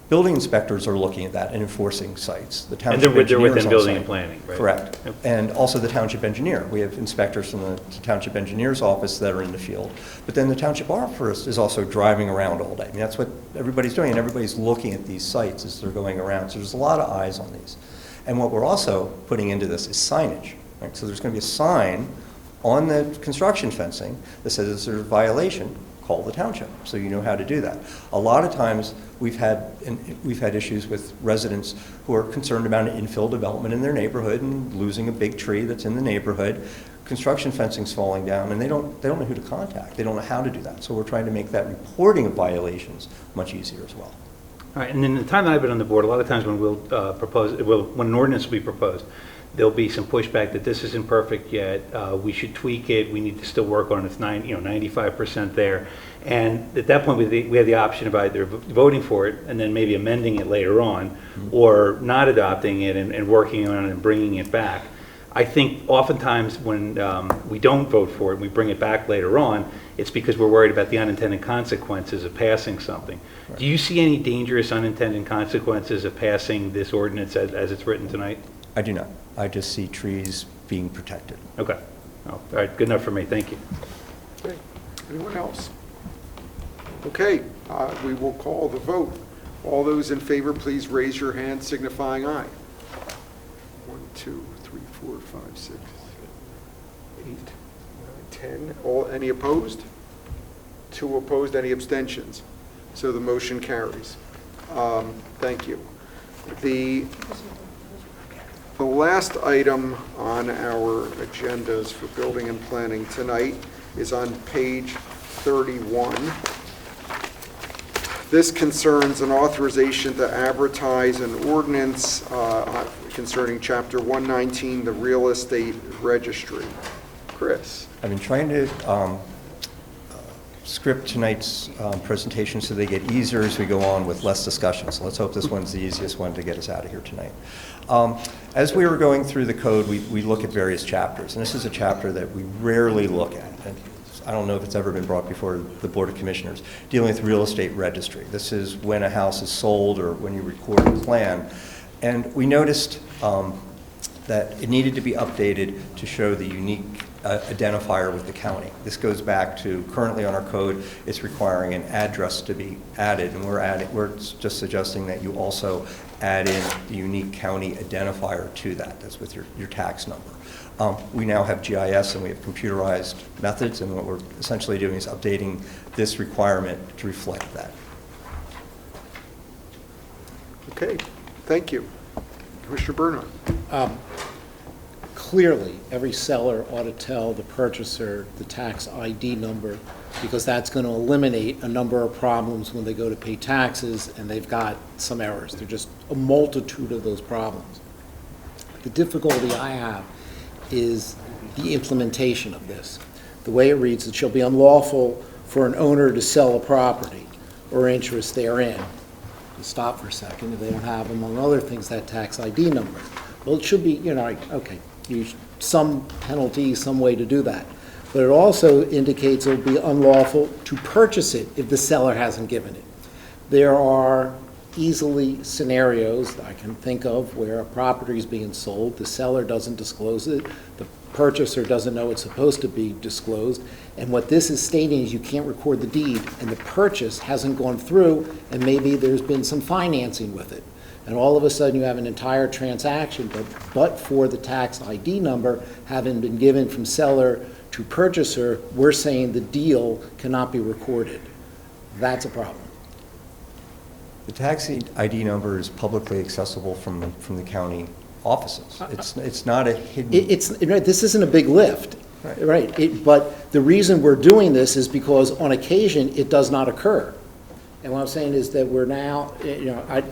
building inspectors are looking at that and enforcing sites. The township and they're engineers within on building site. and planning, right? Correct. Yep. And also the township engineer. We have inspectors from the township engineer's office that are in the field. But then the township arborist is also driving around all day. I mean, that's what everybody's doing, and everybody's looking at these sites as they're going around. So there's a lot of eyes on these. And what we're also putting into this is signage. Right? So there's going to be a sign on the construction fencing that says there's a violation, call the township, so you know how to do that. A lot of times we've had issues with residents who are concerned about an infill development in their neighborhood and losing a big tree that's in the neighborhood. Construction fencing's falling down, and they don't know who to contact. They don't know how to do that. So we're trying to make that reporting of violations much easier as well. All right, and in the time that I've been on the board, a lot of times when we'll when an ordinance will be proposed, there'll be some pushback that this isn't perfect yet, we should tweak it, we need to still work on it, it's 95% there. And at that point, we have the option of either voting for it and then maybe amending it later on, or not adopting it and working on it and bringing it back. I think oftentimes when we don't vote for it, we bring it back later on, it's because we're worried about the unintended consequences of passing something. Right. Do you see any dangerous unintended consequences of passing this ordinance as it's written tonight? I do not. I just see trees being protected. Okay. Oh, all right, good enough for me. Thank you. Okay. Anyone else? Okay, we will call the vote. All those in favor, please raise your hand signifying aye. 1, 2, 3, 4, 5, 6, 8, 9, 10. Any opposed? 2 opposed. Any abstentions? So the motion carries. Thank you. The last item on our agendas for building and planning tonight is on page 31. This concerns an authorization to advertise an ordinance concerning Chapter 119, the Real Estate Registry. Chris. I've been trying to script tonight's presentation so they get easier as we go on with less discussion. So let's hope this one's the easiest one to get us out of here tonight. As we were going through the code, we look at various chapters, and this is a chapter that we rarely look at. And I don't know if it's ever been brought before the Board of Commissioners, dealing with real estate registry. This is when a house is sold or when you record a plan. And we noticed that it needed to be updated to show the unique identifier with the county. This goes back to currently on our code, it's requiring an address to be added, and we're just suggesting that you also add in the unique county identifier to that. That's with your tax number. We now have GIS and we have computerized methods, and what we're essentially doing is updating this requirement to reflect that. Okay, thank you. Commissioner Bernhardt. Clearly, every seller ought to tell the purchaser the tax ID number, because that's going to eliminate a number of problems when they go to pay taxes and they've got some errors. There's just a multitude of those problems. The difficulty I have is the implementation of this. The way it reads, it shall be unlawful for an owner to sell a property or interest therein. We'll stop for a second. If they don't have, among other things, that tax ID number. Well, it should be, okay, some penalty, some way to do that. But it also indicates it will be unlawful to purchase it if the seller hasn't given it. There are easily scenarios I can think of where a property is being sold, the seller doesn't disclose it, the purchaser doesn't know it's supposed to be disclosed. And what this is stating is you can't record the deed, and the purchase hasn't gone through, and maybe there's been some financing with it. And all of a sudden, you have an entire transaction, but for the tax ID number having been given from seller to purchaser, we're saying the deal cannot be recorded. That's a problem. The tax ID number is publicly accessible from the county offices. It's not a hidden. Right, this isn't a big lift, right? But the reason we're doing this is because on occasion, it does not occur. And what I'm saying is that we're now,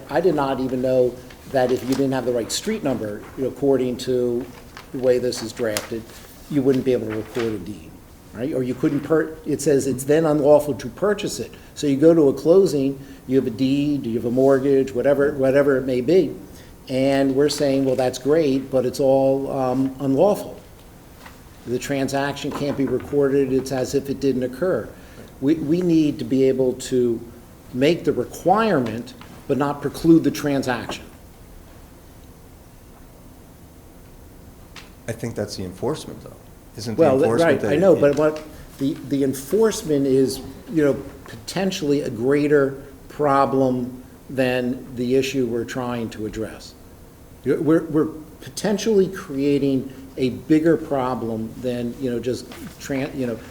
I did not even know that if you didn't have the right street number, according to the way this is drafted, you wouldn't be able to record a deed, right? Or you couldn't it says it's then unlawful to purchase it. So you go to a closing, you have a deed, you have a mortgage, whatever it may be. And we're saying, well, that's great, but it's all unlawful. The transaction can't be recorded. It's as if it didn't occur. We need to be able to make the requirement, but not preclude the transaction. I think that's the enforcement, though. Isn't the Well, enforcement right, I know, but what the enforcement is, potentially a greater problem than the issue we're trying to address. We're potentially creating a bigger problem than, just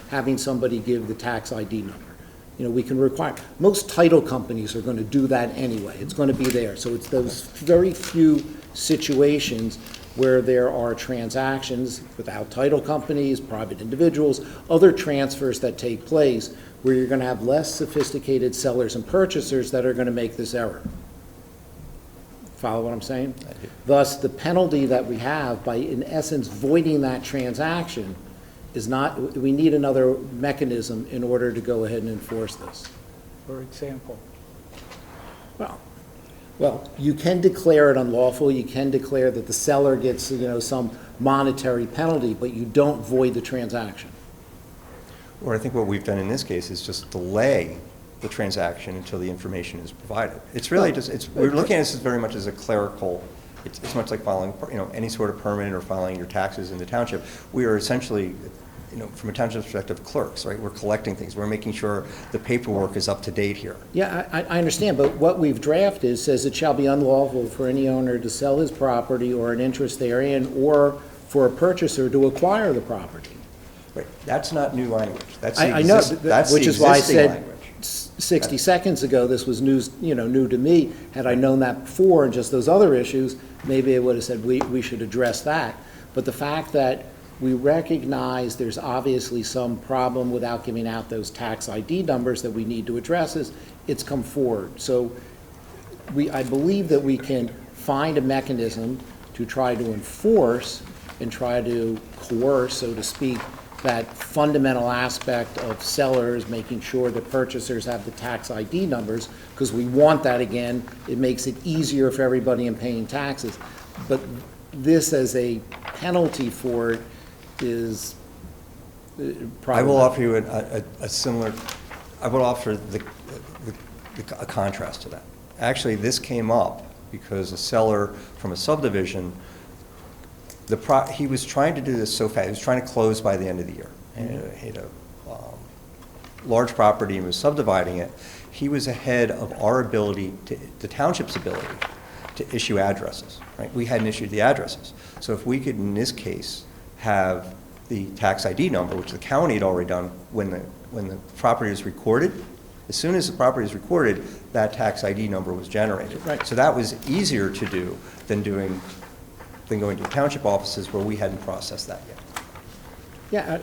having somebody give the tax ID number. We can require, most title companies are going to do that anyway. It's going to be there. So it's those very few situations where there are transactions without title companies, private individuals, other transfers that take place where you're going to have less sophisticated sellers and purchasers that are going to make this error. Follow what I'm saying? Thus, the penalty that we have by, in essence, voiding that transaction is not, we need another mechanism in order to go ahead and enforce this. For example? Well, you can declare it unlawful, you can declare that the seller gets, some monetary penalty, but you don't void the transaction. Or I think what we've done in this case is just delay the transaction until the information is provided. It's really we're looking at this as very much as a clerical, it's much like filing, any sort of permit or filing your taxes in the township. We are essentially, from a township perspective, clerks, right? We're collecting things. We're making sure the paperwork is up to date here. Yeah, I understand, but what we've drafted says it shall be unlawful for any owner to sell his property or an interest therein, or for a purchaser to acquire the property. Right, that's not new language. That's I know, which is why I said language. 60 seconds ago, this was new to me. Had I known that before and just those other issues, maybe I would have said we should address that. But the fact that we recognize there's obviously some problem without giving out those tax ID numbers that we need to address is, it's come forward. So I believe that we can find a mechanism to try to enforce and try to coerce, so to speak, that fundamental aspect of sellers making sure that purchasers have the tax ID numbers, because we want that again. It makes it easier for everybody in paying taxes. But this as a penalty for it is probably. I will offer you a similar, I will offer a contrast to that. Actually, this came up because a seller from a subdivision, he was trying to do this so fast. He was trying to close by the end of the year. And he had a large property and was subdividing it. He was ahead of our ability, the township's ability, to issue addresses. Right? We hadn't issued the addresses. So if we could, in this case, have the tax ID number, which the county had already done when the property was recorded, as soon as the property was recorded, that tax ID number was generated. Right. So that was easier to do than going to township offices where we hadn't processed that yet. Yeah,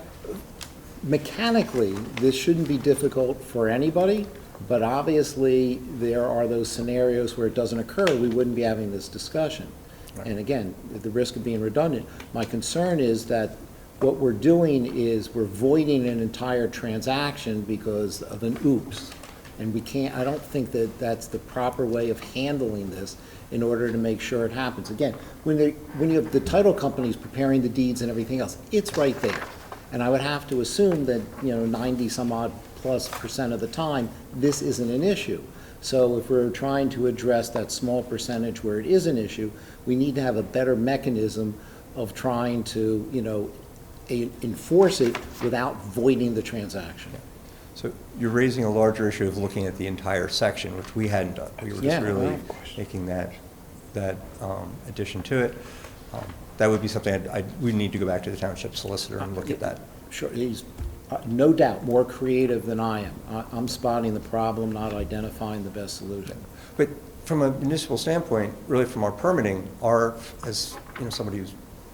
mechanically, this shouldn't be difficult for anybody, but obviously there are those scenarios where it doesn't occur, we wouldn't be having this discussion. Right. And again, at the risk of being redundant, my concern is that what we're doing is we're voiding an entire transaction because of an oops. And I don't think that that's the proper way of handling this in order to make sure it happens. Again, when you have the title companies preparing the deeds and everything else, it's right there. And I would have to assume that, 90 some odd plus % of the time, this isn't an issue. So if we're trying to address that small percentage where it is an issue, we need to have a better mechanism of trying to, enforce it without voiding the transaction. So you're raising a larger issue of looking at the entire section, which we hadn't done. We were Yeah, just really right. making that addition to it. That would be something we need to go back to the township solicitor and look at that. Sure, he's no doubt more creative than I am. I'm spotting the problem, not identifying the best solution. But from a municipal standpoint, really from our permitting, as somebody who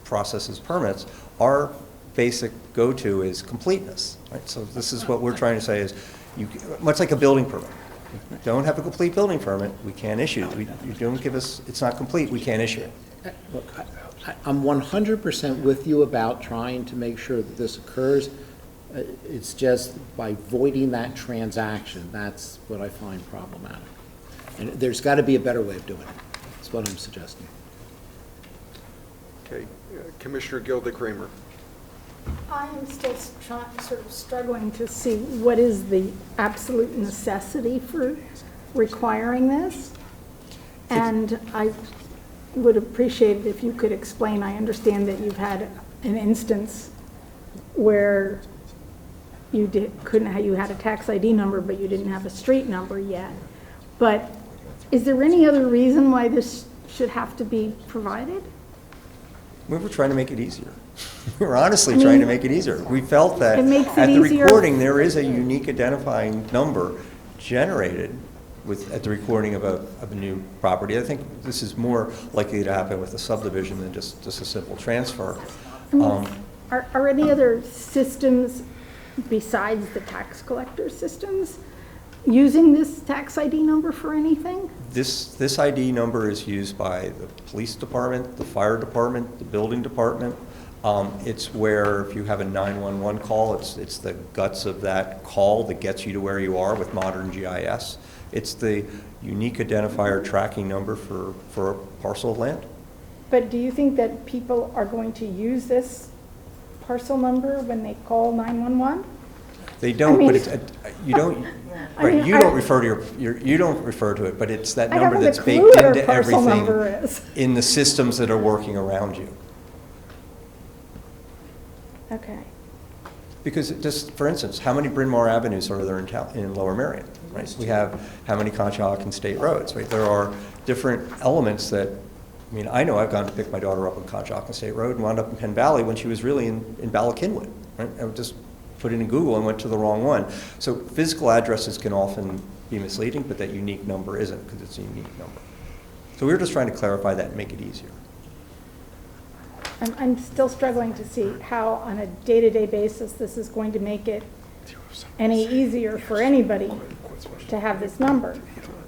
processes permits, our basic go-to is completeness, right? So this is what we're trying to say is, much like a building permit. Don't have a complete building permit, we can't issue it. You don't give us, it's not complete, we can't issue it. Look, I'm 100% with you about trying to make sure that this occurs. It's just by voiding that transaction, that's what I find problematic. And there's got to be a better way of doing it. That's what I'm suggesting. Okay, Commissioner Gilda Kramer. I am still sort of struggling to see what is the absolute necessity for requiring this. And I would appreciate it if you could explain. I understand that you've had an instance where you had a tax ID number, but you didn't have a street number yet. But is there any other reason why this should have to be provided? We were trying to make it easier. We were honestly trying to make it easier. We felt that at the easier. recording, there is a unique identifying number generated at the recording of a new property. I think this is more likely to happen with a subdivision than just a simple transfer. I mean, are any other systems besides the tax collector systems using this tax ID number for anything? This ID number is used by the police department, the fire department, the building department. It's where if you have a 911 call, it's the guts of that call that gets you to where you are with modern GIS. It's the unique identifier tracking number for a parcel of land. But do you think that people are going to use this parcel number when they call 911? They don't, I mean, but you don't. I Right, mean, you don't refer to you don't refer to it, but it's that number that's baked what our into parcel everything number is. in the systems that are working around you. Okay. Because just, for instance, how many Bryn Mawr Avenues are there in Lower Merion? Right? We have how many Conshohocken State Roads, right? There are different elements that, I mean, I know I've gone to pick my daughter up on Conshohocken State Road and wound up in Penn Valley when she was really in Ballackinwood, right? I would just put it in Google and went to the wrong one. So physical addresses can often be misleading, but that unique number isn't because it's a unique number. So we were just trying to clarify that and make it easier. I'm still struggling to see how on a day-to-day basis this is going to make it any easier for anybody to have this number.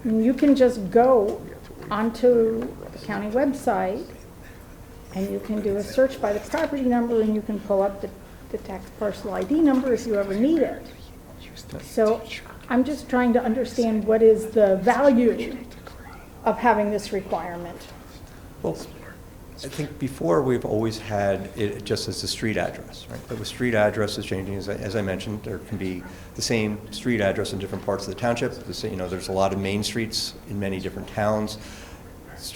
I mean, you can just go onto the county website and you can do a search by the property number and you can pull up the tax parcel ID number if you ever need it. So I'm just trying to understand what is the value of having this requirement. Well, I think before we've always had it just as a street address, right? But with street addresses changing, as I mentioned, there can be the same street address in different parts of the township. There's a lot of main streets in many different towns.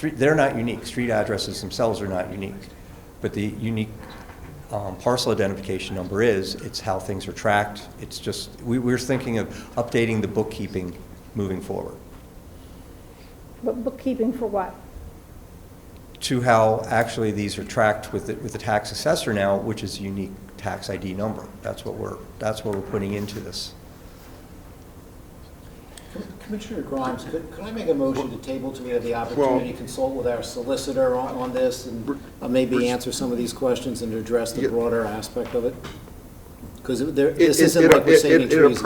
They're not unique. Street addresses themselves are not unique. But the unique parcel identification number it's how things are tracked. It's just, we're thinking of updating the bookkeeping moving forward. But bookkeeping for what? To how actually these are tracked with the tax assessor now, which is a unique tax ID number. That's what we're putting into this. Commissioner Grimes, could I make a motion to table till we have the opportunity to consult with our solicitor on this and maybe answer some of these questions and address the broader aspect of it? Because this isn't like we're saving trees.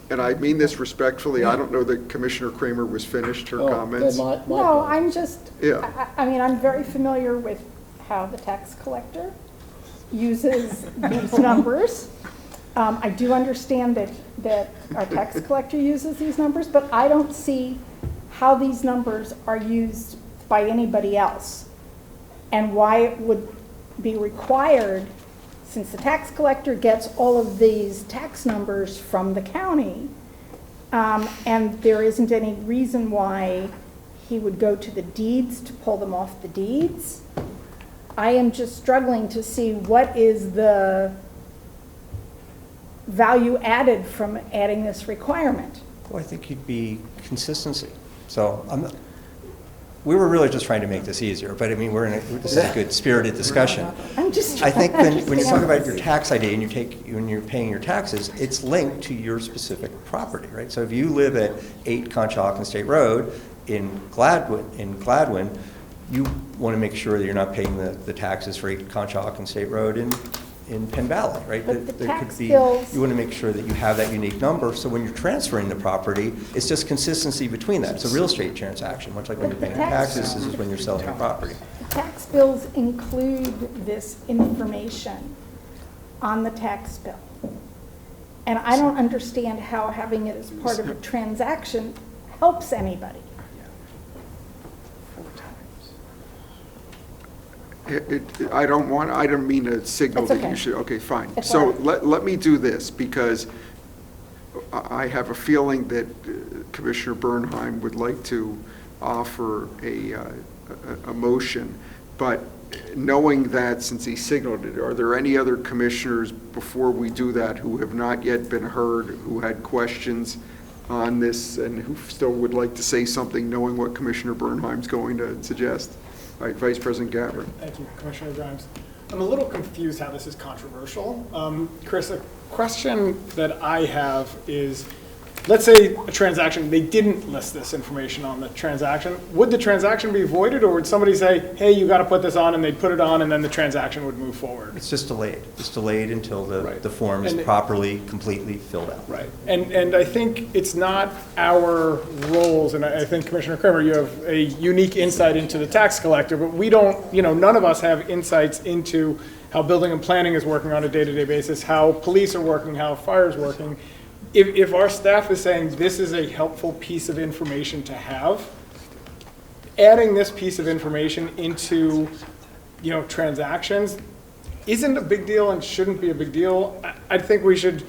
And I mean this respectfully, I don't know that Commissioner Kramer was finished her comments. No, I'm just, Yeah. I mean, I'm very familiar with how the tax collector uses these numbers. I do understand that our tax collector uses these numbers, but I don't see how these numbers are used by anybody else and why it would be required, since the tax collector gets all of these tax numbers from the county, and there isn't any reason why he would go to the deeds to pull them off the deeds. I am just struggling to see what is the value added from adding this requirement. Well, I think you'd be consistency. So we were really just trying to make this easier, but I mean, this is a good spirited discussion. I'm just I think when you understand. talk about your tax ID and when you're paying your taxes, it's linked to your specific property, right? So if you live at 8 Conshohocken State Road in Gladwin, you want to make sure that you're not paying the taxes for 8 Conshohocken State Road in Penn Valley, right? But the There tax could be, bills- you want to make sure that you have that unique number, so when you're transferring the property, it's just consistency between that. It's a real estate transaction, much like when you're paying your taxes, this is when you're selling your property. The tax bills include this information on the tax bill. And I don't understand how having it as part of a transaction helps anybody. I don't mean to signal It's that okay. you should, okay, fine. It's So all right. let me do this, because I have a feeling that Commissioner Bernheim would like to offer a motion, but knowing that, since he signaled it, are there any other commissioners before we do that who have not yet been heard, who had questions on this, and who still would like to say something, knowing what Commissioner Bernheim's going to suggest? All right, Vice President Gabbard. Thank you, Commissioner Grimes. I'm a little confused how this is controversial. Chris, a question that I have is, let's say a transaction, they didn't list this information on the transaction. Would the transaction be voided, or would somebody say, hey, you got to put this on, and they'd put it on, and then the transaction would move forward? It's just delayed. It's delayed until the form is And- properly, completely filled out. Right. And I think it's not our roles, and I think Commissioner Kramer, you have a unique insight into the tax collector, but we don't, none of us have insights into how building and planning is working on a day-to-day basis, how police are working, how fire is working. If our staff is saying this is a helpful piece of information to have, adding this piece of information into, transactions isn't a big deal and shouldn't be a big deal. I think we should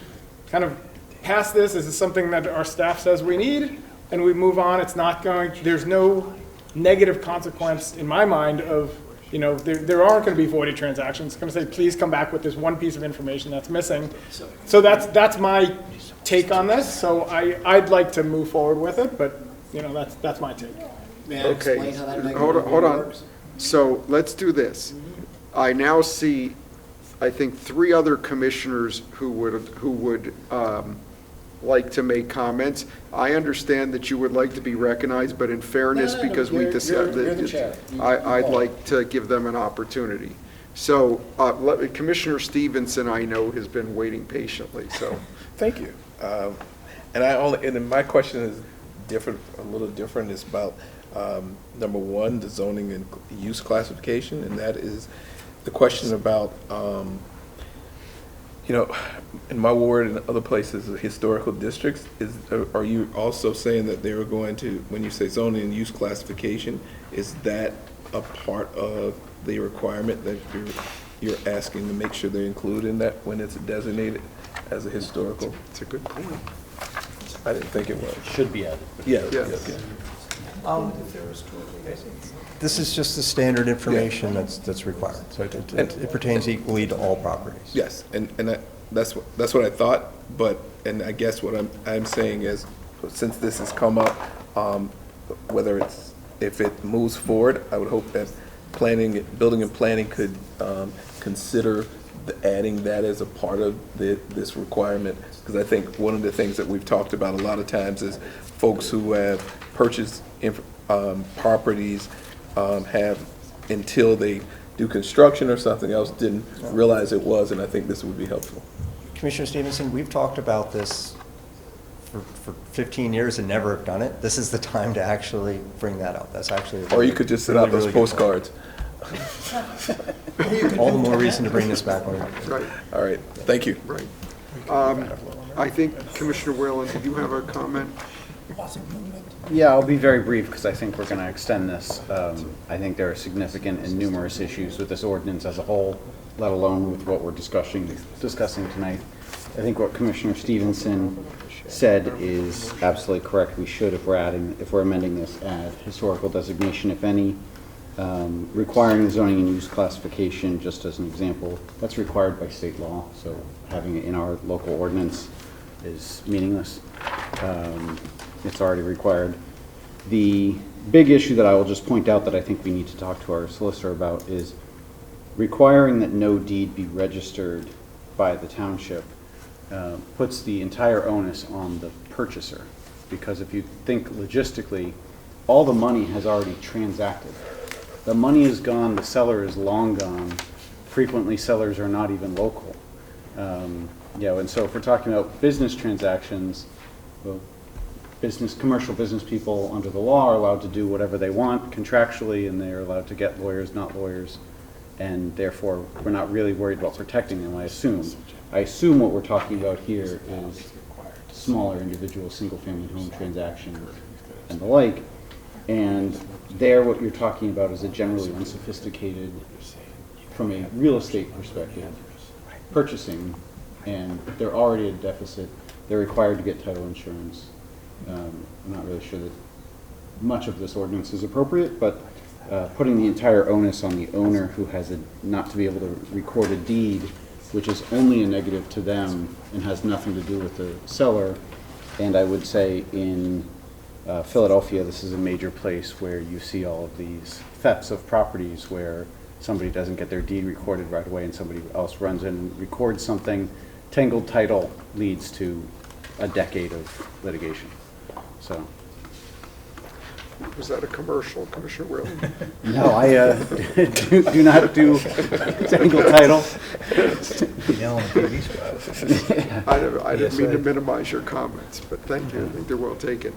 kind of pass this. This is something that our staff says we need, and we move on. There's no negative consequence in my mind of, there aren't going to be voided transactions. It's going to say, please come back with this one piece of information that's missing. So that's my take on this. So I'd like to move forward with it, but, that's my take. May I explain how that mechanism Hold on. works? So let's do this. I now see, I think, 3 other commissioners who would like to make comments. I understand that you would like to be recognized, but in fairness, No. because we decided You're the chair. I'd like to give them an opportunity. So Commissioner Stevenson, I know, has been waiting patiently, so. Thank you. And my question is different, a little different. It's about, number 1, the zoning and use classification, and that is the question about, in my ward and other places, historical districts, are you also saying that they are going to, when you say zoning and use classification, is that a part of the requirement that you're asking to make sure they include in that when it's designated as a historical? It's a good point. I didn't think it was. Should be added. Yeah. Yes. Yeah. This is just the standard information that's required. So it pertains equally to all properties. Yes, and that's what I thought, and I guess what I'm saying is, since this has come up, if it moves forward, I would hope that building and planning could consider adding that as a part of this requirement, because I think one of the things that we've talked about a lot of times is folks who have purchased properties have, until they do construction or something else, didn't realize it was, and I think this would be helpful. Commissioner Stevenson, we've talked about this for 15 years and never have done it. This is the time to actually bring that up. That's actually. Or you could just send out those postcards. All the more reason to bring this back on. Right. All right, thank you. Right. I think, Commissioner Whalen, did you have a comment? Yeah, I'll be very brief because I think we're going to extend this. I think there are significant and numerous issues with this ordinance as a whole, let alone with what we're discussing tonight. I think what Commissioner Stevenson said is absolutely correct. We should, if we're amending this, add historical designation, if any. Requiring zoning and use classification, just as an example, that's required by state law, so having it in our local ordinance is meaningless. It's already required. The big issue that I will just point out that I think we need to talk to our solicitor about is requiring that no deed be registered by the township puts the entire onus on the purchaser. Because if you think logistically, all the money has already transacted. The money is gone, the seller is long gone. Frequently, sellers are not even local. And so if we're talking about business transactions, well, commercial business people under the law are allowed to do whatever they want contractually, and they're allowed to get lawyers, not lawyers, and therefore we're not really worried about protecting them, I assume. I assume what we're talking about here is smaller individual single-family home transactions and the like, and there what you're talking about is a generally unsophisticated, from a real estate perspective, purchasing, and they're already at a deficit. They're required to get title insurance. I'm not really sure that much of this ordinance is appropriate, but putting the entire onus on the owner who has not to be able to record a deed, which is only a negative to them and has nothing to do with the seller. And I would say in Philadelphia, this is a major place where you see all of these thefts of properties where somebody doesn't get their deed recorded right away and somebody else runs in and records something. Tangled title leads to a decade of litigation. So. Was that a commercial, Commissioner Whalen? No, I do not do tangled title. I didn't mean to minimize your comments, but thank you. I think they're well taken.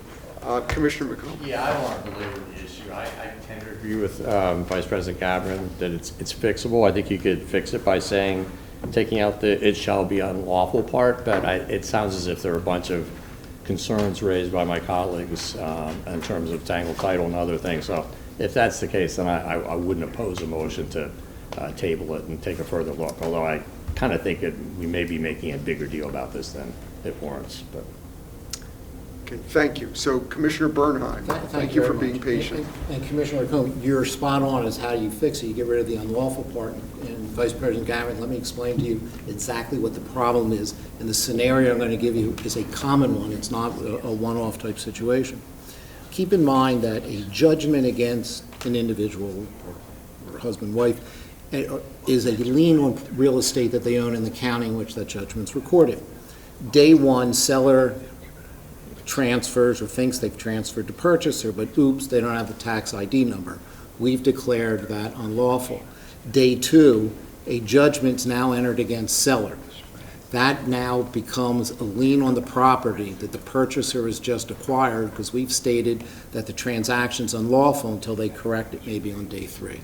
Commissioner McComb. Yeah, I don't want to belabor the issue. I tend to agree with Vice President Gavin that it's fixable. I think you could fix it by saying, taking out the "it shall be unlawful" part, but it sounds as if there are a bunch of concerns raised by my colleagues in terms of tangled title and other things. So if that's the case, then I wouldn't oppose a motion to table it and take a further look, although I kind of think we may be making a bigger deal about this than it warrants. But. Okay, thank you. So Commissioner Bernheim, thank you for being patient. And Commissioner McComb, you're spot on as how you fix it. You get rid of the unlawful part. And Vice President Gavin, let me explain to you exactly what the problem is. And the scenario I'm going to give you is a common one. It's not a one-off type situation. Keep in mind that a judgment against an individual or husband, wife, is a lien on real estate that they own in the county in which that judgment's recorded. Day one, seller transfers or thinks they've transferred to purchaser, but oops, they don't have the tax ID number. We've declared that unlawful. Day two, a judgment's now entered against seller. That now becomes a lien on the property that the purchaser has just acquired because we've stated that the transaction's unlawful until they correct it maybe on day three.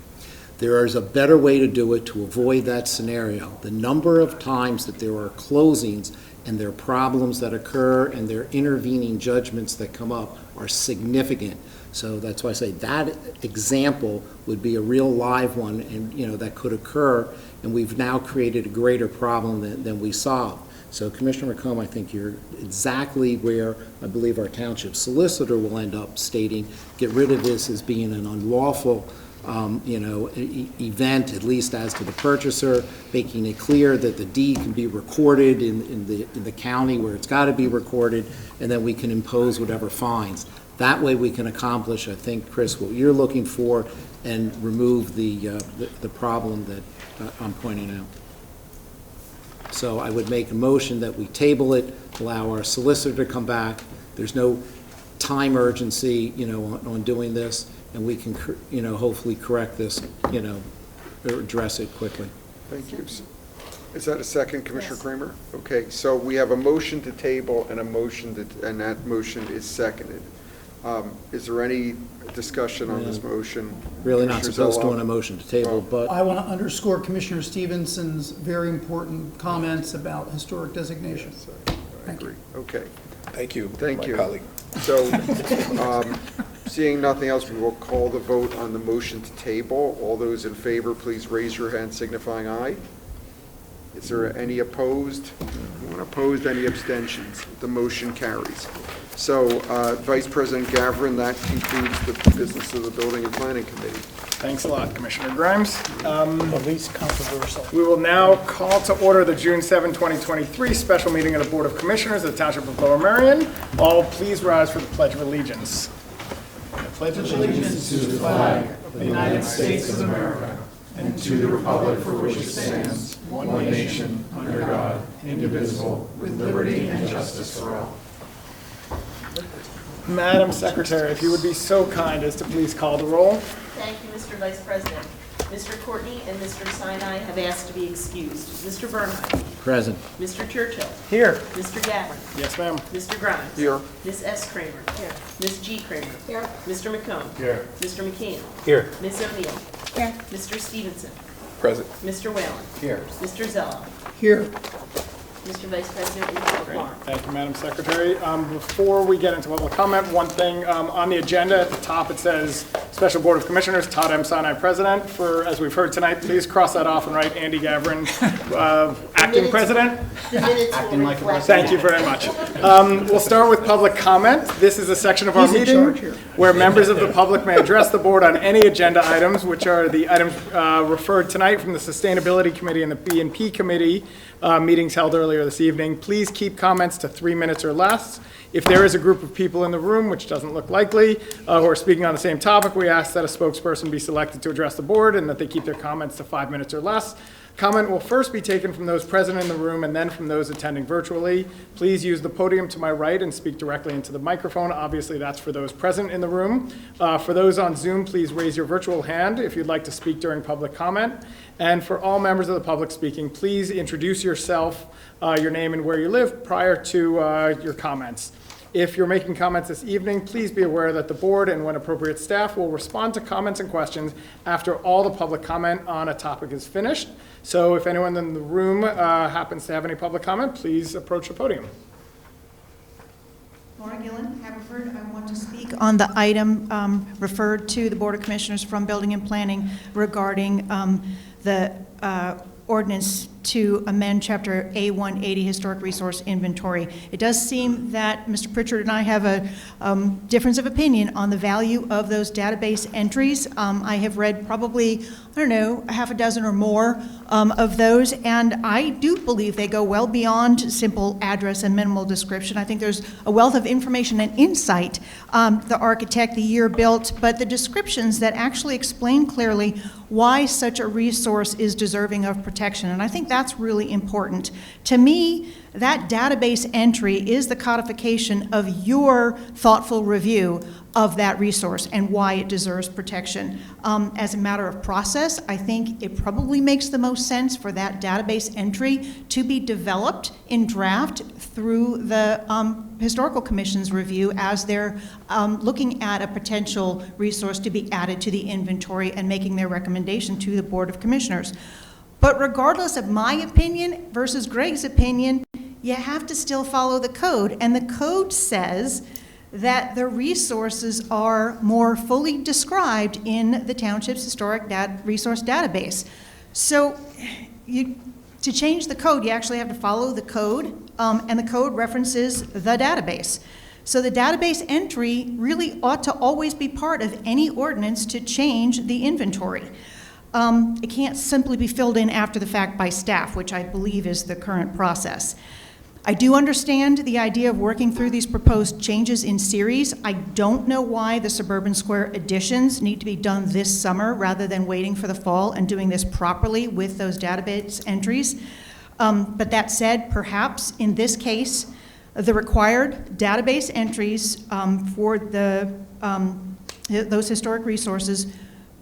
There is a better way to do it to avoid that scenario. The number of times that there are closings and there are problems that occur and there are intervening judgments that come up are significant. So that's why I say that example would be a real live one, and that could occur, and we've now created a greater problem than we solved. So Commissioner McComb, I think you're exactly where I believe our township solicitor will end up stating, get rid of this as being an unlawful event, at least as to the purchaser, making it clear that the deed can be recorded in the county where it's got to be recorded, and then we can impose whatever fines. That way we can accomplish, I think, Chris, what you're looking for and remove the problem that I'm pointing out. So I would make a motion that we table it, allow our solicitor to come back. There's no time urgency, on doing this, and we can, hopefully correct this, or address it quickly. Thank you. Is that a second, Commissioner Kramer? Okay, so we have a motion to table and and that motion is seconded. Is there any discussion on this motion? Really not supposed to on a motion to table, but. I want to underscore Commissioner Stevenson's very important comments about historic designation. Yes, I agree. Okay. Thank you. Thank you. Colleague. So, seeing nothing else, we will call the vote on the motion to table. All those in favor, please raise your hand signifying aye. Is there any opposed? Anyone opposed? Any abstentions? The motion carries. So, Vice President Gavin, that concludes the business of the Building and Planning Committee. Thanks a lot, Commissioner Grimes. The least controversial. We will now call to order the June 7, 2023 special meeting of the Board of Commissioners of the Township of Lower Merion. All please rise for the Pledge of Allegiance. I pledge allegiance to the flag of the United States of America and to the republic for which it stands, one nation, under God, indivisible, with liberty and justice for all. Madam Secretary, if you would be so kind as to please call the roll. Thank you, Mr. Vice President. Mr. Courtney and Mr. Sinai have asked to be excused. Mr. Bernhardt. Present. Mr. Churchill. Here. Mr. Gabbard. Yes, ma'am. Mr. Grimes. Here. Ms. S. Kramer. Here. Ms. G. Kramer. Here. Mr. McComb. Here. Mr. McKeon. Here. Ms. O'Neill. Here. Mr. Stevenson. Present. Mr. Whalen. Here. Mr. Zella. Here. Mr. Vice President, we have a quorum. Thank you, Madam Secretary. Before we get into public comment, one thing, on the agenda at the top, it says Special Board of Commissioners, Todd M. Sinai, President. As we've heard tonight, please cross that off and write Andy Gavrin, Acting President. The minutes will reflect. Thank you very much. We'll start with public comment. This is a section of our meeting where members of the public may address the board on any agenda items, which are the items referred tonight from the Sustainability Committee and the B&P Committee meetings held earlier this evening. Please keep comments to 3 minutes or less. If there is a group of people in the room, which doesn't look likely, who are speaking on the same topic, we ask that a spokesperson be selected to address the board and that they keep their comments to 5 minutes or less. Comment will first be taken from those present in the room and then from those attending virtually. Please use the podium to my right and speak directly into the microphone. Obviously, that's for those present in the room. For those on Zoom, please raise your virtual hand if you'd like to speak during public comment. And for all members of the public speaking, please introduce yourself, your name and where you live prior to your comments. If you're making comments this evening, please be aware that the board and when appropriate staff will respond to comments and questions after all the public comment on a topic is finished. So if anyone in the room happens to have any public comment, please approach the podium. Laura Gillen, Haverford. I want to speak on the item referred to the Board of Commissioners from Building and Planning regarding the ordinance to amend Chapter A180 Historic Resource Inventory. It does seem that Mr. Pritchard and I have a difference of opinion on the value of those database entries. I have read probably, I don't know, a half a dozen or more of those, and I do believe they go well beyond simple address and minimal description. I think there's a wealth of information and insight, the architect, the year built, but the descriptions that actually explain clearly why such a resource is deserving of protection. And I think that's really important. To me, that database entry is the codification of your thoughtful review of that resource and why it deserves protection. As a matter of process, I think it probably makes the most sense for that database entry to be developed in draft through the Historical Commission's review as they're looking at a potential resource to be added to the inventory and making their recommendation to the Board of Commissioners. But regardless of my opinion versus Greg's opinion, you have to still follow the code. And the code says that the resources are more fully described in the township's historic resource database. So to change the code, you actually have to follow the code, and the code references the database. So the database entry really ought to always be part of any ordinance to change the inventory. It can't simply be filled in after the fact by staff, which I believe is the current process. I do understand the idea of working through these proposed changes in series. I don't know why the Suburban Square additions need to be done this summer rather than waiting for the fall and doing this properly with those database entries. But that said, perhaps in this case, the required database entries for those historic resources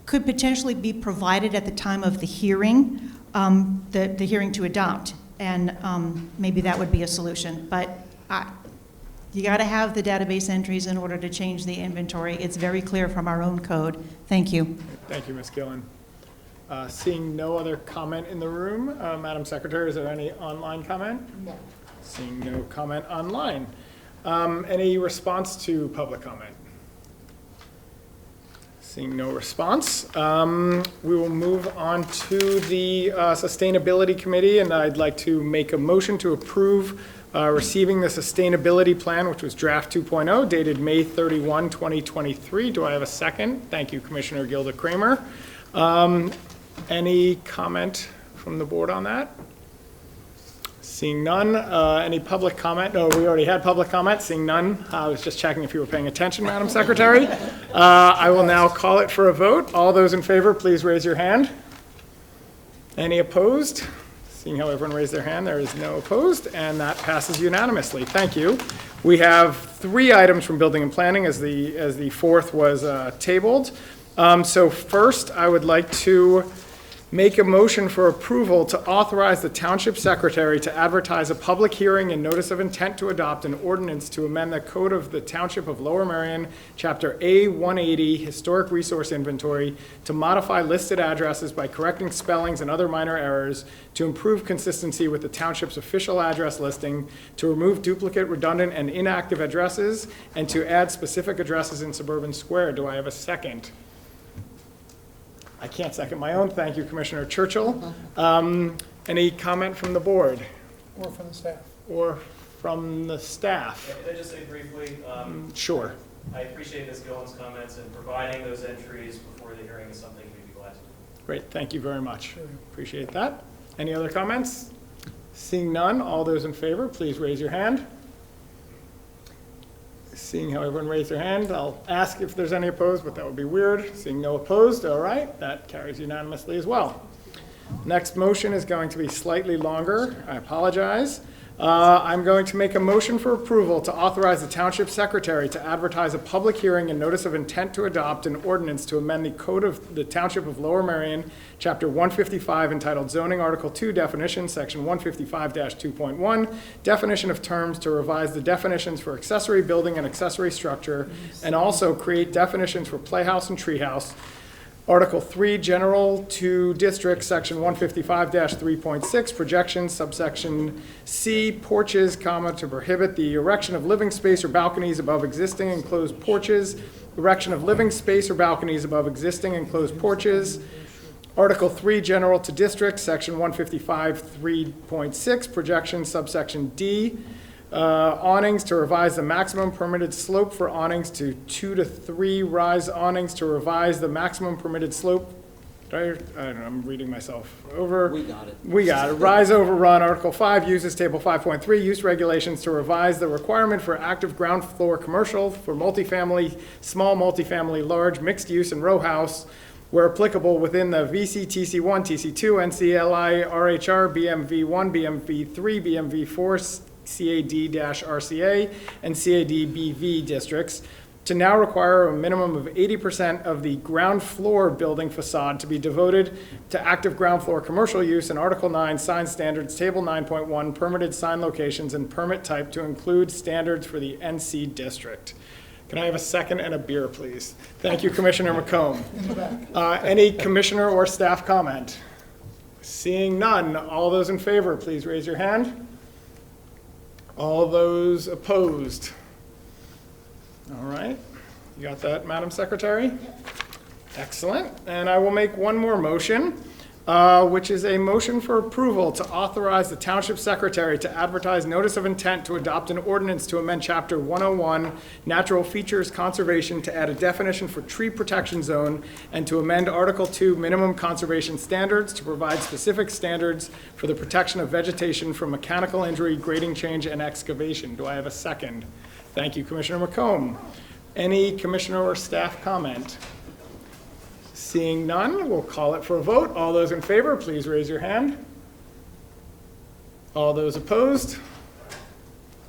could potentially be provided at the time of the hearing, the hearing to adopt. And maybe that would be a solution. But you got to have the database entries in order to change the inventory. It's very clear from our own code. Thank you. Thank you, Ms. Gillen. Seeing no other comment in the room, Madam Secretary, is there any online comment? No. Seeing no comment online. Any response to public comment? Seeing no response, we will move on to the Sustainability Committee, and I'd like to make a motion to approve receiving the Sustainability Plan, which was Draft 2.0, dated May 31, 2023. Do I have a second? Thank you, Commissioner Gilda Kramer. Any comment from the board on that? Seeing none, any public comment? No, we already had public comment. Seeing none, I was just checking if you were paying attention, Madam Secretary. I will now call it for a vote. All those in favor, please raise your hand. Any opposed? Seeing how everyone raised their hand, there is no opposed, and that passes unanimously. Thank you. We have 3 items from Building and Planning as the fourth was tabled. So first, I would like to make a motion for approval to authorize the Township Secretary to advertise a public hearing and notice of intent to adopt an ordinance to amend the Code of the Township of Lower Merion, Chapter A180, Historic Resource Inventory, to modify listed addresses by correcting spellings and other minor errors, to improve consistency with the Township's official address listing, to remove duplicate, redundant, and inactive addresses, and to add specific addresses in Suburban Square. Do I have a second? I can't second my own. Thank you, Commissioner Churchill. Any comment from the board? Or from the staff? Or from the staff? Can I just say briefly? Sure. I appreciate Ms. Gillen's comments, and providing those entries before the hearing is something we'd be glad to do. Great, thank you very much. Appreciate that. Any other comments? Seeing none, all those in favor, please raise your hand. Seeing how everyone raised their hand, I'll ask if there's any opposed, but that would be weird. Seeing no opposed, all right, that carries unanimously as well. Next motion is going to be slightly longer. I apologize. I'm going to make a motion for approval to authorize the Township Secretary to advertise a public hearing and notice of intent to adopt an ordinance to amend the Code of the Township of Lower Merion, Chapter 155, entitled Zoning, Article 2, Definitions, Section 155-2.1, Definition of Terms, to revise the definitions for accessory building and accessory structure, and also create definitions for playhouse and treehouse. Article 3, General to District, Section 155-3.6, Projections, subsection C, porches, to prohibit the erection of living space or balconies above existing enclosed porches, erection of living space or balconies above existing enclosed porches. Article 3, General to District, Section 155-3.6, Projections, subsection D, awnings, to revise the maximum permitted slope for awnings to 2 to 3 rise awnings, to revise the maximum permitted slope. I don't know, I'm reading myself over. We got it. We got it. Rise overrun. Article 5, uses table 5.3, use regulations, to revise the requirement for active ground floor commercial for multifamily, small multifamily, large, mixed use, and row house, where applicable within the VC, TC1, TC2, NCLI, RHR, BMV1, BMV3, BMV4, CAD-RCA, and CAD-BV districts, to now require a minimum of 80% of the ground floor building facade to be devoted to active ground floor commercial use, and Article 9, sign standards, Table 9.1, permitted sign locations and permit type, to include standards for the NC district. Can I have a second and a beer, please? Thank you, Commissioner McComb. Any commissioner or staff comment? Seeing none, all those in favor, please raise your hand. All those opposed? All right. You got that, Madam Secretary? Excellent. And I will make one more motion, which is a motion for approval to authorize the Township Secretary to advertise notice of intent to adopt an ordinance to amend Chapter 101, Natural Features Conservation, to add a definition for tree protection zone, and to amend Article 2, Minimum Conservation Standards, to provide specific standards for the protection of vegetation from mechanical injury, grading change, and excavation. Do I have a second? Thank you, Commissioner McComb. Any commissioner or staff comment? Seeing none, we'll call it for a vote. All those in favor, please raise your hand. All those opposed?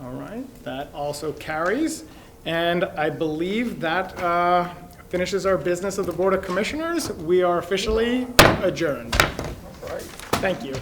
All right, that also carries. And I believe that finishes our business of the Board of Commissioners. We are officially adjourned. All right. Thank you.